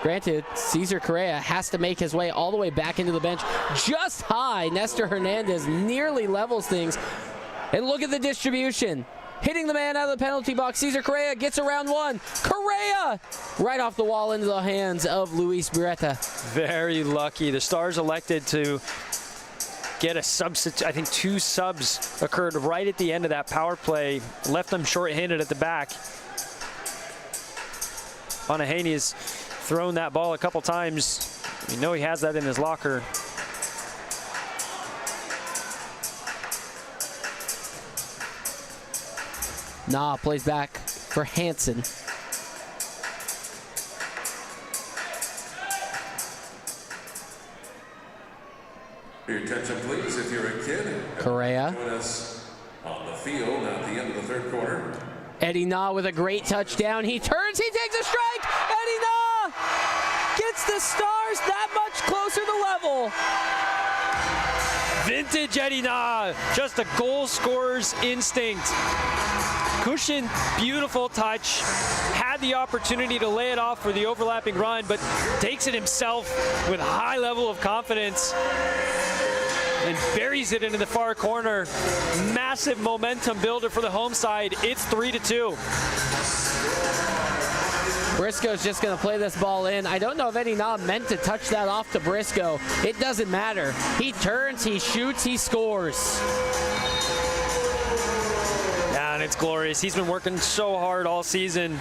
Granted, Cesar Correa has to make his way all the way back into the bench. Just high, Nestor Hernandez nearly levels things. And look at the distribution. Hitting the man out of the penalty box. Cesar Correa gets around one. Correa! Right off the wall into the hands of Luis Beretta. Very lucky. The Stars elected to get a substitute. I think 2 subs occurred right at the end of that power play. Left them short-handed at the back. Monahaney has thrown that ball a couple times. You know he has that in his locker. Nah plays back for Hansen. Your attention, please, if you're a kid. Correa. Join us on the field at the end of the third quarter. Eddie Nah with a great touchdown. He turns, he takes a strike. Eddie Nah gets the Stars that much closer to level. Vintage Eddie Nah, just a goal scorer's instinct. Cushion, beautiful touch. Had the opportunity to lay it off for the overlapping run, but takes it himself with a high level of confidence and buries it into the far corner. Massive momentum builder for the home side. It's 3-2. Briscoe's just going to play this ball in. I don't know if Eddie Nah meant to touch that off to Briscoe. It doesn't matter. He turns, he shoots, he scores. Yeah, and it's glorious. He's been working so hard all season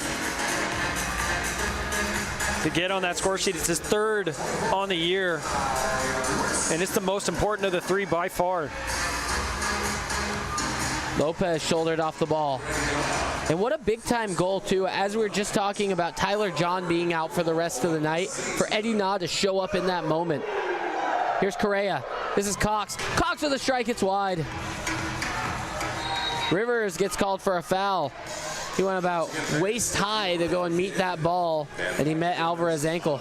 to get on that score sheet. It's his 3rd on the year, and it's the most important of the 3 by far. Lopez shouldered off the ball. And what a big-time goal, too, as we were just talking about Tyler John being out for the rest of the night, for Eddie Nah to show up in that moment. Here's Correa. This is Cox. Cox with a strike. It's wide. Rivers gets called for a foul. He went about waist high to go and meet that ball, and he met Alvarez's ankle.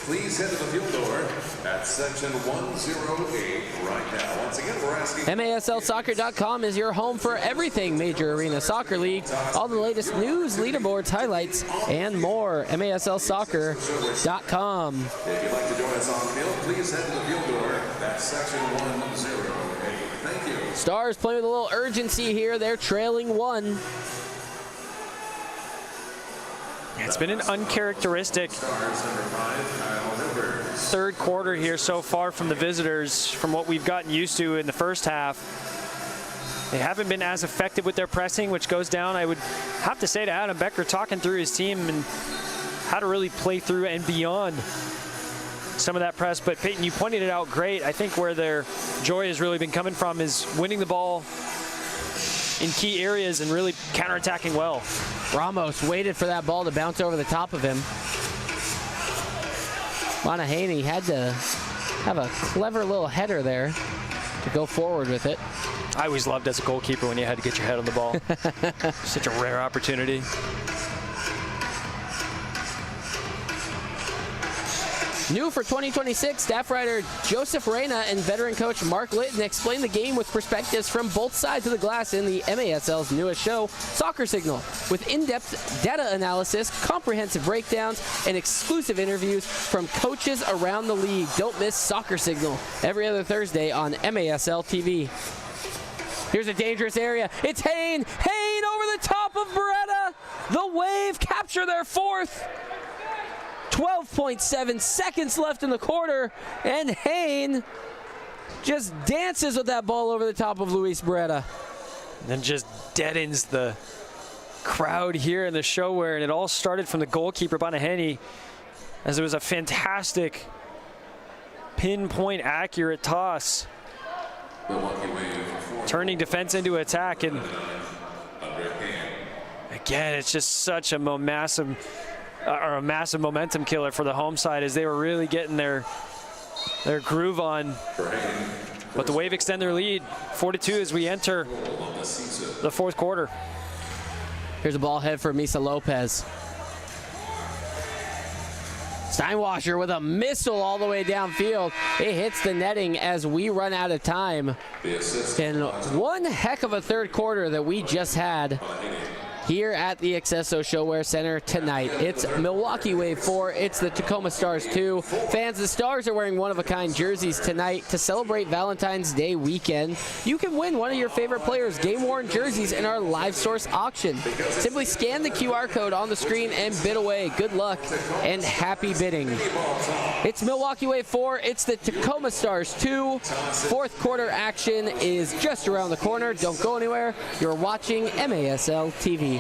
Please head to the field door at section 108 right now. Once again, we're asking. MASLsoccer.com is your home for everything Major Arena Soccer League. All the latest news, leaderboards, highlights, and more. MASLsoccer.com. If you'd like to join us on field, please head to the field door. That's section 108. Thank you. Stars playing with a little urgency here. They're trailing 1. It's been an uncharacteristic third quarter here so far from the visitors, from what we've gotten used to in the first half. They haven't been as effective with their pressing, which goes down, I would have to say, to Adam Becker talking through his team and how to really play through and beyond some of that press. But Peyton, you pointed it out great. I think where their joy has really been coming from is winning the ball in key areas and really counterattacking well. Ramos waited for that ball to bounce over the top of him. Monahaney had to have a clever little header there to go forward with it. I always loved as a goalkeeper when you had to get your head on the ball. Such a rare opportunity. New for 2026, staff writer Joseph Reyna and veteran coach Mark Litton explain the game with perspectives from both sides of the glass in the MASL's newest show, Soccer Signal, with in-depth data analysis, comprehensive breakdowns, and exclusive interviews from coaches around the league. Don't miss Soccer Signal every other Thursday on MASL TV. Here's a dangerous area. It's Hain. Hain over the top of Beretta. The Wave capture their 4th. 12.7 seconds left in the quarter, and Hain just dances with that ball over the top of Luis Beretta. And then just deadens the crowd here in the ShoWare, and it all started from the goalkeeper, Monahaney, as it was a fantastic pinpoint accurate toss. Turning defense into attack, and again, it's just such a massive momentum killer for the home side as they were really getting their groove on. But the Wave extend their lead 4-2 as we enter the 4th quarter. Here's a ball head for Misa Lopez. Steinwasser with a missile all the way downfield. It hits the netting as we run out of time. And one heck of a third quarter that we just had here at the Accesso ShoWare Center tonight. It's Milwaukee Wave 4. It's the Tacoma Stars 2. Fans, the Stars are wearing one-of-a-kind jerseys tonight to celebrate Valentine's Day weekend. You can win one of your favorite players' game-worn jerseys in our live source auction. Simply scan the QR code on the screen and bid away. Good luck and happy bidding. It's Milwaukee Wave 4. It's the Tacoma Stars 2. Fourth quarter action is just around the corner. Don't go anywhere. You're watching MASL TV.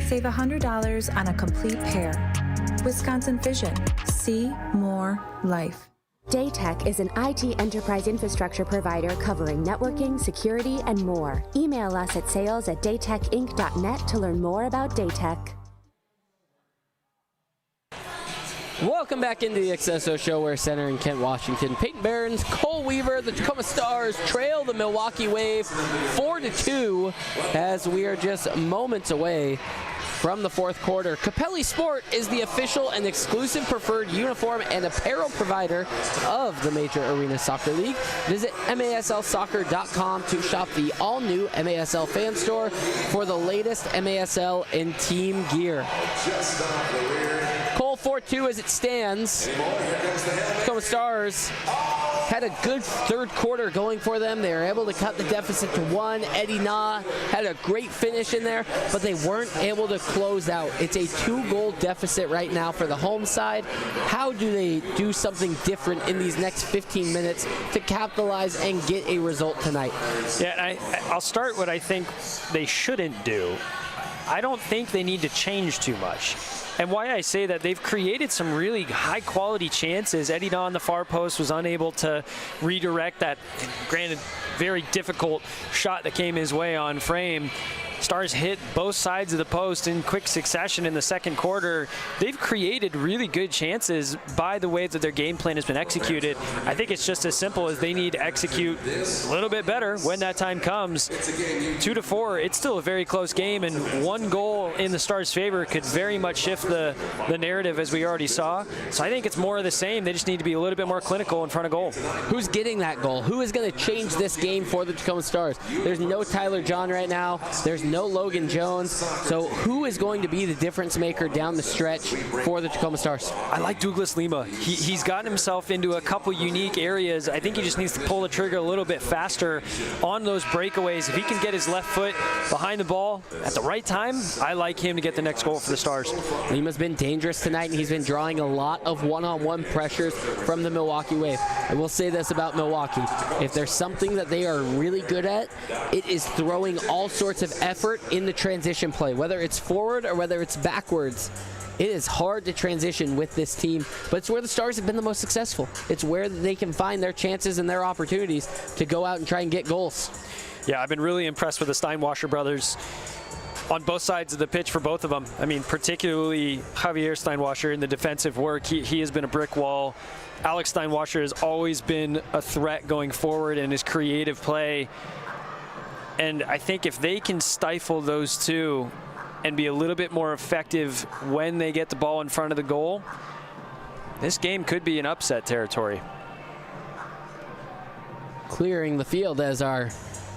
Save $100 on a complete pair. Wisconsin Vision. See more life. Daytech is an IT enterprise infrastructure provider covering networking, security, and more. Email us at sales@daytechinc.net to learn more about Daytech. Welcome back into the Accesso ShoWare Center in Kent, Washington. Peyton Barons, Cole Weaver, the Tacoma Stars trail the Milwaukee Wave 4-2 as we are just moments away from the fourth quarter. Capelli Sport is the official and exclusive preferred uniform and apparel provider of the Major Arena Soccer League. Visit MASLsoccer.com to shop the all-new MASL fan store for the latest MASL and team gear. Cole 4-2 as it stands. Tacoma Stars had a good third quarter going for them. They were able to cut the deficit to 1. Eddie Na had a great finish in there, but they weren't able to close out. It's a 2-goal deficit right now for the home side. How do they do something different in these next 15 minutes to capitalize and get a result tonight? Yeah, I'll start what I think they shouldn't do. I don't think they need to change too much. And why I say that, they've created some really high-quality chances. Eddie Na on the far post was unable to redirect that, granted, very difficult shot that came his way on frame. Stars hit both sides of the post in quick succession in the second quarter. They've created really good chances by the way that their game plan has been executed. I think it's just as simple as they need to execute a little bit better when that time comes. 2-4, it's still a very close game, and 1 goal in the Stars' favor could very much shift the narrative, as we already saw. So I think it's more of the same. They just need to be a little bit more clinical in front of goal. Who's getting that goal? Who is going to change this game for the Tacoma Stars? There's no Tyler John right now. There's no Logan Jones. So who is going to be the difference maker down the stretch for the Tacoma Stars? I like Douglas Lima. He's gotten himself into a couple unique areas. I think he just needs to pull the trigger a little bit faster on those breakaways. If he can get his left foot behind the ball at the right time, I like him to get the next goal for the Stars. Lima's been dangerous tonight, and he's been drawing a lot of one-on-one pressures from the Milwaukee Wave. I will say this about Milwaukee. If there's something that they are really good at, it is throwing all sorts of effort in the transition play, whether it's forward or whether it's backwards. It is hard to transition with this team, but it's where the Stars have been the most successful. It's where they can find their chances and their opportunities to go out and try and get goals. Yeah, I've been really impressed with the Steinwasser brothers on both sides of the pitch for both of them. I mean, particularly Javier Steinwasser in the defensive work. He has been a brick wall. Alex Steinwasser has always been a threat going forward in his creative play. And I think if they can stifle those two and be a little bit more effective when they get the ball in front of the goal, this game could be in upset territory. Clearing the field as our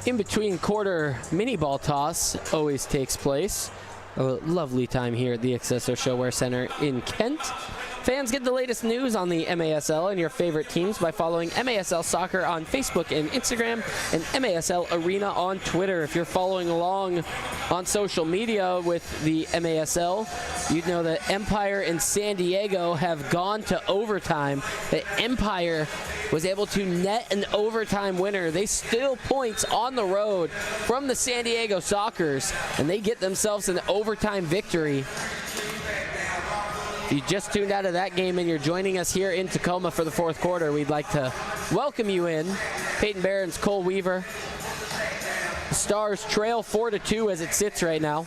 in-between quarter mini ball toss always takes place. A lovely time here at the Accesso ShoWare Center in Kent. Fans, get the latest news on the MASL and your favorite teams by following MASL Soccer on Facebook and Instagram, and MASL Arena on Twitter. If you're following along on social media with the MASL, you know that Empire and San Diego have gone to overtime. The Empire was able to net an overtime winner. They steal points on the road from the San Diego Sockers, and they get themselves an overtime victory. If you just tuned out of that game and you're joining us here in Tacoma for the fourth quarter, we'd like to welcome you in. Peyton Barron's Cole Weaver. The Stars trail 4-2 as it sits right now.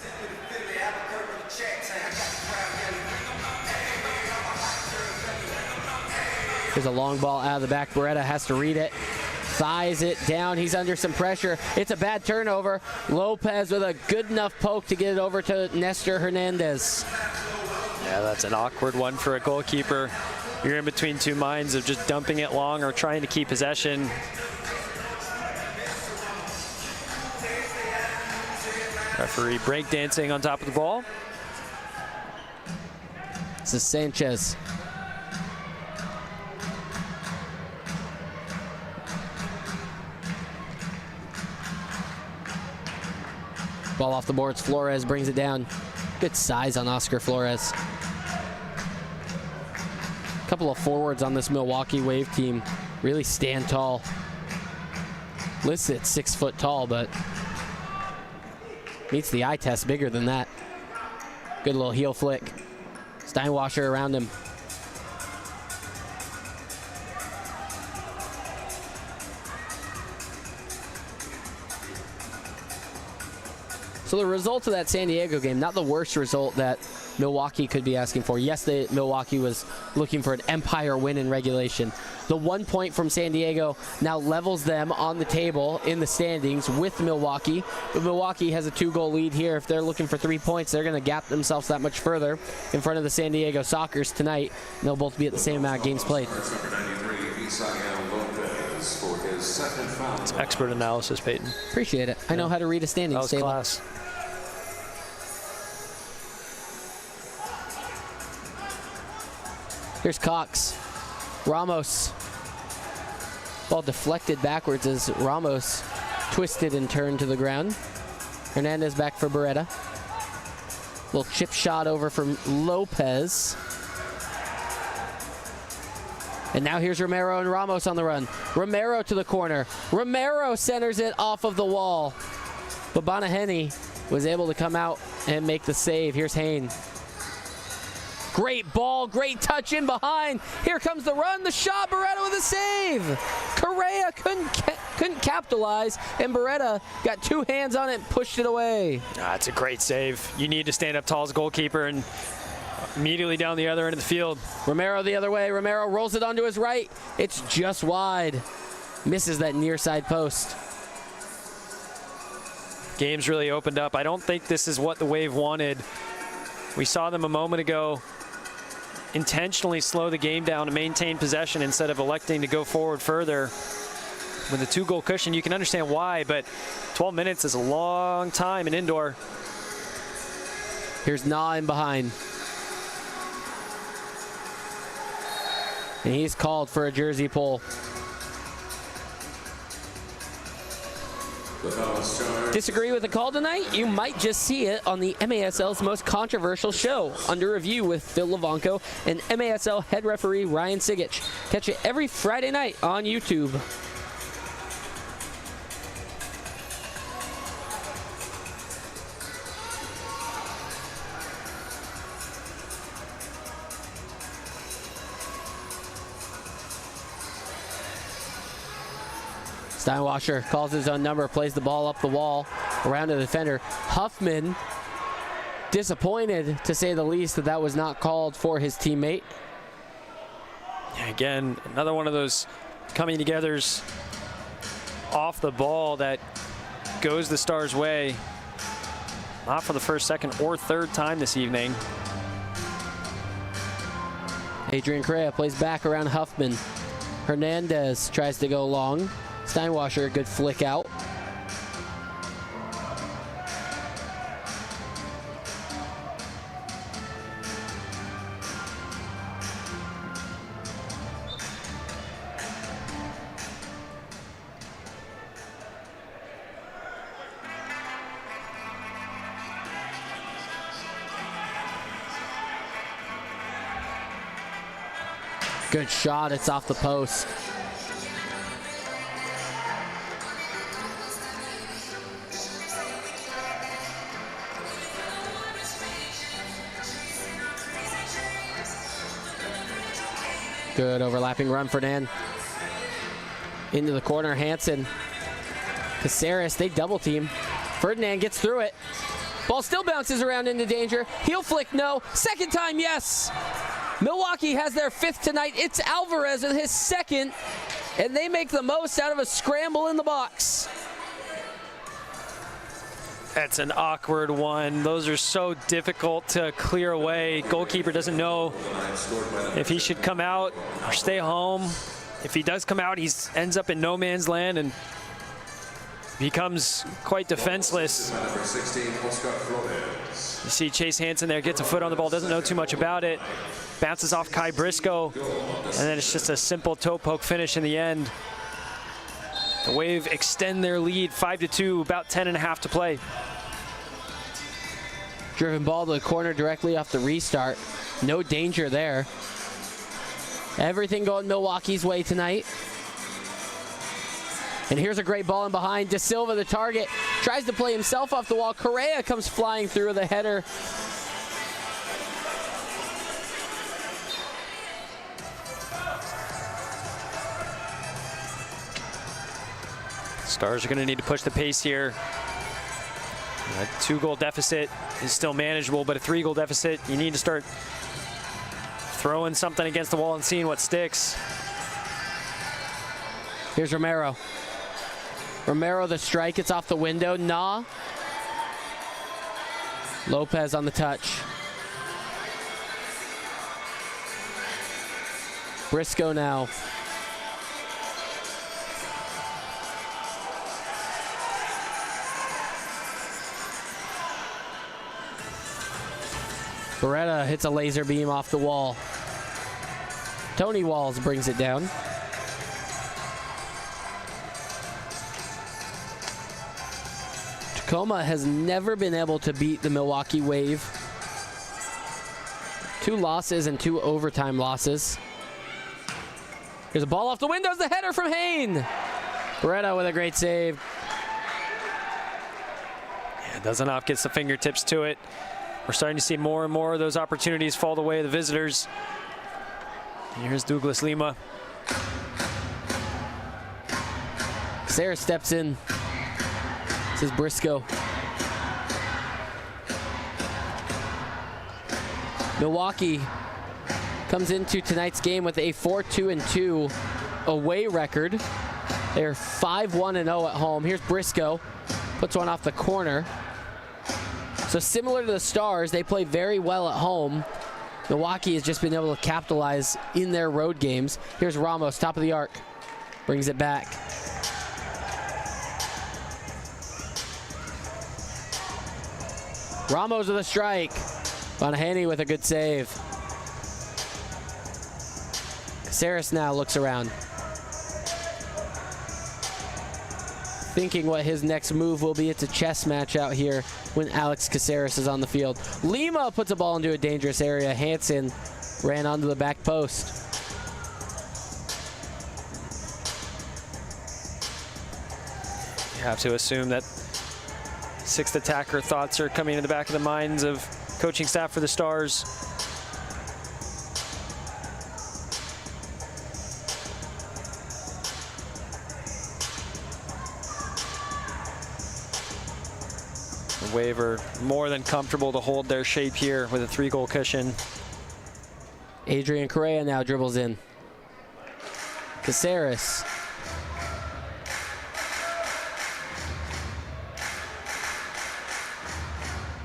There's a long ball out of the back. Beretta has to read it. Thighs it down. He's under some pressure. It's a bad turnover. Lopez with a good enough poke to get it over to Nestor Hernandez. Yeah, that's an awkward one for a goalkeeper. You're in between two minds of just dumping it long or trying to keep possession. Referee breakdancing on top of the ball. This is Sanchez. Ball off the boards. Flores brings it down. Good size on Oscar Flores. A couple of forwards on this Milwaukee Wave team really stand tall. Listed at 6 foot tall, but meets the eye test bigger than that. Good little heel flick. Steinwasser around him. So the result of that San Diego game, not the worst result that Milwaukee could be asking for. Yes, Milwaukee was looking for an empire win in regulation. The 1 point from San Diego now levels them on the table in the standings with Milwaukee. But Milwaukee has a 2-goal lead here. If they're looking for 3 points, they're going to gap themselves that much further in front of the San Diego Sockers tonight. And they'll both be at the same amount of games played. It's expert analysis, Peyton. Appreciate it. I know how to read a standings table. That was class. Here's Cox. Ramos. Ball deflected backwards as Ramos twisted and turned to the ground. Hernandez back for Beretta. Little chip shot over from Lopez. And now here's Romero and Ramos on the run. Romero to the corner. Romero centers it off of the wall. But Bonaheni was able to come out and make the save. Here's Hain. Great ball, great touch in behind. Here comes the run, the shot, Beretta with a save. Correa couldn't capitalize, and Beretta got 2 hands on it and pushed it away. It's a great save. You need to stand up tall as a goalkeeper and immediately down the other end of the field. Romero the other way. Romero rolls it onto his right. It's just wide. Misses that near side post. Game's really opened up. I don't think this is what the Wave wanted. We saw them a moment ago intentionally slow the game down to maintain possession instead of electing to go forward further. With a 2-goal cushion, you can understand why, but 12 minutes is a long time in indoor. Here's Na in behind. And he's called for a jersey pull. Disagree with the call tonight? You might just see it on the MASL's most controversial show, Under Review with Phil Levanko and MASL head referee Ryan Sigich. Catch it every Friday night on YouTube. Steinwasser calls his own number, plays the ball up the wall around the defender. Huffman, disappointed to say the least that was not called for his teammate. Again, another one of those coming togethers off the ball that goes the Stars' way. Not for the first, second, or third time this evening. Adrian Correa plays back around Huffman. Hernandez tries to go long. Steinwasser, a good flick out. Good shot, it's off the post. Good overlapping run for Dan. Into the corner, Hansen. Caceres, they double team. Ferdinand gets through it. Ball still bounces around into danger. Heel flick, no. Second time, yes. Milwaukee has their 5th tonight. It's Alvarez with his 2nd, and they make the most out of a scramble in the box. That's an awkward one. Those are so difficult to clear away. Goalkeeper doesn't know if he should come out or stay home. If he does come out, he ends up in no man's land and becomes quite defenseless. You see Chase Hansen there, gets a foot on the ball, doesn't know too much about it. Bounces off Kai Briscoe, and then it's just a simple toe poke finish in the end. The Wave extend their lead 5-2, about 10.5 to play. Driven ball to the corner directly off the restart. No danger there. Everything going Milwaukee's way tonight. And here's a great ball in behind. De Silva, the target, tries to play himself off the wall. Correa comes flying through with a header. Stars are going to need to push the pace here. A 2-goal deficit is still manageable, but a 3-goal deficit, you need to start throwing something against the wall and seeing what sticks. Here's Romero. Romero, the strike, it's off the window. Nah. Lopez on the touch. Briscoe now. Beretta hits a laser beam off the wall. Tony Walls brings it down. Tacoma has never been able to beat the Milwaukee Wave. 2 losses and 2 overtime losses. Here's a ball off the windows, the header from Hain. Beretta with a great save. Yeah, Dozanoff gets the fingertips to it. We're starting to see more and more of those opportunities fall the way of the visitors. Here's Douglas Lima. Sarah steps in. This is Briscoe. Milwaukee comes into tonight's game with a 4-2-2 away record. They're 5-1-0 at home. Here's Briscoe. Puts one off the corner. So similar to the Stars, they play very well at home. Milwaukee has just been able to capitalize in their road games. Here's Ramos, top of the arc. Brings it back. Ramos with a strike. Bonahany with a good save. Caceres now looks around, thinking what his next move will be. It's a chess match out here when Alex Caceres is on the field. Lima puts a ball into a dangerous area. Hansen ran onto the back post. You have to assume that 6th attacker thoughts are coming in the back of the minds of coaching staff for the Stars. The Wave are more than comfortable to hold their shape here with a 3-goal cushion. Adrian Correa now dribbles in. Caceres.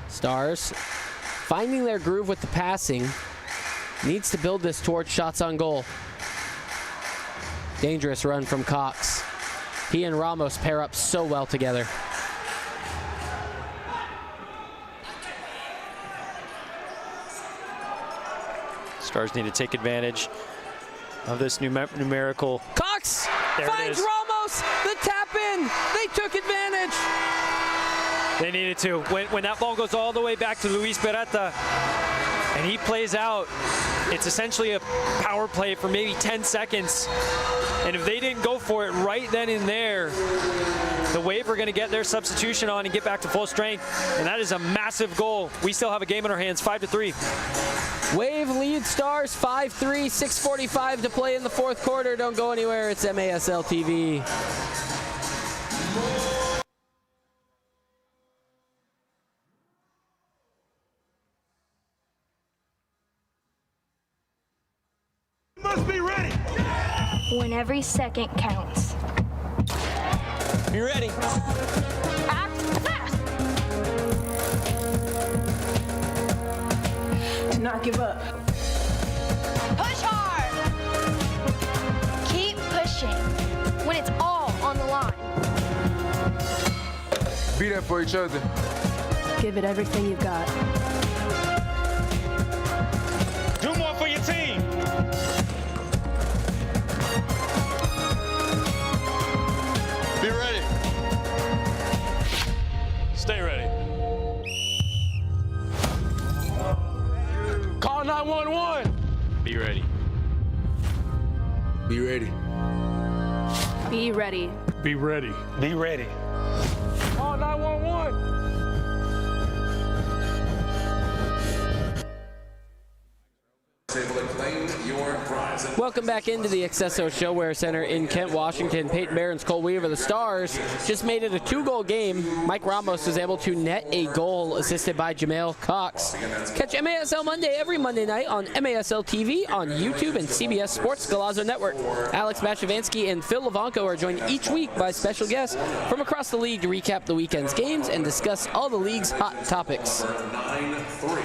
Stars finding their groove with the passing. Needs to build this towards shots on goal. Dangerous run from Cox. He and Ramos pair up so well together. Stars need to take advantage of this numerical. Cox finds Ramos, the tap in. They took advantage. They needed to. When that ball goes all the way back to Luis Beretta and he plays out, it's essentially a power play for maybe 10 seconds. And if they didn't go for it right then and there, The Wave are going to get their substitution on and get back to full strength, and that is a massive goal. We still have a game in our hands, 5-3. Wave lead Stars 5-3, 6:45 to play in the fourth quarter. Don't go anywhere. It's MASL TV. Must be ready. When every second counts. Be ready. Act fast. To not give up. Push hard. Keep pushing when it's all on the line. Be there for each other. Give it everything you've got. Do more for your team. Be ready. Stay ready. Call 911. Be ready. Be ready. Be ready. Be ready. Be ready. Call 911. Able to claim your prize. Welcome back into the accesso ShoWare Center in Kent, Washington. Peyton Barron's Cole Weaver. The Stars just made it a 2-goal game. Mike Ramos was able to net a goal assisted by Jamel Cox. Catch MASL Monday every Monday night on MASL TV, on YouTube, and CBS Sports Golazo Network. Alex Mashavansky and Phil Levanko are joined each week by special guests from across the league to recap the weekend's games and discuss all the league's hot topics. 9-3.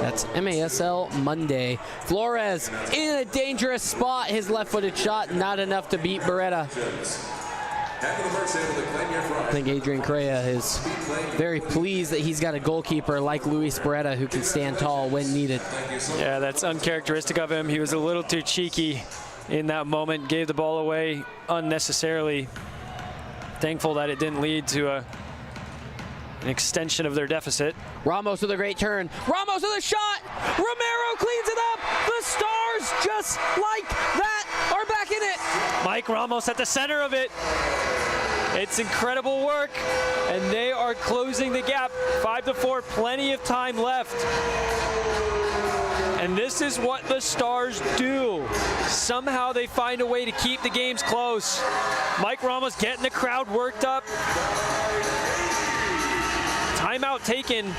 That's MASL Monday. Flores in a dangerous spot. His left-footed shot, not enough to beat Beretta. I think Adrian Correa is very pleased that he's got a goalkeeper like Luis Beretta who can stand tall when needed. Yeah, that's uncharacteristic of him. He was a little too cheeky in that moment, gave the ball away unnecessarily. Thankful that it didn't lead to an extension of their deficit. Ramos with a great turn. Ramos with a shot. Romero cleans it up. The Stars, just like that, are back in it. Mike Ramos at the center of it. It's incredible work, and they are closing the gap. 5-4, plenty of time left. And this is what the Stars do. Somehow they find a way to keep the games close. Mike Ramos getting the crowd worked up. Timeout taken.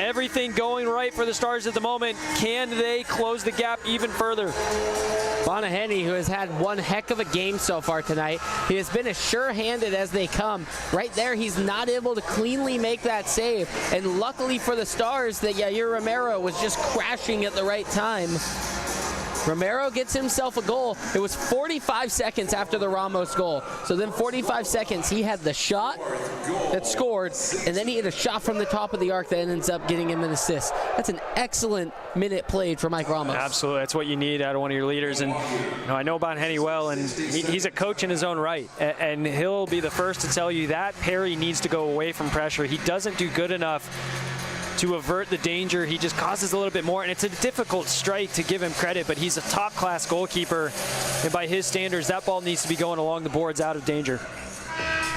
Everything going right for the Stars at the moment. Can they close the gap even further? Bonaheny, who has had one heck of a game so far tonight, he has been as sure-handed as they come. Right there, he's not able to cleanly make that save. And luckily for the Stars that Yair Romero was just crashing at the right time. Romero gets himself a goal. It was 45 seconds after the Ramos goal. So then 45 seconds, he had the shot that scored, and then he had a shot from the top of the arc that ends up getting him an assist. That's an excellent minute played for Mike Ramos. Absolutely, that's what you need out of one of your leaders. And I know Bonaheny well, and he's a coach in his own right. And he'll be the first to tell you that Perry needs to go away from pressure. He doesn't do good enough to avert the danger. He just causes a little bit more, and it's a difficult strike to give him credit, but he's a top-class goalkeeper, and by his standards, that ball needs to be going along the boards out of danger.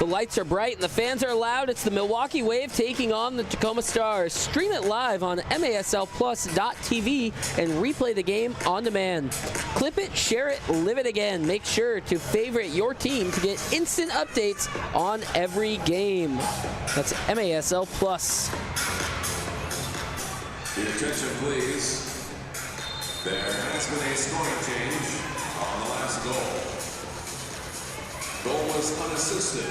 The lights are bright and the fans are loud. It's the Milwaukee Wave taking on the Tacoma Stars. Stream it live on MASLplus.tv and replay the game on demand. Clip it, share it, live it again. Make sure to favorite your team to get instant updates on every game. That's MASL Plus. Your attention, please. There has been a scoring change on the last goal. Goal was unassisted.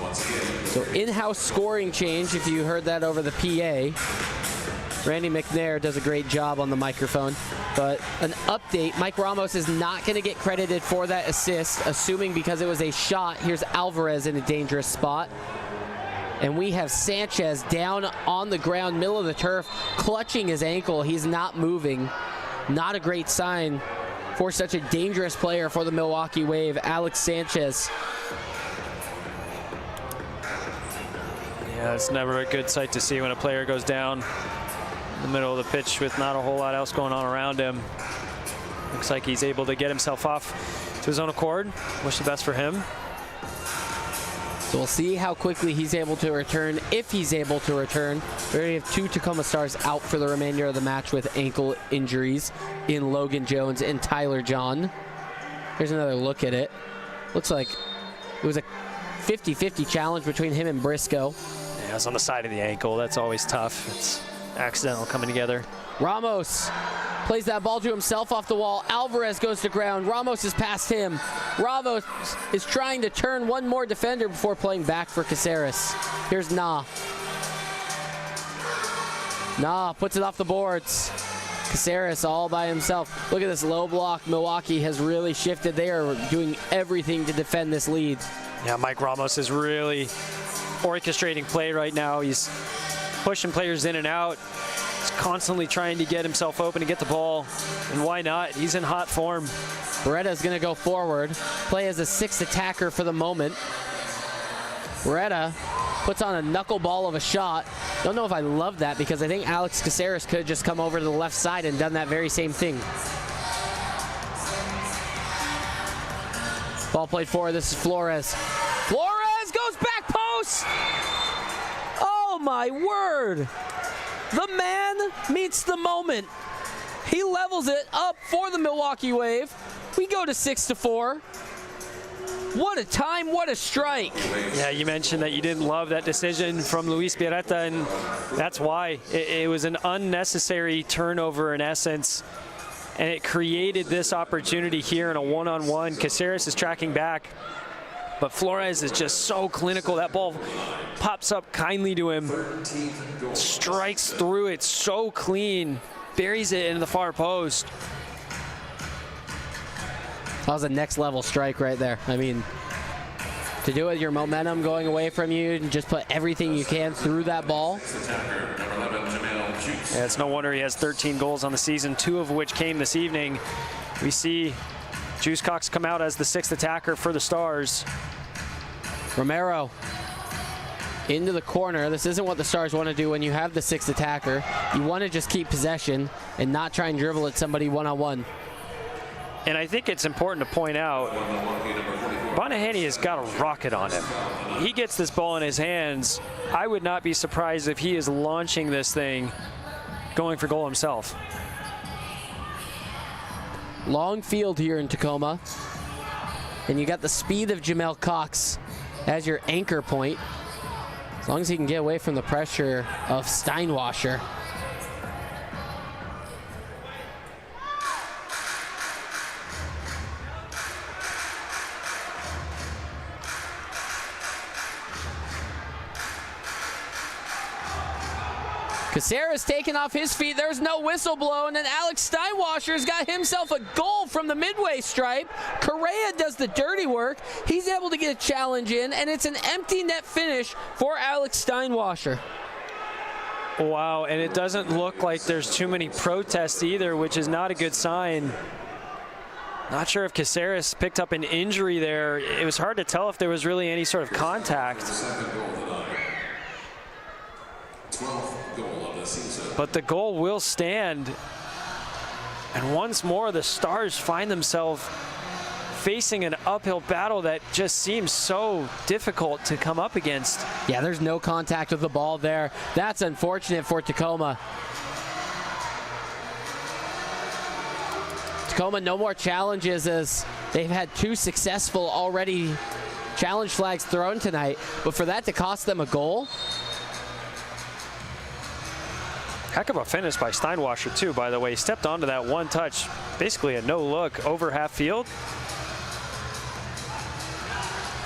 Once again. So in-house scoring change, if you heard that over the PA. Randy McNair does a great job on the microphone. But an update, Mike Ramos is not going to get credited for that assist, assuming because it was a shot. Here's Alvarez in a dangerous spot. And we have Sanchez down on the ground, middle of the turf, clutching his ankle. He's not moving. Not a great sign for such a dangerous player for the Milwaukee Wave, Alex Sanchez. Yeah, it's never a good sight to see when a player goes down in the middle of the pitch with not a whole lot else going on around him. Looks like he's able to get himself off to his own accord. Wish the best for him. So we'll see how quickly he's able to return, if he's able to return. We already have 2 Tacoma Stars out for the remainder of the match with ankle injuries in Logan Jones and Tyler John. Here's another look at it. Looks like it was a 50-50 challenge between him and Briscoe. Yeah, it's on the side of the ankle. That's always tough. It's accidental coming together. Ramos plays that ball to himself off the wall. Alvarez goes to ground. Ramos is past him. Ramos is trying to turn one more defender before playing back for Caceres. Here's Na. Na puts it off the boards. Caceres all by himself. Look at this low block. Milwaukee has really shifted. They are doing everything to defend this lead. Yeah, Mike Ramos is really orchestrating play right now. He's pushing players in and out. He's constantly trying to get himself open and get the ball. And why not? He's in hot form. Beretta's going to go forward. Play as a 6th attacker for the moment. Beretta puts on a knuckleball of a shot. Don't know if I love that because I think Alex Caceres could have just come over to the left side and done that very same thing. Ball played forward. This is Flores. Flores goes back post. Oh my word. The man meets the moment. He levels it up for the Milwaukee Wave. We go to 6-4. What a time, what a strike. Yeah, you mentioned that you didn't love that decision from Luis Beretta, and that's why. It was an unnecessary turnover in essence, and it created this opportunity here in a one-on-one. Caceres is tracking back, but Flores is just so clinical. That ball pops up kindly to him, strikes through it so clean, buries it into the far post. That was a next level strike right there. I mean, to do it with your momentum going away from you and just put everything you can through that ball. Yeah, it's no wonder he has 13 goals on the season, 2 of which came this evening. We see Juice Cox come out as the 6th attacker for the Stars. Romero into the corner. This isn't what the Stars want to do when you have the 6th attacker. You want to just keep possession and not try and dribble at somebody one-on-one. And I think it's important to point out, Bonahany has got a rocket on him. He gets this ball in his hands. I would not be surprised if he is launching this thing, going for goal himself. Long field here in Tacoma. And you got the speed of Jamel Cox as your anchor point. As long as he can get away from the pressure of Steinwasser. Caceres taking off his feet. There's no whistle blown, and Alex Steinwasser's got himself a goal from the midway stripe. Correa does the dirty work. He's able to get a challenge in, and it's an empty net finish for Alex Steinwasser. Wow, and it doesn't look like there's too many protests either, which is not a good sign. Not sure if Caceres picked up an injury there. It was hard to tell if there was really any sort of contact. But the goal will stand. And once more, the Stars find themselves facing an uphill battle that just seems so difficult to come up against. Yeah, there's no contact with the ball there. That's unfortunate for Tacoma. Tacoma, no more challenges as they've had 2 successful already challenge flags thrown tonight. But for that to cost them a goal. Heck of a finish by Steinwasser too, by the way. He stepped onto that one touch, basically a no look over half field.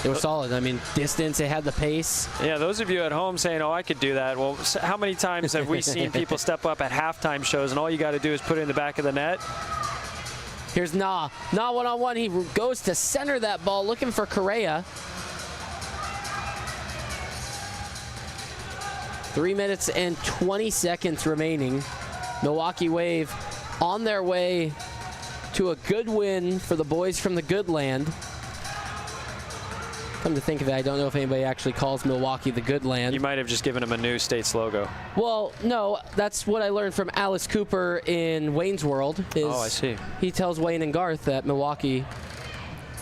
It was solid. I mean, distance, it had the pace. Yeah, those of you at home saying, oh, I could do that. Well, how many times have we seen people step up at halftime shows and all you got to do is put it in the back of the net? Here's Na. Na one-on-one. He goes to center that ball, looking for Correa. 3 minutes and 20 seconds remaining. Milwaukee Wave on their way to a good win for the boys from the good land. Come to think of it, I don't know if anybody actually calls Milwaukee the good land. You might have just given him a new state's logo. Well, no, that's what I learned from Alice Cooper in Wayne's World. Oh, I see. He tells Wayne and Garth that Milwaukee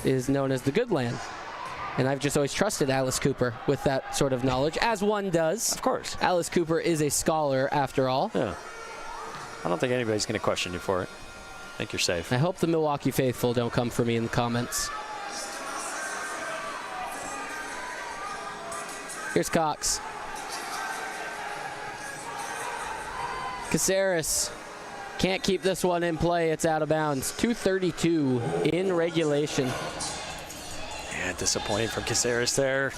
is known as the good land. And I've just always trusted Alice Cooper with that sort of knowledge, as one does. Of course. Alice Cooper is a scholar, after all. Yeah. I don't think anybody's going to question you for it. I think you're safe. I hope the Milwaukee faithful don't come for me in the comments. Here's Cox. Caceres can't keep this one in play. It's out of bounds. 2:32 in regulation. Yeah, disappointing from Caceres there.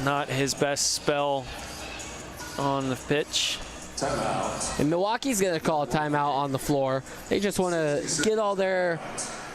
Not his best spell on the pitch. Timeout. And Milwaukee's going to call a timeout on the floor. They just want to get all their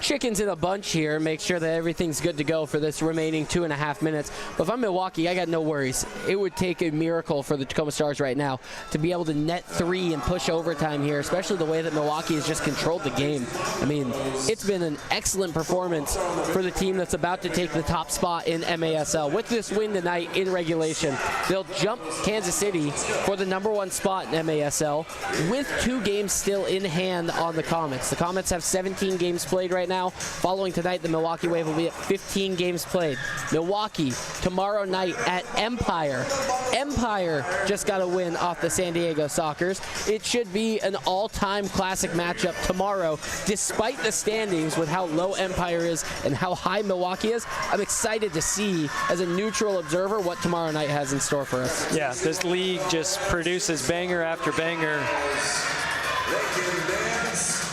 chickens in a bunch here, make sure that everything's good to go for this remaining 2.5 minutes. But if I'm Milwaukee, I got no worries. It would take a miracle for the Tacoma Stars right now to be able to net 3 and push overtime here, especially the way that Milwaukee has just controlled the game. I mean, it's been an excellent performance for the team that's about to take the top spot in MASL. With this win tonight in regulation, they'll jump Kansas City for the #1 spot in MASL with 2 games still in hand on the Comets. The Comets have 17 games played right now. Following tonight, the Milwaukee Wave will be at 15 games played. Milwaukee tomorrow night at Empire. Empire just got a win off the San Diego Sockers. It should be an all-time classic matchup tomorrow, despite the standings with how low Empire is and how high Milwaukee is. I'm excited to see, as a neutral observer, what tomorrow night has in store for us. Yeah, this league just produces banger after banger,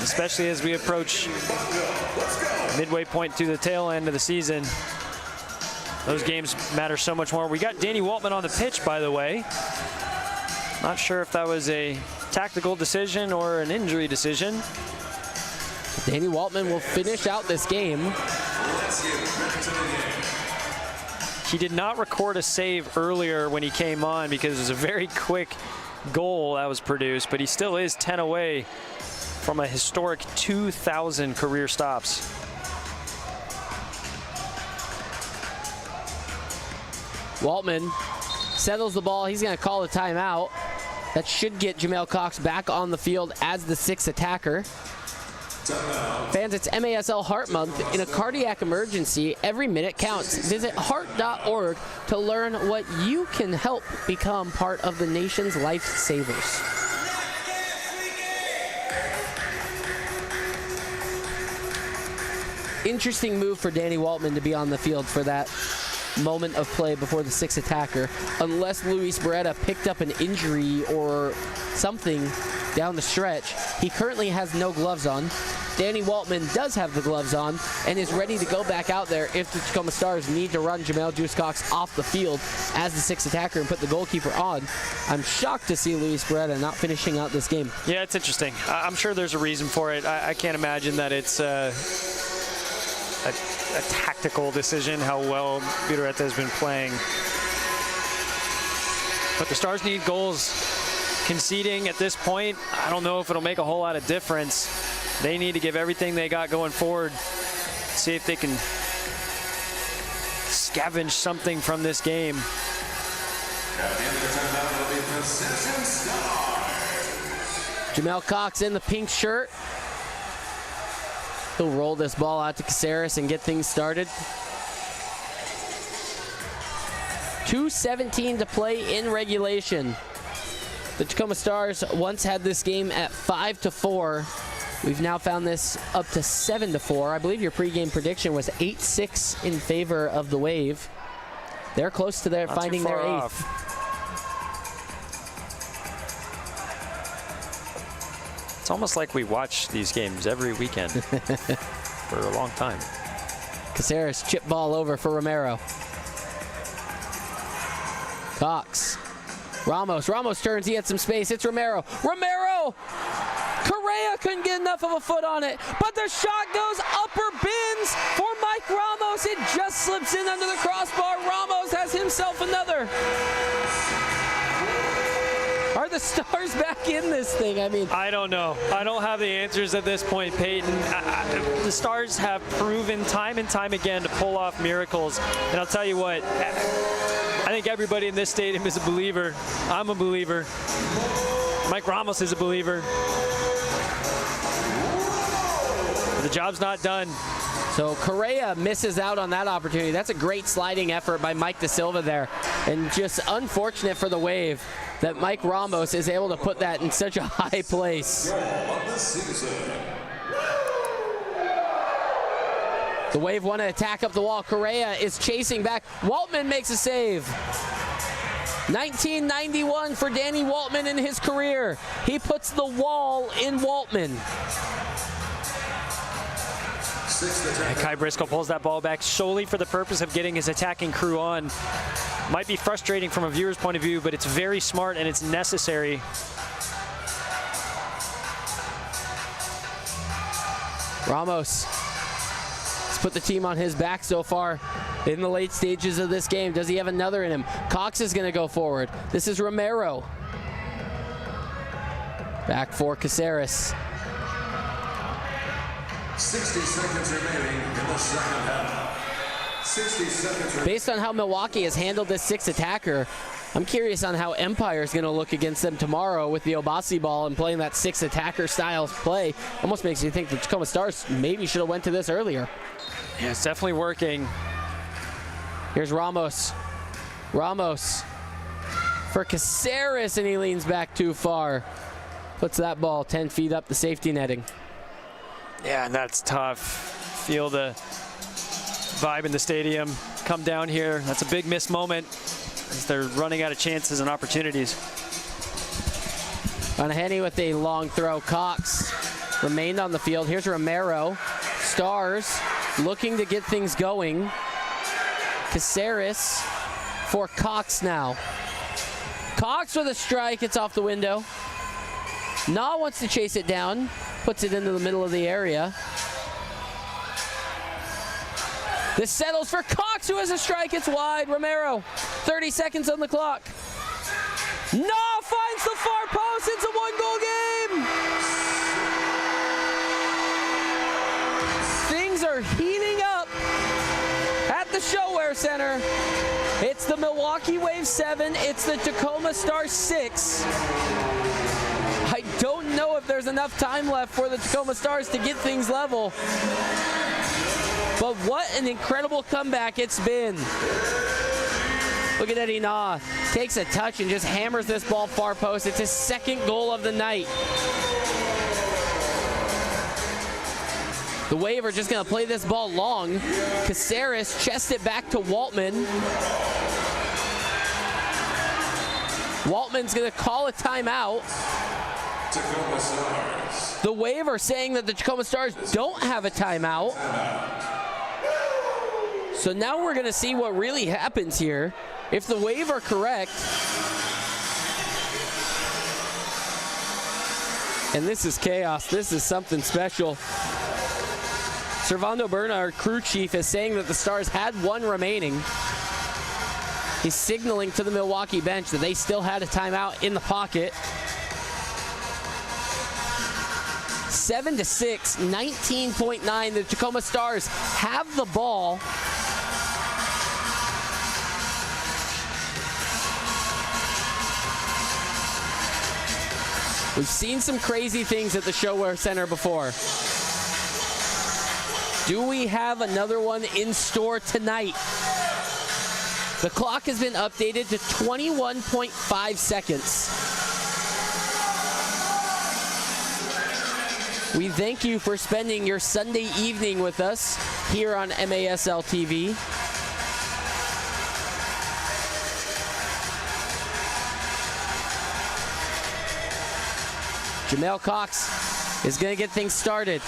especially as we approach midway point to the tail end of the season. Those games matter so much more. We got Danny Waltman on the pitch, by the way. Not sure if that was a tactical decision or an injury decision. Danny Waltman will finish out this game. He did not record a save earlier when he came on because it was a very quick goal that was produced, but he still is 10 away from a historic 2,000 career stops. Waltman settles the ball. He's going to call a timeout. That should get Jamel Cox back on the field as the 6th attacker. Fans, it's MASL Heart Month. In a cardiac emergency, every minute counts. Visit heart.org to learn what you can help become part of the nation's lifesavers. Interesting move for Danny Waltman to be on the field for that moment of play before the 6th attacker, unless Luis Beretta picked up an injury or something down the stretch. He currently has no gloves on. Danny Waltman does have the gloves on and is ready to go back out there if the Tacoma Stars need to run Jamel Juice Cox off the field as the 6th attacker and put the goalkeeper on. I'm shocked to see Luis Beretta not finishing out this game. Yeah, it's interesting. I'm sure there's a reason for it. I can't imagine that it's a tactical decision, how well Beretta has been playing. But the Stars need goals. Conceding at this point, I don't know if it'll make a whole lot of difference. They need to give everything they got going forward. See if they can scavenge something from this game. Jamel Cox in the pink shirt. He'll roll this ball out to Caceres and get things started. 2:17 to play in regulation. The Tacoma Stars once had this game at 5-4. We've now found this up to 7-4. I believe your pregame prediction was 8-6 in favor of the Wave. They're close to their finding their 8th. It's almost like we watch these games every weekend for a long time. Caceres chip ball over for Romero. Cox. Ramos turns, he had some space, it's Romero. Correa couldn't get enough of a foot on it, but the shot goes upper bins for Mike Ramos. It just slips in under the crossbar. Ramos has himself another. Are the the Stars back in this thing? I mean, I don't know. I don't have the answers at this point, Peyton. The Stars have proven time and time again to pull off miracles. And I'll tell you what, I think everybody in this stadium is a believer. I'm a believer. Mike Ramos is a believer. But the job's not done. So Correa misses out on that opportunity. That's a great sliding effort by Mike Da Silva there. And just unfortunate for the Wave that Mike Ramos is able to put that in such a high place. The Wave want to attack up the wall. Correa is chasing back. Waltman makes a save. 1991 for Danny Waltman in his career. He puts the wall in Waltman. Kai Briscoe pulls that ball back solely for the purpose of getting his attacking crew on. Might be frustrating from a viewer's point of view, but it's very smart and it's necessary. Ramos has put the team on his back so far in the late stages of this game. Does he have another in him? Cox is going to go forward. This is Romero. Back for Caceres. 60 seconds remaining in the second half. 60 seconds remaining. Based on how Milwaukee has handled this six attacker, I'm curious on how Empire is going to look against them tomorrow with the Obasi ball and playing that six attacker style play. Almost makes you think the Tacoma Stars maybe should have went to this earlier. Yeah, it's definitely working. Here's Ramos. Ramos for Caceres, and he leans back too far. Puts that ball 10 feet up the safety netting. Yeah, and that's tough. Feel the vibe in the stadium. Come down here. That's a big missed moment as they're running out of chances and opportunities. Henny with a long throw. Cox remained on the field. Here's Romero. Stars looking to get things going. Caceres for Cox now. Cox with a strike. It's off the window. Na wants to chase it down. Puts it into the middle of the area. This settles for Cox, who has a strike. It's wide. Romero, 30 seconds on the clock. Na finds the far post. It's a one-goal game. Things are heating up at the ShoWare Center. It's the Milwaukee Wave 7. It's the Tacoma Stars 6. I don't know if there's enough time left for the Tacoma Stars to get things level. But what an incredible comeback it's been. Look at Eddie Na. Takes a touch and just hammers this ball far post. It's his second goal of the night. The Wave are just going to play this ball long. Caceres chests it back to Waltman. Waltman's going to call a timeout. Tacoma Stars. The Wave are saying that the Tacoma Stars don't have a timeout. So now we're going to see what really happens here. If the Wave are correct, and this is chaos, this is something special. Servando Berna, our crew chief, is saying that the Stars had one remaining. He's signaling to the Milwaukee bench that they still had a timeout in the pocket. 7-6, 19.9. The Tacoma Stars have the ball. We've seen some crazy things at the ShoWare Center before. Do we have another one in store tonight? The clock has been updated to 21.5 seconds. We thank you for spending your Sunday evening with us here on MASL TV. Jamel Cox is going to get things started.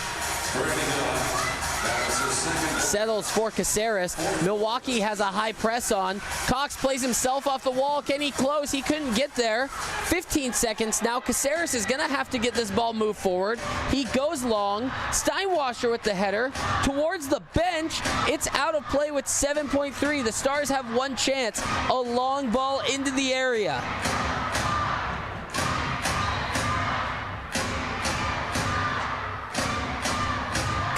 Settles for Caceres. Milwaukee has a high press on. Cox plays himself off the wall. Can he close? He couldn't get there. 15 seconds now. Caceres is going to have to get this ball moved forward. He goes long. Steinwasser with the header towards the bench. It's out of play with 7.3. The Stars have one chance. A long ball into the area.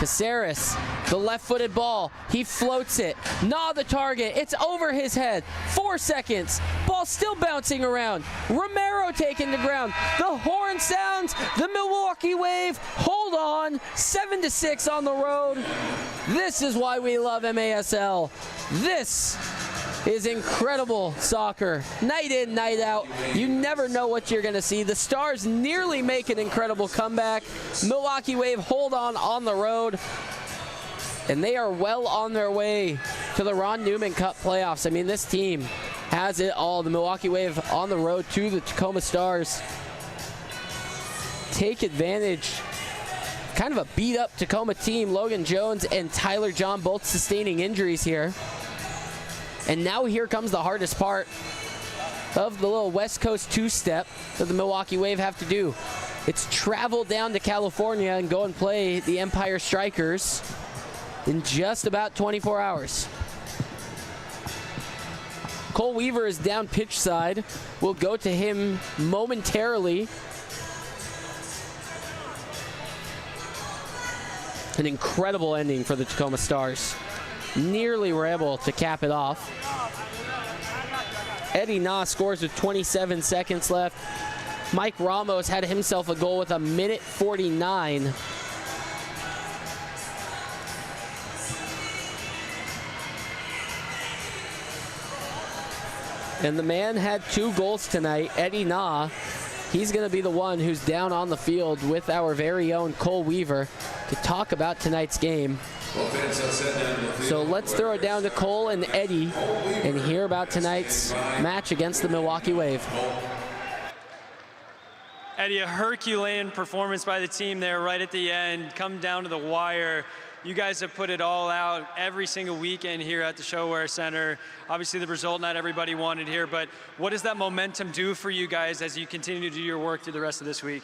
Caceres, the left-footed ball. He floats it. Nah, the target. It's over his head. 4 seconds. Ball still bouncing around. Romero taking the ground. The horn sounds. The Milwaukee Wave hold on. 7-6 on the road. This is why we love MASL. This is incredible soccer. Night in, night out. You never know what you're going to see. The Stars nearly make an incredible comeback. Milwaukee Wave hold on the road. And they are well on their way to the Ron Newman Cup playoffs. I mean, this team has it all. The Milwaukee Wave on the road to the Tacoma Stars. Take advantage. Kind of a beat-up Tacoma team. Logan Jones and Tyler John both sustaining injuries here. And now here comes the hardest part of the little West Coast two-step that the Milwaukee Wave have to do. It's travel down to California and go and play the Empire Strikers in just about 24 hours. Cole Weaver is down pitch side. We'll go to him momentarily. An incredible ending for the Tacoma Stars. Nearly were able to cap it off. Eddie Na scores with 27 seconds left. Mike Ramos had himself a goal with 1:49. And the man had 2 goals tonight, Eddie Na. He's going to be the one who's down on the field with our very own Cole Weaver to talk about tonight's game. So let's throw it down to Cole and Eddie and hear about tonight's match against the Milwaukee Wave. Eddie, a Herculean performance by the team there right at the end, come down to the wire. You guys have put it all out every single weekend here at the ShoWare Center. Obviously the result not everybody wanted here, but what does that momentum do for you guys as you continue to do your work through the rest of this week?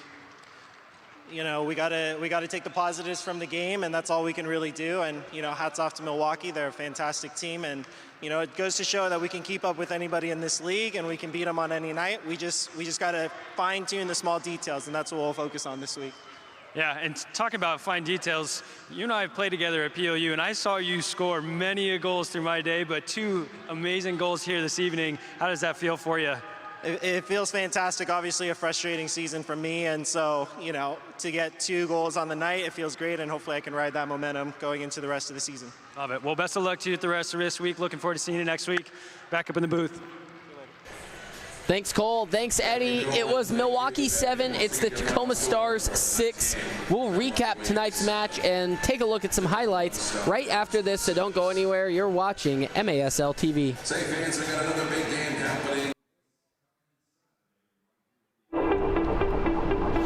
You know, we gotta take the positives from the game, and that's all we can really do. And you know, hats off to Milwaukee; they're a fantastic team, and you know, it goes to show that we can keep up with anybody in this league, and we can beat them on any night. We just gotta fine-tune the small details, and that's what we'll focus on this week. Yeah, and talking about fine details, you and I have played together at POU, and I saw you score many goals through my day, but 2 amazing goals here this evening. How does that feel for you? It feels fantastic. Obviously a frustrating season for me, and so, you know, to get 2 goals on the night, it feels great, and hopefully I can ride that momentum going into the rest of the season. Love it. Well, best of luck to you at the rest of this week. Looking forward to seeing you next week. Back up in the booth. Thanks, Cole. Thanks, Eddie. It was Milwaukee 7. It's the Tacoma Stars 6. We'll recap tonight's match and take a look at some highlights right after this, so don't go anywhere. You're watching MASL TV. Say fans, we got another big game happening.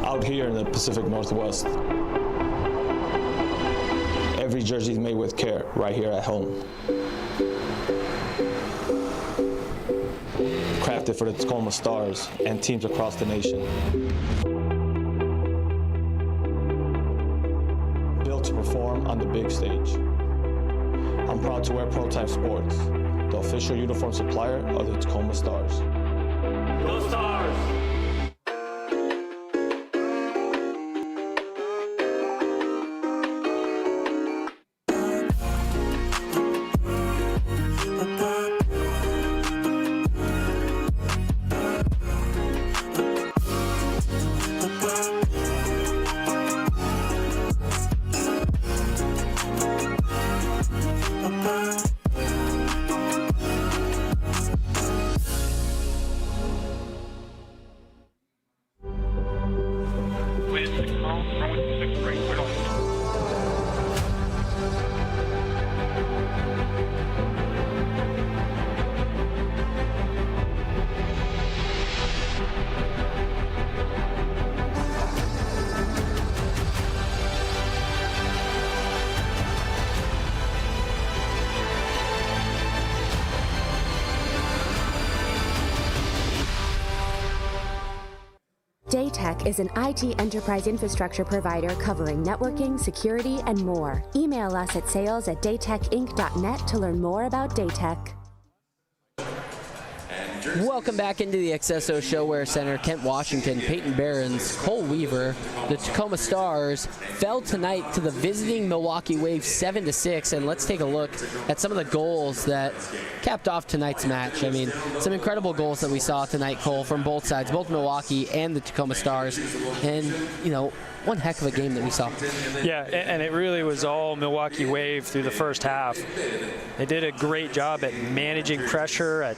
Out here in the Pacific Northwest, every jersey is made with care right here at home. Crafted for the Tacoma Stars and teams across the nation. Built to perform on the big stage. I'm proud to wear Prototype Sports, the official uniform supplier of the Tacoma Stars. Go Stars! Daytech is an IT enterprise infrastructure provider covering networking, security, and more. Email us at sales@daytechinc.net to learn more about Daytech. And Welcome back into the accesso ShoWare Center. Kent Washington, Peyton Barons, Cole Weaver. The Tacoma Stars fell tonight to the visiting Milwaukee Wave 7-6. And let's take a look at some of the goals that capped off tonight's match. I mean, some incredible goals that we saw tonight, Cole, from both sides, both Milwaukee and the Tacoma Stars. And, you know, one heck of a game that we saw. Yeah, and it really was all Milwaukee Wave through the first half. They did a great job at managing pressure, at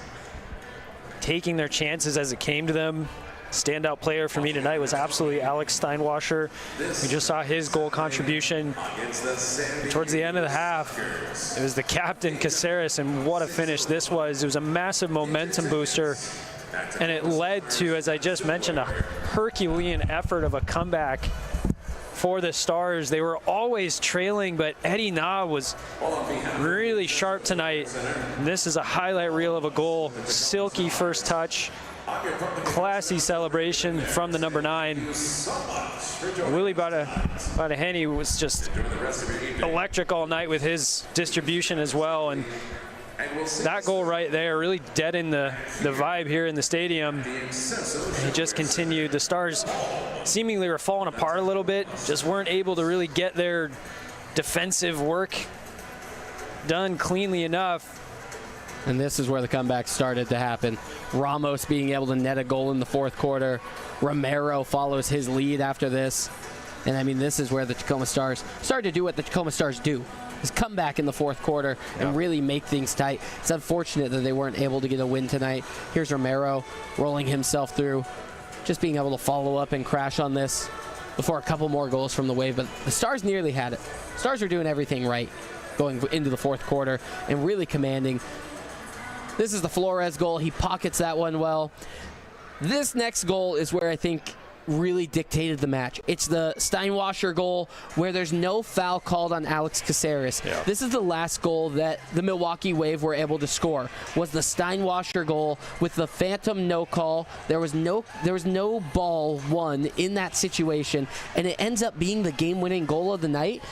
taking their chances as it came to them. Standout player for me tonight was absolutely Alex Steinwasser. We just saw his goal contribution. And towards the end of the half, it was the captain, Caceres, and what a finish this was. It was a massive momentum booster, and it led to, as I just mentioned, a Herculean effort of a comeback for the Stars. They were always trailing, but Eddie Na was really sharp tonight. And this is a highlight reel of a goal. Silky first touch. Classy celebration from the number 9. Willie Badaheni was just electric all night with his distribution as well. And that goal right there really deadened the vibe here in the stadium. It just continued. The Stars seemingly were falling apart a little bit, just weren't able to really get their defensive work done cleanly enough. And this is where the comeback started to happen. Ramos being able to net a goal in the fourth quarter. Romero follows his lead after this. And I mean, this is where the Tacoma Stars started to do what the Tacoma Stars do, is come back in the fourth quarter and really make things tight. It's unfortunate that they weren't able to get a win tonight. Here's Romero rolling himself through, just being able to follow up and crash on this before a couple more goals from the Wave. But the Stars nearly had it. Stars were doing everything right going into the fourth quarter and really commanding. This is the Flores goal. He pockets that one well. This next goal is where I think really dictated the match. It's the Steinwasser goal where there's no foul called on Alex Caceres. Yeah. This is the last goal that the Milwaukee Wave were able to score, was the Steinwasser goal with the phantom no call. There was no ball won in that situation, and it ends up being the game-winning goal of the night.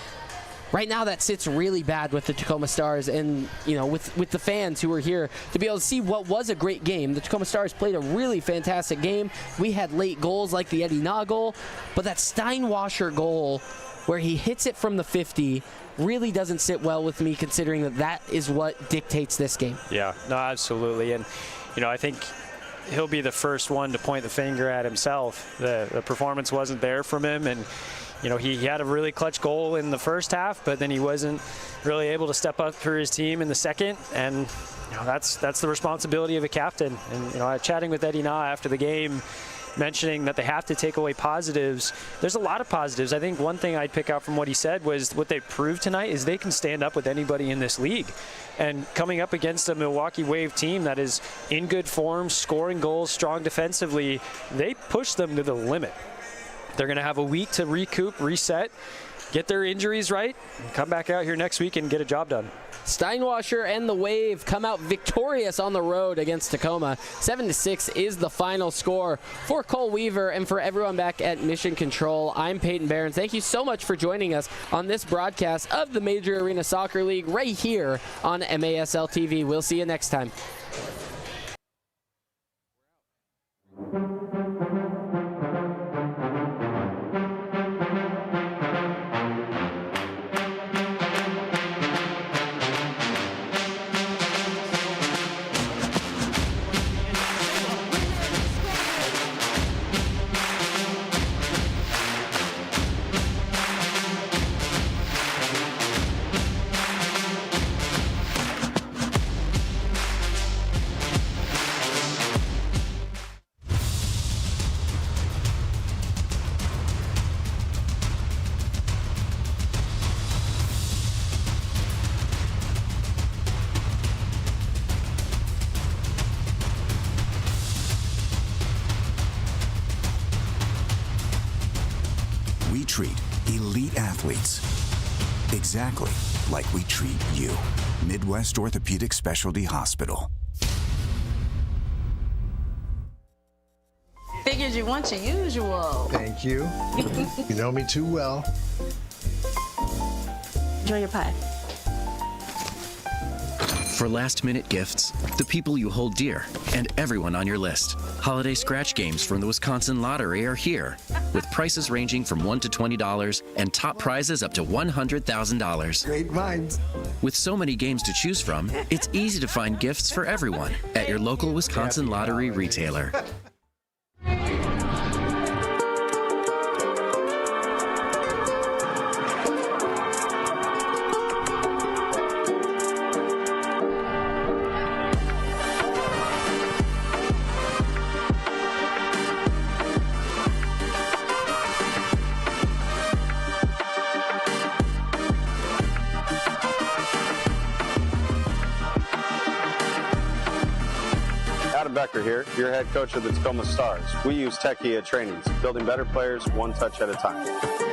Right now, that sits really bad with the Tacoma Stars and, you know, with the fans who were here to be able to see what was a great game. The Tacoma Stars played a really fantastic game. We had late goals like the Eddie Na goal, but that Steinwasser goal where he hits it from the 50 really doesn't sit well with me, considering that that is what dictates this game. Yeah, no, absolutely. And, you know, I think he'll be the first one to point the finger at himself. The performance wasn't there from him, and you know, he had a really clutch goal in the first half, but then he wasn't really able to step up for his team in the second. And you know, that's the responsibility of a captain. And you know, chatting with Eddie Na after the game, mentioning that they have to take away positives. There's a lot of positives. I think one thing I'd pick out from what he said was what they proved tonight is they can stand up with anybody in this league. And coming up against a Milwaukee Wave team that is in good form, scoring goals, strong defensively, they push them to the limit. They're going to have a week to recoup, reset, get their injuries right, and come back out here next week and get a job done. Steinwasser and the Wave come out victorious on the road against Tacoma. 7-6 is the final score. For Cole Weaver and for everyone back at Mission Control, I'm Peyton Barron. Thank you so much for joining us on this broadcast of the Major Arena Soccer League right here on MASL TV. We'll see you next time. We treat elite athletes exactly like we treat you. Midwest Orthopedic Specialty Hospital. Figured you want your usual. Thank you. You know me too well. Enjoy your pie. For last-minute gifts, the people you hold dear, and everyone on your list. Holiday scratch games from the Wisconsin Lottery are here, with prices ranging from $1 to $20 and top prizes up to $100,000. Great minds. With so many games to choose from, it's easy to find gifts for everyone at your local Wisconsin Lottery retailer. Becker here, your head coach of the Tacoma Stars. We use Techie trainings, building better players one touch at a time.